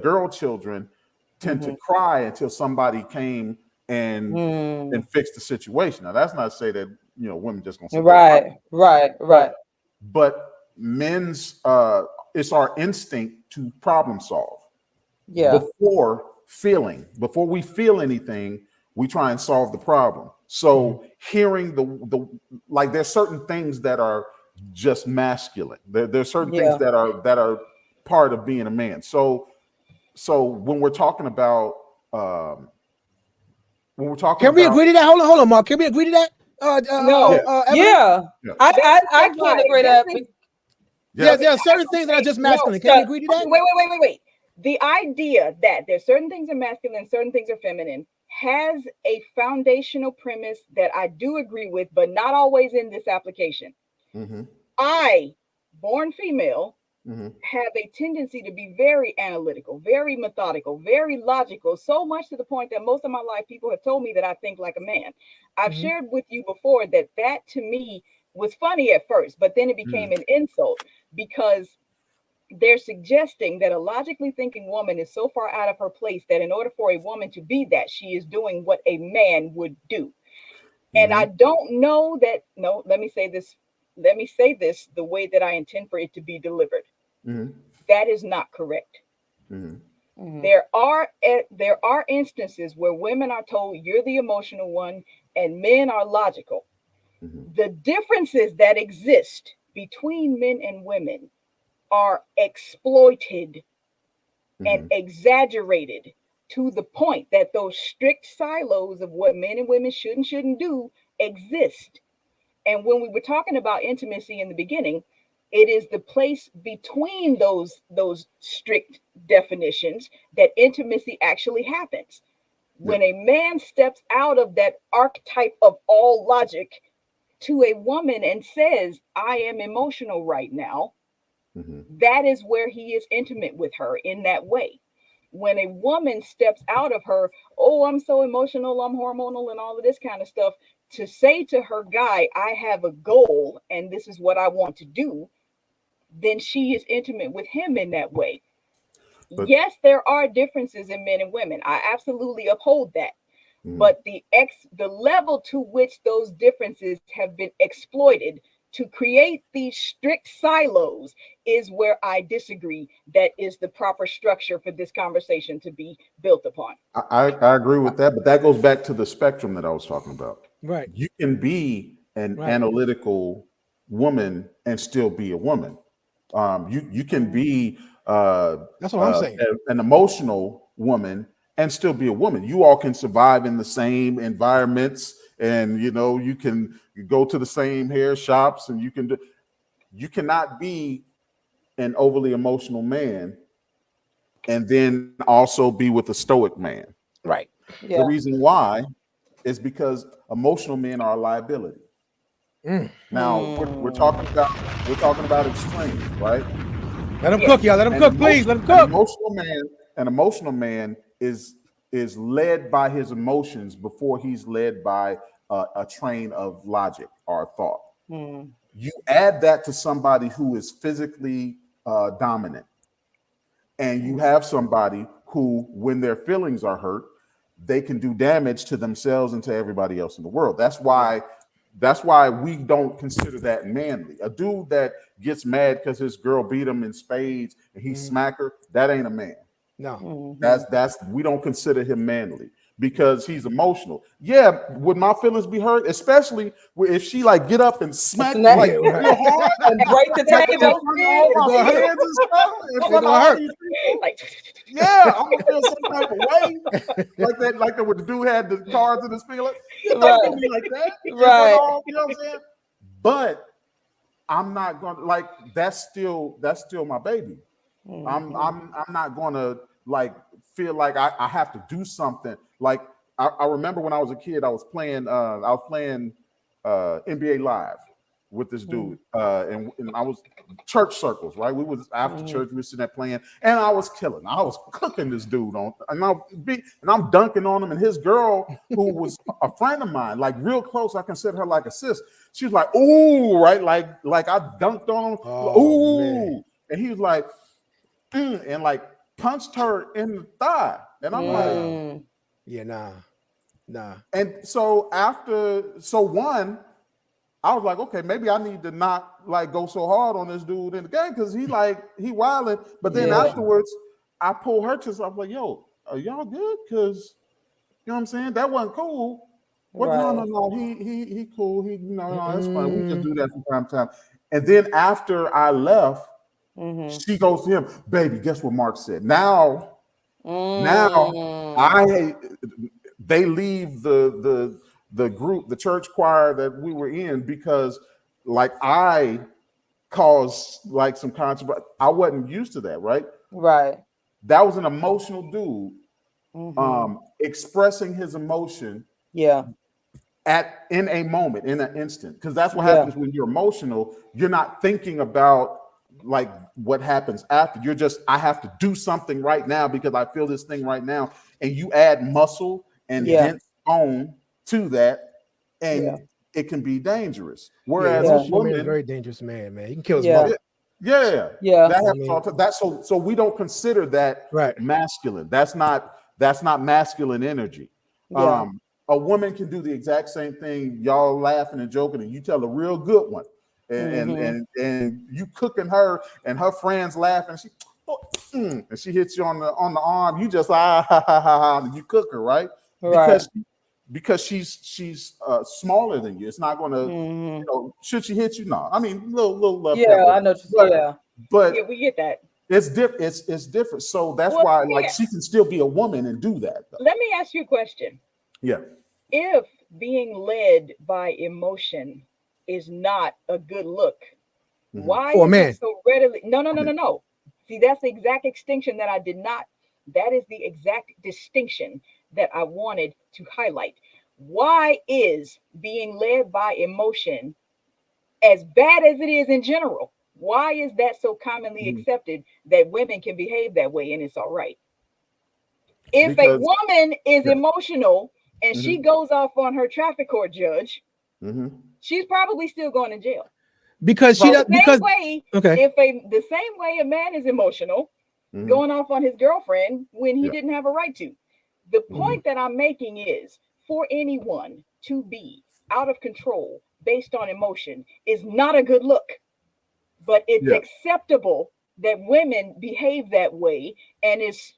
Speaker 3: girl children tend to
Speaker 2: Mhm.
Speaker 3: cry until somebody came and
Speaker 2: Mm.
Speaker 3: fixed the situation. Now that's not to say that women just gonna sit there and cry,
Speaker 2: Right. Right.
Speaker 3: but
Speaker 2: Right.
Speaker 3: men's it's our instinct to problem solve
Speaker 2: Yeah.
Speaker 3: before we feel anything, we try and solve the problem.
Speaker 5: Mhm.
Speaker 3: So hearing the like there's certain things that are just masculine. There's certain things
Speaker 2: Yeah.
Speaker 3: that are part of being a man. So when we're talking about um when we're talking
Speaker 5: Can we
Speaker 3: about
Speaker 5: agree to that? Hold on, Mark. Can we agree to that?
Speaker 3: yeah,
Speaker 4: No,
Speaker 5: Evelyn?
Speaker 2: Yeah.
Speaker 3: yeah,
Speaker 2: I
Speaker 4: that's
Speaker 2: can't
Speaker 4: why
Speaker 2: agree
Speaker 4: this
Speaker 2: that.
Speaker 4: is
Speaker 3: yeah,
Speaker 5: There are
Speaker 4: I
Speaker 5: certain
Speaker 4: don't
Speaker 5: things that are
Speaker 4: say
Speaker 5: just
Speaker 4: no.
Speaker 5: masculine. Can we
Speaker 2: So,
Speaker 5: agree to
Speaker 4: Okay,
Speaker 5: that?
Speaker 4: wait. The idea that there's certain things are masculine, certain things are feminine has a foundational premise that I do agree with, but not always in this application.
Speaker 3: mm-hmm,
Speaker 4: I, born female,
Speaker 3: mm-hmm,
Speaker 4: have a tendency to be very analytical, very methodical, very logical, so much to the point that most of my life people have told me that I think like a man. I've
Speaker 5: Mhm.
Speaker 4: shared with you before that to me was funny at first, but then it became an insult because they're suggesting that a logically thinking woman is so far out of her place that in order for a woman to be that, she is doing what a man would do. And
Speaker 3: mm-hmm,
Speaker 4: I don't know that, no, let me say this the way that I intend for it to be delivered.
Speaker 3: mm-hmm,
Speaker 4: That is not correct.
Speaker 3: mm-hmm,
Speaker 2: mhm.
Speaker 4: There are instances where women are told you're the emotional one and men are logical.
Speaker 3: mm-hmm,
Speaker 4: The differences that exist between men and women are exploited and
Speaker 3: mm-hmm.
Speaker 4: exaggerated to the point that those strict silos of what men and women should and shouldn't do exist. And when we were talking about intimacy in the beginning, it is the place between those strict definitions that intimacy actually happens.
Speaker 3: Yeah.
Speaker 4: When a man steps out of that archetype of all logic to a woman and says, I am emotional right now,
Speaker 3: Mm-hmm.
Speaker 4: that is where he is intimate with her in that way. When a woman steps out of her, oh, I'm so emotional, I'm hormonal, and all of this kind of stuff, to say to her guy, I have a goal and this is what I want to do, then she is intimate with him in that way.
Speaker 3: But
Speaker 4: Yes, there are differences in men and women. I absolutely uphold that.
Speaker 3: mm-hmm.
Speaker 4: But the level to which those differences have been exploited to create these strict silos is where I disagree. That is the proper structure for this conversation to be built upon.
Speaker 3: I agree with that, but that goes back to the spectrum that I was talking about.
Speaker 5: Right.
Speaker 3: You can be an
Speaker 5: Right.
Speaker 3: analytical woman and still be a woman. You can
Speaker 2: Mhm.
Speaker 3: be
Speaker 5: That's what I'm saying.
Speaker 3: an emotional woman and still be a woman. You all can survive in the same environments, and you go to the same hair shops, and you cannot be an overly emotional man and then also be with a stoic man.
Speaker 5: Right.
Speaker 3: The
Speaker 2: Yeah.
Speaker 3: reason why is because emotional men are a liability. Now we're talking about extremes, right?
Speaker 5: Let him cook, y'all. Let him cook, please. Let him cook.
Speaker 3: An emotional man is led by his emotions before he's led by a train of logic or thought. You add that to somebody who is physically dominant, and you have somebody who, when their feelings are hurt, they can do damage to themselves and to everybody else in the world. That's why we don't consider that manly. A dude that gets mad because his girl beat him in spades and he smack her, that ain't a man.
Speaker 5: No.
Speaker 3: That's we don't consider him manly because he's emotional. Yeah, would my feelings be hurt? Especially if she like get up and smack like
Speaker 5: Yeah, right.
Speaker 3: real hard
Speaker 2: And break the
Speaker 3: like in
Speaker 2: table.
Speaker 3: front of all my friends and stuff. In
Speaker 5: It's
Speaker 3: front of
Speaker 5: gonna
Speaker 3: all
Speaker 5: hurt.
Speaker 3: these people.
Speaker 4: Like,
Speaker 3: Yeah, I'm gonna feel some type of way. Like that when the dude had the cards in his finger. You don't do me like that. In front of all, you know what I'm saying? But I'm not gonna like that's still my baby. I'm not gonna like feel like I have to do something. Like I remember when I was a kid, I was playing NBA Live with this dude. And I was church circles, right? We was after church, we were sitting there playing, and I was killing. I was cooking this dude on, and I'm dunking on him, and his girl, who was a friend of mine, like real close, I consider her like a sis. She was like, "Ooh," right? Like I dunked on him. Ooh,
Speaker 5: man.
Speaker 3: and he was like, and like punched her in the thigh. And I'm like,
Speaker 5: Yeah, nah.
Speaker 3: and so one, I was like, okay, maybe I need to not like go so hard on this dude in the game because he wilding. But then afterwards, I pulled her to something. I'm like, yo, are y'all good? Because you know what I'm saying? That wasn't cool. What? No. He cool. No, that's fine. We just do that from time to time. And then after I left, she goes to him, baby. Guess what Mark said? Now they leave the group, the church choir that we were in, because like I caused like some controversy. I wasn't used to that, right?
Speaker 2: Right.
Speaker 3: That was an emotional dude expressing his emotion in a moment, in an instant. Because that's what happens when you're emotional. You're not thinking about like what happens after. You're just, I have to do something right now because I feel this thing right now. And you add muscle and dense bone to that, and it can be dangerous. Whereas a
Speaker 5: Emotional man is a
Speaker 3: woman,
Speaker 5: very dangerous man. He can kill his mother.
Speaker 3: that happens all the time. So we don't consider that
Speaker 5: Right.
Speaker 3: masculine. That's not masculine energy. A woman can do the exact same thing. Y'all laughing and joking, and you tell a real good one, and you cooking her, and her friends laughing. And she hits you on the arm. You just ha ha ha ha, and you cook her, right? Because she's smaller than you. It's not going to, should she hit you? No. I mean, little love.
Speaker 2: I know.
Speaker 3: But
Speaker 4: we get that.
Speaker 3: It's different. So that's why, like, she can still be a woman and do that, though.
Speaker 4: Let me ask you a question.
Speaker 3: Yeah.
Speaker 4: If being led by emotion is not a good look, why
Speaker 5: for a man?
Speaker 4: It so readily? No. See, that's the exact extinction that I did not. That is the exact distinction that I wanted to highlight. Why is being led by emotion, as bad as it is in general, why is that so commonly accepted that women can behave that way and it's all right? If a woman is emotional and she goes off on her traffic court judge, she's probably still going to jail.
Speaker 5: Because she does.
Speaker 4: The same way a man is emotional, going off on his girlfriend when he didn't have a right to. The point that I'm making is, for anyone to be out of control based on emotion is not a good look, but it's acceptable that women behave that way, and it's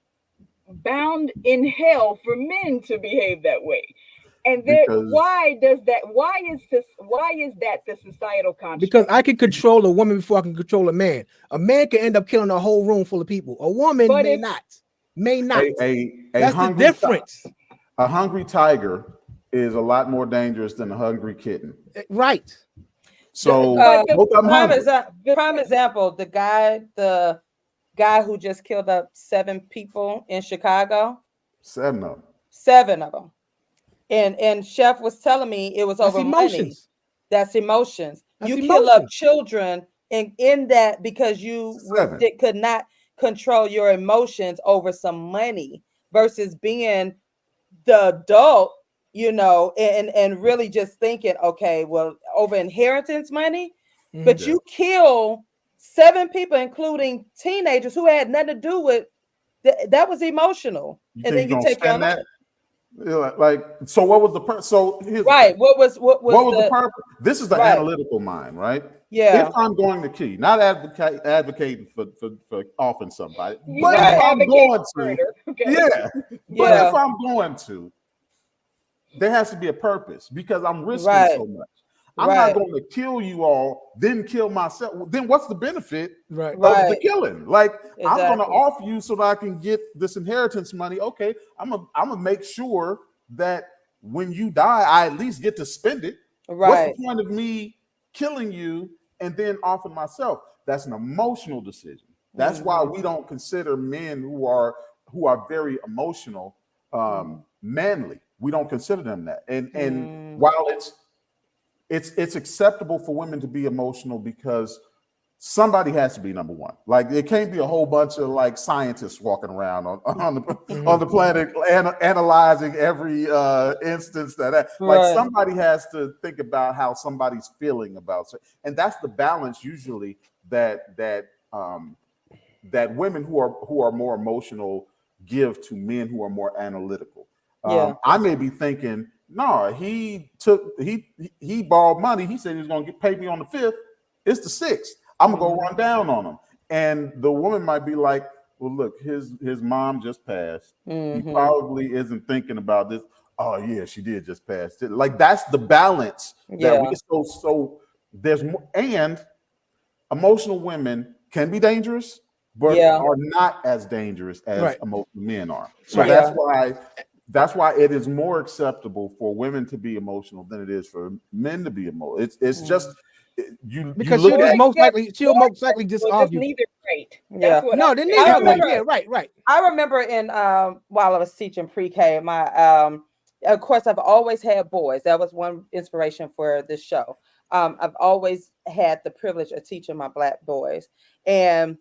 Speaker 4: bound in hell for men to behave that way. And why is that the societal construct?
Speaker 5: Because I can control a woman before I can control a man. A man can end up killing a whole room full of people. A woman may not. That's the difference.
Speaker 3: A hungry tiger is a lot more dangerous than a hungry kitten.
Speaker 5: Right.
Speaker 3: So
Speaker 2: prime example, the guy who just killed up 7 people in Chicago.
Speaker 3: 7 of them.
Speaker 2: 7 of them. And Chef was telling me it was
Speaker 5: That's
Speaker 2: over money.
Speaker 5: emotions.
Speaker 2: That's emotions.
Speaker 5: That's
Speaker 2: You kill up
Speaker 5: emotions.
Speaker 2: children in that because you
Speaker 3: Seven.
Speaker 2: could not control your emotions over some money versus being the adult, and really just thinking, okay, well, over inheritance money,
Speaker 5: Mhm.
Speaker 2: but
Speaker 3: Yeah.
Speaker 2: you kill 7 people, including teenagers who had nothing to do with that was emotional,
Speaker 3: You
Speaker 2: and
Speaker 3: think
Speaker 2: then
Speaker 3: you're
Speaker 2: you
Speaker 3: gonna
Speaker 2: take your own
Speaker 3: spend
Speaker 2: life.
Speaker 3: that? Like, so what was the so here's the thing.
Speaker 2: What was
Speaker 3: What was the
Speaker 2: the
Speaker 3: purpose? This is the
Speaker 2: right?
Speaker 3: analytical mind, right? If
Speaker 2: Yeah,
Speaker 3: I'm going to key, not advocating for offing somebody,
Speaker 4: You
Speaker 3: but
Speaker 4: don't
Speaker 3: if
Speaker 2: right.
Speaker 3: I'm
Speaker 4: advocate
Speaker 3: going
Speaker 4: for
Speaker 3: to,
Speaker 4: murder. Okay.
Speaker 3: yeah, but if
Speaker 2: Yeah,
Speaker 3: I'm going to, there has to be a purpose because I'm risking
Speaker 2: right,
Speaker 3: so much. I'm not
Speaker 2: right,
Speaker 3: going to kill you all, then kill myself. Then what's the benefit
Speaker 5: Right.
Speaker 3: of the
Speaker 2: right.
Speaker 3: killing? Like, I'm going to
Speaker 2: Exactly.
Speaker 3: offer you so that I can get this inheritance money. Okay, I'm gonna make sure that when you die, I at least get to spend it. What's the
Speaker 2: Right.
Speaker 3: point of me killing you and then offering myself? That's an emotional decision. That's why
Speaker 2: Mm-hmm.
Speaker 3: we don't consider men who are very emotional manly. We don't consider them that. And
Speaker 2: Mm-hmm.
Speaker 3: while it's acceptable for women to be emotional because somebody has to be number one. Like, it can't be a whole bunch of like scientists walking around on
Speaker 5: Mhm.
Speaker 3: the planet analyzing every instance like
Speaker 2: Right.
Speaker 3: somebody has to think about how somebody's feeling about it, and that's the balance usually that women who are more emotional give to men who are more analytical.
Speaker 2: Yeah.
Speaker 3: I may be thinking, no, he borrowed money. He said he was going to get paid me on the 5th. It's the 6th. I'm gonna go
Speaker 2: Mm-hmm.
Speaker 3: run down on him. And the woman might be like, well, look, his mom just passed. He
Speaker 2: Mm-hmm.
Speaker 3: probably isn't thinking about this. Oh yeah, she did just pass. Like, that's the balance that we
Speaker 2: Yeah.
Speaker 3: so there's more. And emotional women can be dangerous, but
Speaker 2: Yeah.
Speaker 3: are not as dangerous as
Speaker 5: Right.
Speaker 3: emotional men are. So
Speaker 5: Right.
Speaker 3: that's
Speaker 2: Yeah.
Speaker 3: why it is more acceptable for women to be emotional than it is for men to be emotional. It's just
Speaker 2: Mm.
Speaker 3: you
Speaker 5: Because
Speaker 3: look
Speaker 4: More
Speaker 3: at
Speaker 5: she'll
Speaker 4: acceptable,
Speaker 5: most likely just
Speaker 4: or just
Speaker 5: argue.
Speaker 4: neither great. That's
Speaker 2: Yeah.
Speaker 4: what
Speaker 5: No,
Speaker 4: I'm
Speaker 5: they're
Speaker 2: I
Speaker 5: neither
Speaker 4: saying.
Speaker 5: great.
Speaker 2: remember
Speaker 5: Yeah, right, right.
Speaker 2: I remember in while I was teaching pre-K, my of course I've always had boys. That was one inspiration for this show. I've always had the privilege of teaching my black boys. And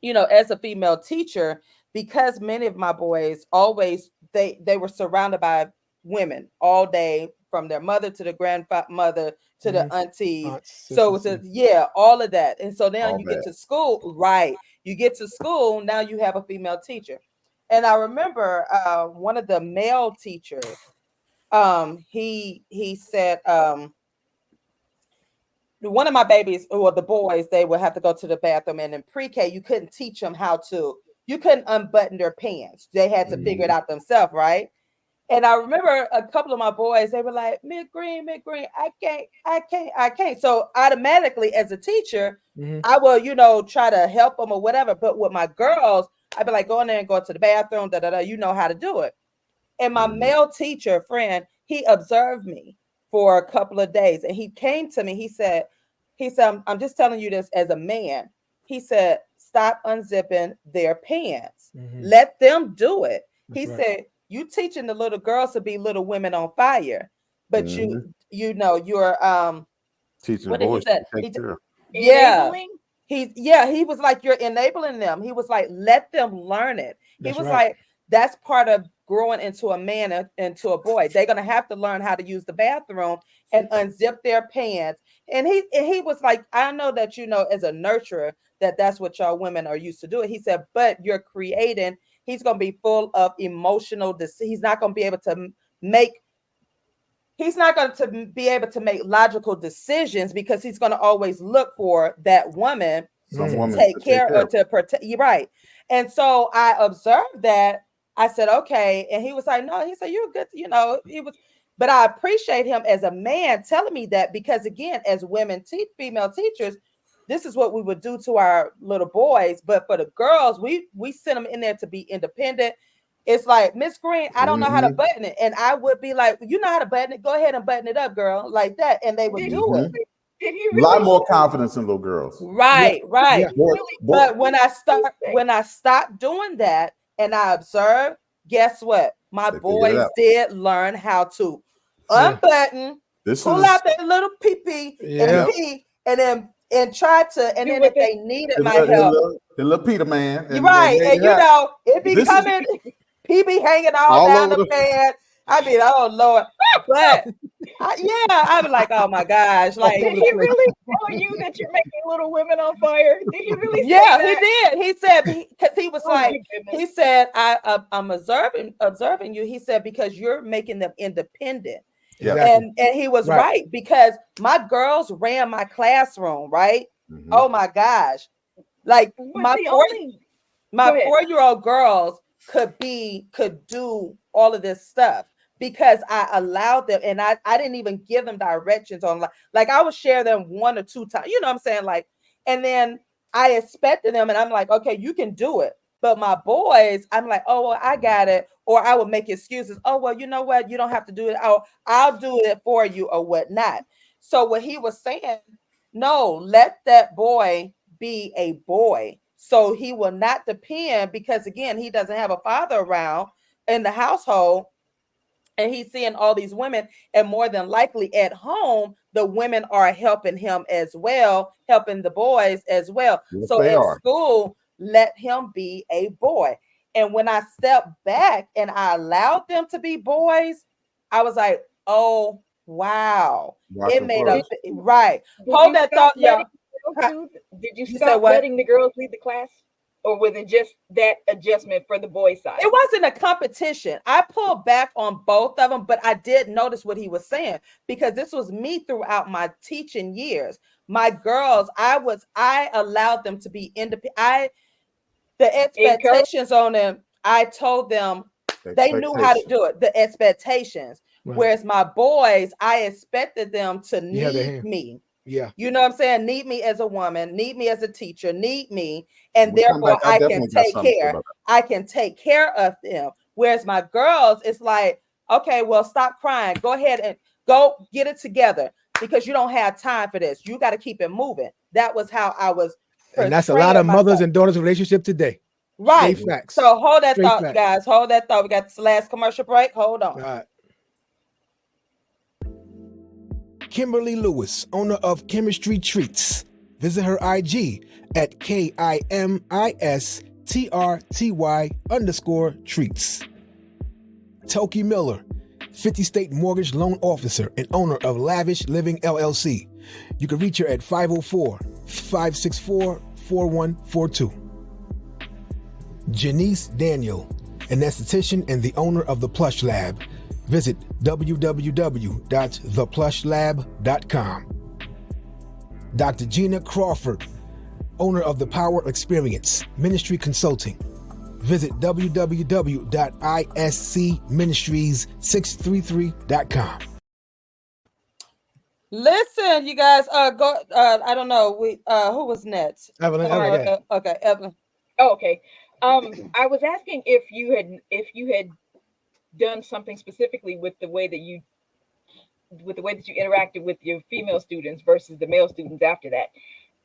Speaker 2: as a female teacher, because many of my boys always they were surrounded by women all day, from their mother to the grandmother to the
Speaker 5: Mhm.
Speaker 2: aunties.
Speaker 5: Aunts,
Speaker 2: So
Speaker 5: sisters,
Speaker 2: it's
Speaker 5: yeah.
Speaker 2: yeah, all of that. And so now
Speaker 3: all
Speaker 2: you get
Speaker 3: that.
Speaker 2: to school, right? You get to school, now you have a female teacher. And I remember one of the male teachers, he said, one of my babies or the boys, they would have to go to the bathroom, and in pre-K you couldn't teach them how to, you couldn't unbutton their pants, they had to figure it
Speaker 3: Mhm.
Speaker 2: out themselves, right? And I remember a couple of my boys, they were like, Miss Green, I can't. So automatically as a teacher,
Speaker 5: Mhm.
Speaker 2: I will, try to help them or whatever. But with my girls, I'd be like, go in there and go to the bathroom, you know how to do it. And my
Speaker 3: Mhm.
Speaker 2: male teacher friend, he observed me for a couple of days, and he came to me. He said, I'm just telling you this as a man. He said, stop unzipping their pants.
Speaker 5: Mhm.
Speaker 2: Let them do it.
Speaker 5: That's
Speaker 2: He
Speaker 5: right.
Speaker 2: said, you teaching the little girls to be little women on fire, but
Speaker 3: Mhm.
Speaker 2: you're
Speaker 3: Teaching the
Speaker 2: what did he
Speaker 3: boys to
Speaker 2: say?
Speaker 3: be taken care of.
Speaker 2: Yeah.
Speaker 4: Enabling.
Speaker 2: He was like, you're enabling them. He was like, let them learn it. He
Speaker 5: That's
Speaker 2: was
Speaker 5: right.
Speaker 2: like, that's part of growing into a man and into a boy. They're gonna have to learn how to use the bathroom and unzip their pants. And he was like, I know that as a nurturer that's what y'all women are used to doing. He said, but you're creating. He's gonna be full of emotional. He's not gonna be able to make he's not going to be able to make logical decisions because he's going to always look for that woman
Speaker 3: Some
Speaker 2: to
Speaker 5: Mhm.
Speaker 3: woman
Speaker 2: take
Speaker 3: to take
Speaker 2: care
Speaker 3: care
Speaker 2: or
Speaker 3: of.
Speaker 2: to protect. You're right. And so I observed that. I said, okay. And he was like, no, he said, you're good. He was, but I appreciate him as a man telling me that, because again, as women, female teachers, this is what we would do to our little boys. But for the girls, we send them in there to be independent. It's like, Miss Green, I don't know how to
Speaker 3: Mhm.
Speaker 2: button it. And I would be like, you know how to button it. Go ahead and button it up, girl, like that. And they would
Speaker 4: Did he
Speaker 2: do it.
Speaker 3: Mhm.
Speaker 4: did he
Speaker 3: A lot
Speaker 4: really
Speaker 3: more confidence in little girls.
Speaker 5: Yeah.
Speaker 2: Right, right.
Speaker 5: Yeah.
Speaker 4: he
Speaker 3: Boy,
Speaker 4: really
Speaker 3: boy.
Speaker 2: But
Speaker 4: did he say?
Speaker 2: when I stopped doing that and I observed, guess what? my
Speaker 3: They figured it
Speaker 2: boys
Speaker 3: out.
Speaker 2: did learn how to
Speaker 5: Yeah.
Speaker 2: unbutton,
Speaker 3: This
Speaker 2: pull
Speaker 3: is
Speaker 2: out their little pee and
Speaker 5: Yeah.
Speaker 3: yep.
Speaker 2: pee, and then try to, and
Speaker 4: Do
Speaker 2: then
Speaker 4: what
Speaker 2: if
Speaker 4: they
Speaker 2: they needed
Speaker 3: The
Speaker 2: my
Speaker 3: little, the
Speaker 2: help,
Speaker 3: little, the little Peter man,
Speaker 2: you're
Speaker 3: and they
Speaker 2: right,
Speaker 3: made
Speaker 2: and
Speaker 3: it happen.
Speaker 2: it be
Speaker 3: This is
Speaker 2: coming, pee be hanging all
Speaker 3: all
Speaker 2: down
Speaker 3: over
Speaker 2: the
Speaker 3: the.
Speaker 2: pad. I mean, oh Lord, but yeah, I was like, oh my gosh,
Speaker 5: All
Speaker 2: like
Speaker 5: over
Speaker 4: Did
Speaker 5: the
Speaker 4: he
Speaker 5: place.
Speaker 4: really tell you that you're making little women on fire? Did he really say
Speaker 2: yeah, he
Speaker 4: that?
Speaker 2: did. He said because he was
Speaker 4: Oh my
Speaker 2: like,
Speaker 4: goodness.
Speaker 2: he said, I'm observing you. He said because you're making them independent.
Speaker 3: Yep.
Speaker 5: Exactly.
Speaker 2: And he was
Speaker 5: Right.
Speaker 2: right because my girls ran my classroom, right?
Speaker 3: Mhm.
Speaker 2: Oh my gosh. Like
Speaker 4: But the only
Speaker 2: my
Speaker 4: go ahead.
Speaker 2: 4-year-old girls could do all of this stuff because I allowed them, and I didn't even give them directions on, like I would share them 1 or 2 times, you know what I'm saying? Like, and then I expected them, and I'm like, okay, you can do it. But my boys, I'm like, oh well, I got it. Or I would make excuses. Oh, well, you know what? You don't have to do it. I'll do it for you or whatnot. So what he was saying, no, let that boy be a boy. So he will not depend because again, he doesn't have a father around in the household and he's seeing all these women, and more than likely at home the women are helping him as well, helping the boys as well.
Speaker 3: Yes,
Speaker 2: So
Speaker 3: they
Speaker 2: at
Speaker 3: are.
Speaker 2: school, let him be a boy. And when I stepped back and I allowed them to be boys, I was like, oh wow,
Speaker 3: Watch
Speaker 2: it
Speaker 3: them
Speaker 2: made
Speaker 3: flourish.
Speaker 2: a right.
Speaker 4: Did
Speaker 2: Hold
Speaker 4: you
Speaker 2: that
Speaker 4: stop
Speaker 2: thought,
Speaker 4: letting
Speaker 2: y'all.
Speaker 4: the girls do? Did you
Speaker 2: You said
Speaker 4: stop
Speaker 2: what?
Speaker 4: letting the girls lead the class, or was it just that adjustment for the boy side?
Speaker 2: It wasn't a competition. I pulled back on both of them, but I did notice what he was saying because this was me throughout my teaching years. My girls, I allowed them to be independent. The
Speaker 4: Encourage.
Speaker 2: expectations on them, I told them they knew how to
Speaker 3: Expectation.
Speaker 2: do it. The expectations.
Speaker 5: Right.
Speaker 2: Whereas my boys, I expected them to
Speaker 5: You have their
Speaker 2: need
Speaker 5: hand.
Speaker 2: me.
Speaker 5: Yeah.
Speaker 2: You know what I'm saying? Need me as a woman, need me as a teacher, need me, and
Speaker 3: Which
Speaker 2: therefore
Speaker 3: I
Speaker 2: I can
Speaker 3: definitely got
Speaker 2: take
Speaker 3: something to say
Speaker 2: care.
Speaker 3: about
Speaker 2: I can take care of them. Whereas my girls, it's like, okay, well, stop crying. Go ahead and go get it together because you don't have time for this. You got to keep it moving. That was how I was
Speaker 5: And that's a lot of
Speaker 2: portraying
Speaker 5: mothers
Speaker 2: myself.
Speaker 5: and daughters relationship today.
Speaker 2: Right.
Speaker 5: Straight
Speaker 3: that.
Speaker 5: facts.
Speaker 2: So hold that
Speaker 5: Straight
Speaker 2: thought,
Speaker 5: facts.
Speaker 2: guys. Hold that thought. We got this last commercial break. Hold on.
Speaker 5: All right. Kimberly Lewis, owner of Chemistry Treats. Visit her IG at KIMISTRTY_treats. Toki Miller, 50 State Mortgage Loan Officer and owner of Lavish Living LLC. You can reach her at 504-564-4142. Janice Daniel, an esthetician and the owner of The Plush Lab. Visit www.theplushlab.com. Dr. Gina Crawford, owner of The Power Experience, Ministry Consulting. Visit www.iscministries633.com.
Speaker 2: Listen, you guys. Go. I don't know. Who was next?
Speaker 5: Evelyn, okay.
Speaker 2: Okay, Evelyn.
Speaker 4: Oh, okay. I was asking if you had done something specifically with the way that you interacted with your female students versus the male students after that.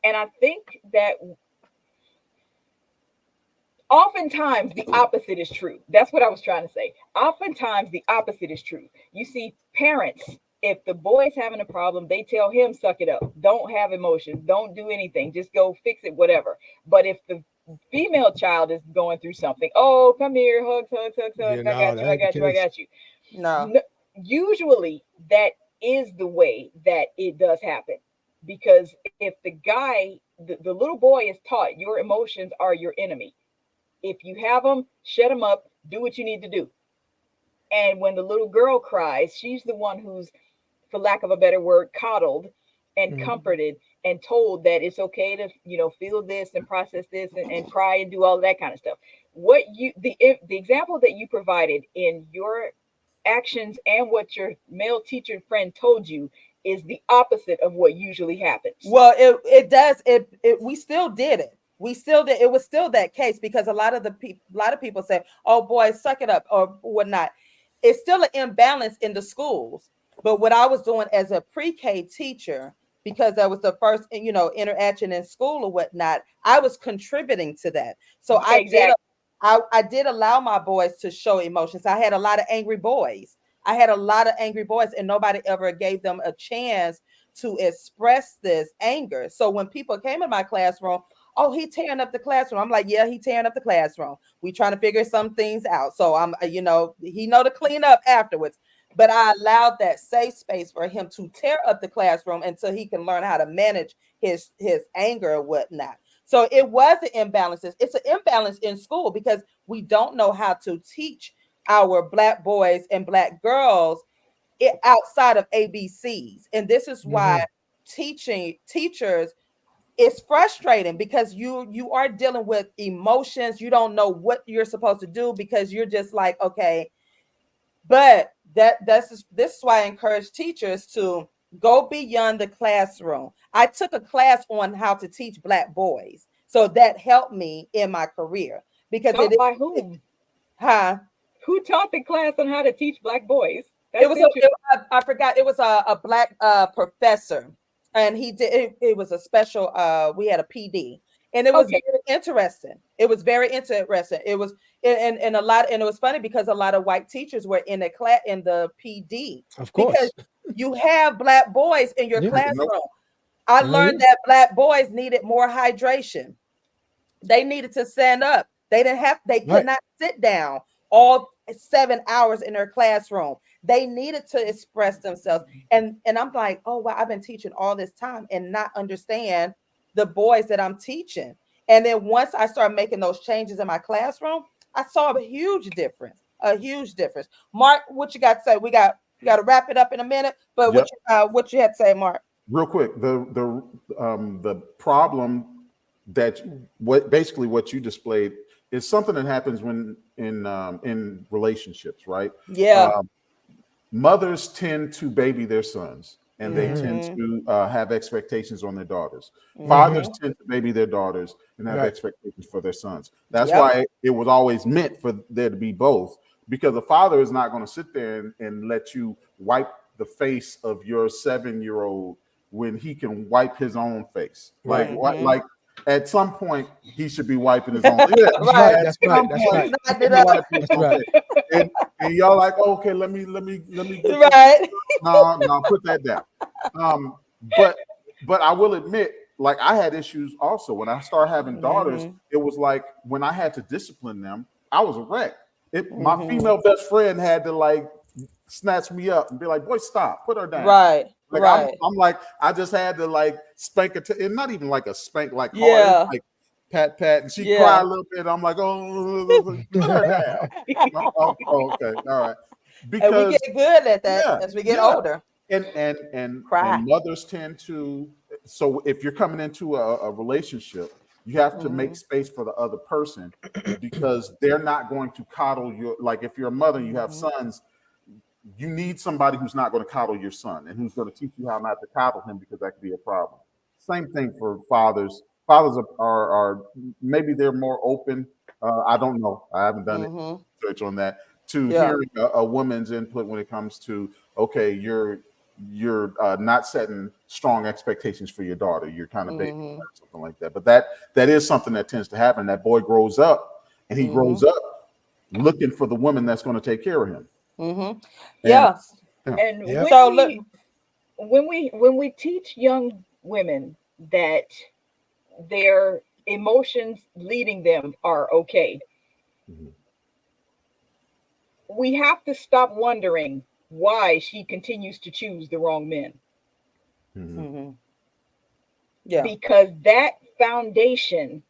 Speaker 4: And I think that oftentimes the opposite is true. That's what I was trying to say. Oftentimes the opposite is true. You see, parents, if the boy's having a problem, they tell him, suck it up. Don't have emotions. Don't do anything. Just go fix it, whatever. But if the female child is going through something, oh, come here, hugs, hugs, hugs, hugs.
Speaker 5: Yeah,
Speaker 4: I got
Speaker 5: no,
Speaker 4: you,
Speaker 5: that
Speaker 4: I
Speaker 5: ain't the
Speaker 4: got you, I
Speaker 5: case.
Speaker 4: got you.
Speaker 2: No.
Speaker 4: Usually that is the way that it does happen. Because if the guy, the little boy is taught your emotions are your enemy. If you have them, shut them up, do what you need to do. And when the little girl cries, she's the one who's, for lack of a better word, coddled and comforted and told that it's okay to, feel this and process this and cry and do all of that kind of stuff. The example that you provided in your actions and what your male teacher friend told you is the opposite of what usually happens.
Speaker 2: Well, it does. We still did it. We still did. It was still that case because a lot of people say, "Oh, boy, suck it up" or whatnot. It's still an imbalance in the schools. But what I was doing as a pre-K teacher, because that was the first, interaction in school or whatnot, I was contributing to that. So I did
Speaker 4: Exactly.
Speaker 2: I did allow my boys to show emotions. I had a lot of angry boys. I had a lot of angry boys, and nobody ever gave them a chance to express this anger. So when people came in my classroom, oh, he tearing up the classroom. I'm like, yeah, he tearing up the classroom. We trying to figure some things out. So I'm, he know to clean up afterwards. But I allowed that safe space for him to tear up the classroom until he can learn how to manage his anger or whatnot. So it was an imbalance. It's an imbalance in school because we don't know how to teach our Black boys and Black girls outside of ABCs. And this is why teachers, it's frustrating because you are dealing with emotions. You don't know what you're supposed to do because you're just like, okay. But this is why I encourage teachers to go beyond the classroom. I took a class on how to teach Black boys, so that helped me in my career because
Speaker 4: Taught by whom?
Speaker 2: Huh?
Speaker 4: Who taught the class on how to teach Black boys?
Speaker 2: It was I forgot. It was a Black professor, and he did it was a special. We had a PD, and it was
Speaker 4: Okay.
Speaker 2: very interesting. It was very interesting. It was and a lot, and it was funny because a lot of white teachers were in the class in the PD
Speaker 5: Of
Speaker 2: because
Speaker 5: course.
Speaker 2: you have Black boys in your
Speaker 5: Yeah.
Speaker 2: classroom.
Speaker 3: Nope.
Speaker 2: I learned that Black boys needed more hydration. They needed to stand up. They could
Speaker 5: Right.
Speaker 2: not sit down all 7 hours in their classroom. They needed to express themselves. And I'm like, oh wow, I've been teaching all this time and not understand the boys that I'm teaching. And then once I started making those changes in my classroom, I saw a huge difference. A huge difference. Mark, what you got to say? We got to wrap it up in a minute. But
Speaker 3: Yep.
Speaker 2: what you had to say, Mark?
Speaker 3: Real quick, the problem that what you displayed is something that happens when in relationships, right?
Speaker 2: Yeah.
Speaker 3: Um, Mothers tend to baby their sons, and they tend
Speaker 2: Mm-hmm.
Speaker 3: to have expectations on their daughters. Fathers
Speaker 2: Mm-hmm.
Speaker 3: tend to baby their daughters and have
Speaker 5: Right.
Speaker 3: expectations for their sons. That's
Speaker 2: Yep.
Speaker 3: why it was always meant for there to be both, because a father is not going to sit there and let you wipe the face of your 7-year-old when he can wipe his own face. Like
Speaker 5: Right.
Speaker 3: what?
Speaker 2: Mm-hmm.
Speaker 3: Like at some point he should be wiping his own. Yeah,
Speaker 5: That's
Speaker 2: Right.
Speaker 5: right.
Speaker 3: at
Speaker 5: That's
Speaker 3: some
Speaker 5: right. That's
Speaker 3: point
Speaker 2: Just
Speaker 5: right.
Speaker 3: he
Speaker 2: knocked
Speaker 3: should
Speaker 2: it
Speaker 3: be
Speaker 2: up.
Speaker 3: wiping his
Speaker 5: That's
Speaker 3: own
Speaker 5: right.
Speaker 3: face. And y'all like, oh, okay, let me get this.
Speaker 2: Right.
Speaker 3: No, put that down. Um, but I will admit, like I had issues also when I started having daughters.
Speaker 2: Mm-hmm.
Speaker 3: It was like when I had to discipline them, I was a wreck. My
Speaker 2: Mm-hmm.
Speaker 3: female best friend had to like snatch me up and be like, "Boy, stop, put her down."
Speaker 2: Right.
Speaker 3: Like I'm,
Speaker 2: Right.
Speaker 3: I'm like I just had to like spank it, and not even like a spank like hard. It's
Speaker 2: Yeah.
Speaker 3: like pat pat, and she cried
Speaker 2: Yeah.
Speaker 3: a little bit. I'm like, oh, put her down. Okay, all right,
Speaker 2: And we get
Speaker 3: because
Speaker 2: good at that
Speaker 3: yeah,
Speaker 2: as we get
Speaker 3: yeah.
Speaker 2: older.
Speaker 3: And
Speaker 2: Cry.
Speaker 3: mothers tend to, so if you're coming into a relationship, you have to make
Speaker 2: Mm-hmm.
Speaker 3: space for the other person because they're not going to coddle your, like if you're a mother and you have
Speaker 2: Mm-hmm.
Speaker 3: sons, you need somebody who's not going to coddle your son and who's going to teach you how not to coddle him because that could be a problem. Same thing for fathers. Fathers are maybe they're more open. I don't know. I haven't done any
Speaker 2: Mm-hmm.
Speaker 3: research on that, to
Speaker 2: Yeah.
Speaker 3: hearing a woman's input when it comes to, okay, you're not setting strong expectations for your daughter. You're kind of babying
Speaker 2: Mm-hmm.
Speaker 3: her, something like that. But that is something that tends to happen. That boy grows up and he
Speaker 2: Mm-hmm.
Speaker 3: grows up looking for the woman that's going to take care of him.
Speaker 2: Mm-hmm.
Speaker 3: And
Speaker 2: Yeah.
Speaker 3: yeah,
Speaker 4: And
Speaker 5: Yeah.
Speaker 2: So look.
Speaker 4: when we teach young women that their emotions leading them are okay,
Speaker 3: mhm,
Speaker 4: we have to stop wondering why she continues to choose the wrong men,
Speaker 3: mhm,
Speaker 2: Mm-hmm. Yeah.
Speaker 4: because that foundation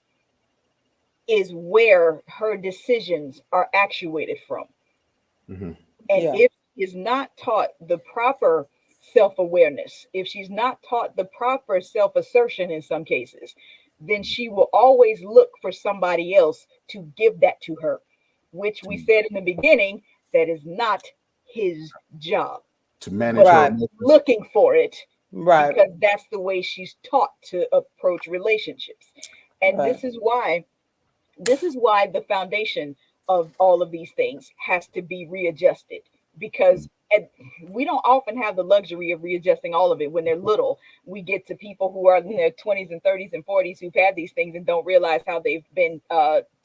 Speaker 4: is where her decisions are actuated from.
Speaker 3: mhm,
Speaker 4: And
Speaker 2: Yeah.
Speaker 4: if she is not taught the proper self awareness, if she's not taught the proper self assertion in some cases, then she will always look for somebody else to give that to her, which we
Speaker 3: to,
Speaker 4: said in the beginning, that is not his job.
Speaker 3: to manage
Speaker 4: But
Speaker 3: her
Speaker 2: Right.
Speaker 4: she's
Speaker 3: emotions.
Speaker 4: looking for it
Speaker 2: Right.
Speaker 4: because that's the way she's taught to approach relationships. And
Speaker 2: Right.
Speaker 4: this is why the foundation of all of these things has to be readjusted, because we don't often have the luxury of readjusting all of it when they're little. We get to people who are in their 20s and 30s and 40s who've had these things and don't realize how they've been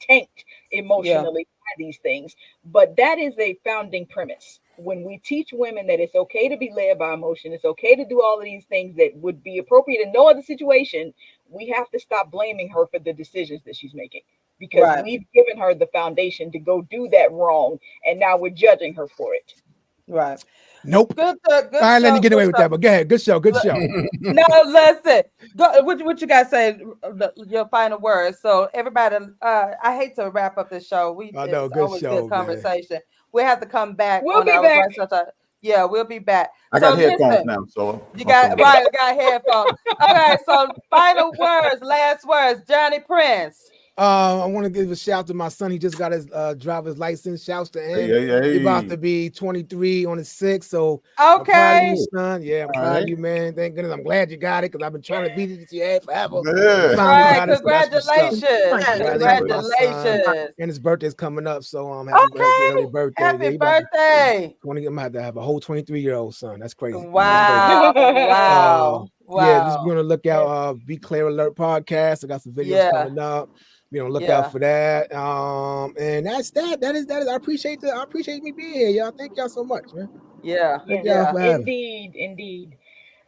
Speaker 4: tanked emotionally by these things. But that is a founding premise. When we teach women that it's okay to be led by emotion, it's okay to do all of these things that would be appropriate in no other situation, we have to stop blaming her for the decisions that she's making, because
Speaker 2: Right.
Speaker 4: we've given her the foundation to go do that wrong, and now we're judging her for it.
Speaker 2: Right.
Speaker 5: Nope.
Speaker 2: Good,
Speaker 5: I ain't letting you get
Speaker 2: good
Speaker 5: away with
Speaker 2: show.
Speaker 5: that, but go ahead. Good show. Good show.
Speaker 2: No, listen. Go, what you guys say? Your final words. So everybody, I hate to wrap up this show.
Speaker 5: I know.
Speaker 2: It's
Speaker 5: Good
Speaker 2: always
Speaker 5: show,
Speaker 2: good
Speaker 5: man.
Speaker 2: conversation. We have to come back
Speaker 4: We'll
Speaker 2: on
Speaker 4: be
Speaker 2: our
Speaker 4: back.
Speaker 2: rest of yeah, we'll be back.
Speaker 3: I
Speaker 2: So
Speaker 3: got headphones
Speaker 2: listen,
Speaker 3: now, so
Speaker 2: you
Speaker 3: I'll
Speaker 2: got
Speaker 3: come
Speaker 2: right, you got headphones. Okay, so final words, last words, Johnny Prince.
Speaker 5: I want to give a shout to my son. He just got his driver's license. Shouts to him.
Speaker 3: Hey.
Speaker 5: He's about to be 23 on the 6th. So I'm proud of
Speaker 2: Okay.
Speaker 5: you, son. Yeah, I'm proud of you, man. Thank goodness. I'm glad you got it because I've been trying to beat it to your head forever.
Speaker 3: Yeah.
Speaker 5: Finally
Speaker 2: Right,
Speaker 5: got it, so that's what's up.
Speaker 2: congratulations.
Speaker 5: Congratulations, my son.
Speaker 2: Congratulations.
Speaker 5: And his birthday's coming up, so happy early
Speaker 2: Okay.
Speaker 5: birthday.
Speaker 2: Happy
Speaker 5: Yeah, he about to
Speaker 2: birthday.
Speaker 5: 20. I'm gonna have to have a whole 23-year-old son. That's crazy. That's crazy.
Speaker 2: Wow. Wow.
Speaker 5: Yeah, just be
Speaker 2: Wow.
Speaker 5: on the lookout. Be Clear Alert podcast. I got some videos
Speaker 2: Yeah.
Speaker 5: coming up. Be on the lookout
Speaker 2: Yeah.
Speaker 5: for that. And that's that. That is. I appreciate me being here, y'all. Thank y'all so much, man.
Speaker 2: Yeah.
Speaker 5: Thank y'all
Speaker 2: Yeah.
Speaker 5: for having me.
Speaker 4: Indeed.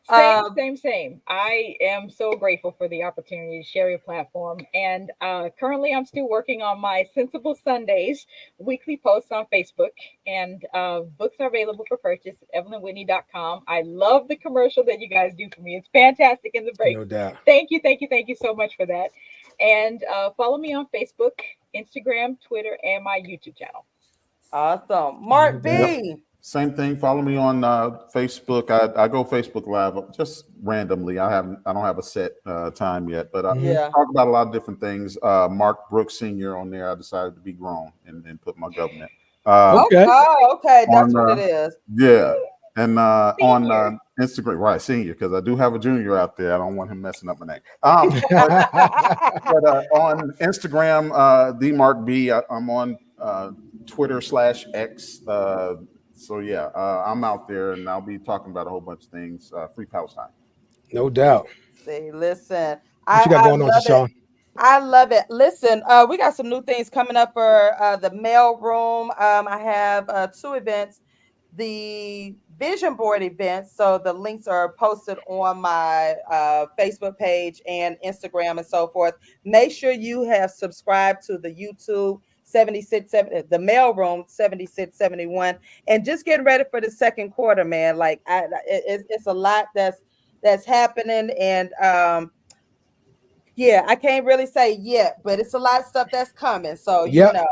Speaker 2: Um,
Speaker 4: Same. I am so grateful for the opportunity to share your platform. And currently, I'm still working on my Sensible Sundays weekly posts on Facebook. And books are available for purchase at evelynwhitney.com. I love the commercial that you guys do for me. It's fantastic in the breaks.
Speaker 5: No doubt.
Speaker 4: Thank you so much for that. And follow me on Facebook, Instagram, Twitter, and my YouTube channel.
Speaker 2: awesome. Mark
Speaker 5: No doubt.
Speaker 2: B.
Speaker 3: Same thing. Follow me on Facebook. I go Facebook Live just randomly. I don't have a set time yet, but I
Speaker 2: Yeah.
Speaker 3: talk about a lot of different things. Mark Brooks Sr. on there. I decided to be grown and put my government.
Speaker 5: Okay.
Speaker 2: Oh, okay. That's
Speaker 3: on,
Speaker 2: what it is.
Speaker 3: Yeah. And on
Speaker 4: Senior.
Speaker 3: Instagram, right, senior, because I do have a junior out there. I don't want him messing up my name. But on Instagram, the Mark B. I'm on Twitter/X. So yeah, I'm out there, and I'll be talking about a whole bunch of things. Free Palestine.
Speaker 5: No doubt.
Speaker 2: See, listen.
Speaker 5: What you got
Speaker 2: I
Speaker 5: going on,
Speaker 2: love it.
Speaker 5: TaShon?
Speaker 2: I love it. Listen, we got some new things coming up for the mail room. I have 2 events. The vision board events, so the links are posted on my Facebook page and Instagram and so forth. Make sure you have subscribed to the YouTube 7670, the mail room 7671, and just getting ready for the second quarter, man. Like it's a lot that's happening, and yeah, I can't really say yet, but it's a lot of stuff that's coming. So,
Speaker 5: Yep.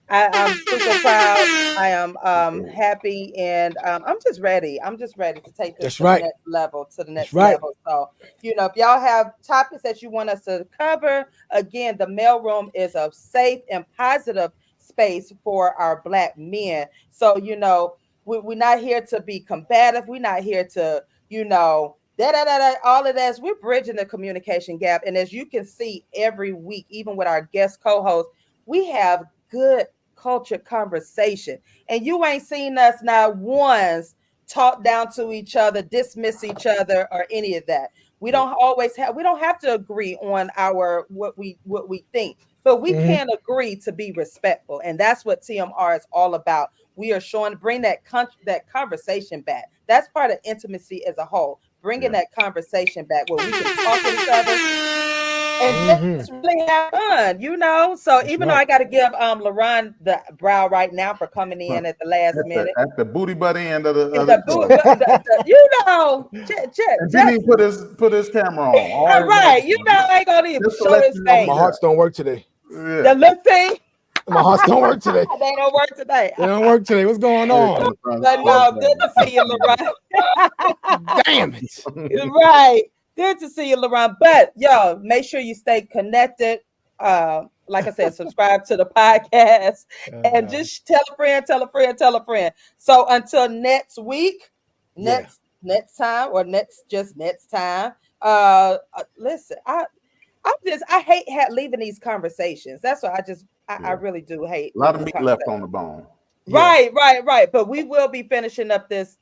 Speaker 2: I'm super proud. I am happy, and I'm just ready. I'm just ready to take this
Speaker 5: That's
Speaker 2: to
Speaker 5: right.
Speaker 2: the next level,
Speaker 5: That's right.
Speaker 2: So, if y'all have topics that you want us to cover, again, the mailroom is a safe and positive space for our Black men. So, we're not here to be combative. We're not here to, all of that. We're bridging the communication gap. And as you can see every week, even with our guest co-hosts, we have good cultured conversation. And you ain't seen us not once talk down to each other, dismiss each other, or any of that. We don't have to agree on what we think, but we can agree to be respectful. And that's what TMR is all about. We are showing bring that conversation back. That's part of intimacy as a whole. Bringing that conversation back where we can talk to each other and just really have fun, So
Speaker 5: That's
Speaker 2: even though
Speaker 5: right.
Speaker 2: I got to give LaRon the brow right now for coming in at the last minute.
Speaker 3: At the booty butt end of the and didn't even put his camera on.
Speaker 2: All right, I ain't gonna even
Speaker 3: Just to
Speaker 2: show
Speaker 3: let
Speaker 2: his
Speaker 3: you know
Speaker 2: face.
Speaker 5: My hearts don't work today.
Speaker 3: Yeah.
Speaker 2: The little thing.
Speaker 5: My hearts don't work today.
Speaker 2: They don't work today.
Speaker 5: They don't work today. What's going on?
Speaker 2: But no, good to see you, LaRon.
Speaker 5: Damn it.
Speaker 2: Right. Good to see you, LaRon. But y'all, make sure you stay connected. Like I said, subscribe to the podcast and just tell a friend, tell a friend, tell a friend. So until next week, next time, or next time. Listen, I hate leaving these conversations. That's what I really do hate.
Speaker 3: A lot of meat left on the bone.
Speaker 2: Right. But we will be finishing up this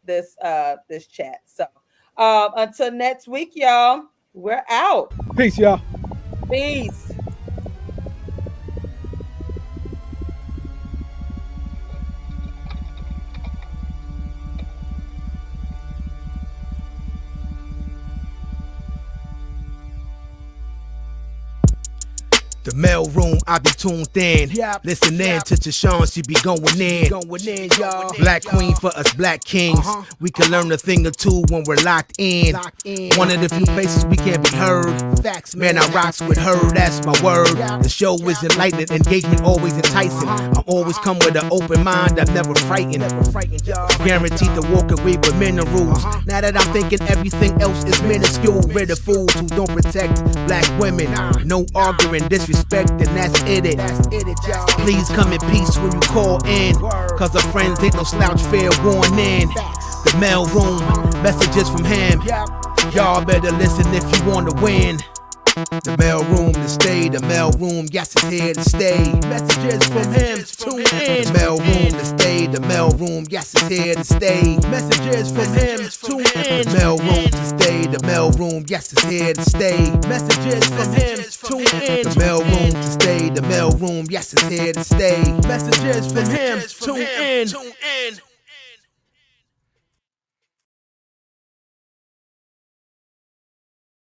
Speaker 2: chat. So until next week, y'all, we're out.
Speaker 5: Peace, y'all.
Speaker 2: Peace.
Speaker 1: The mail room, I be tuned in. Listen in to TaShon, she be going in. Black queen for us black kings. We can learn a thing or two when we're locked in. One of the few places we can be heard. Man, I rocks with her, that's my word. The show is enlightening, engagement always enticing. I'm always come with an open mind, I'm never frightened. Guaranteed to walk away with minerals. Now that I'm thinking everything else is minuscule. Rid of fools who don't protect black women. No arguing, disrespect, and that's it. Please come in peace when you call in, cause our friends ain't no slouch, fair warning. The mail room, messages from him. Y'all better listen if you wanna win. The mail room to stay, the mail room, yes, it's here to stay. Messages from him, tune in. The mail room to stay, the mail room, yes, it's here to stay. Messages from him, tune in. The mail room to stay, the mail room, yes, it's here to stay. Messages from him, tune in. The mail room to stay, the mail room, yes, it's here to stay. Messages from him, tune in.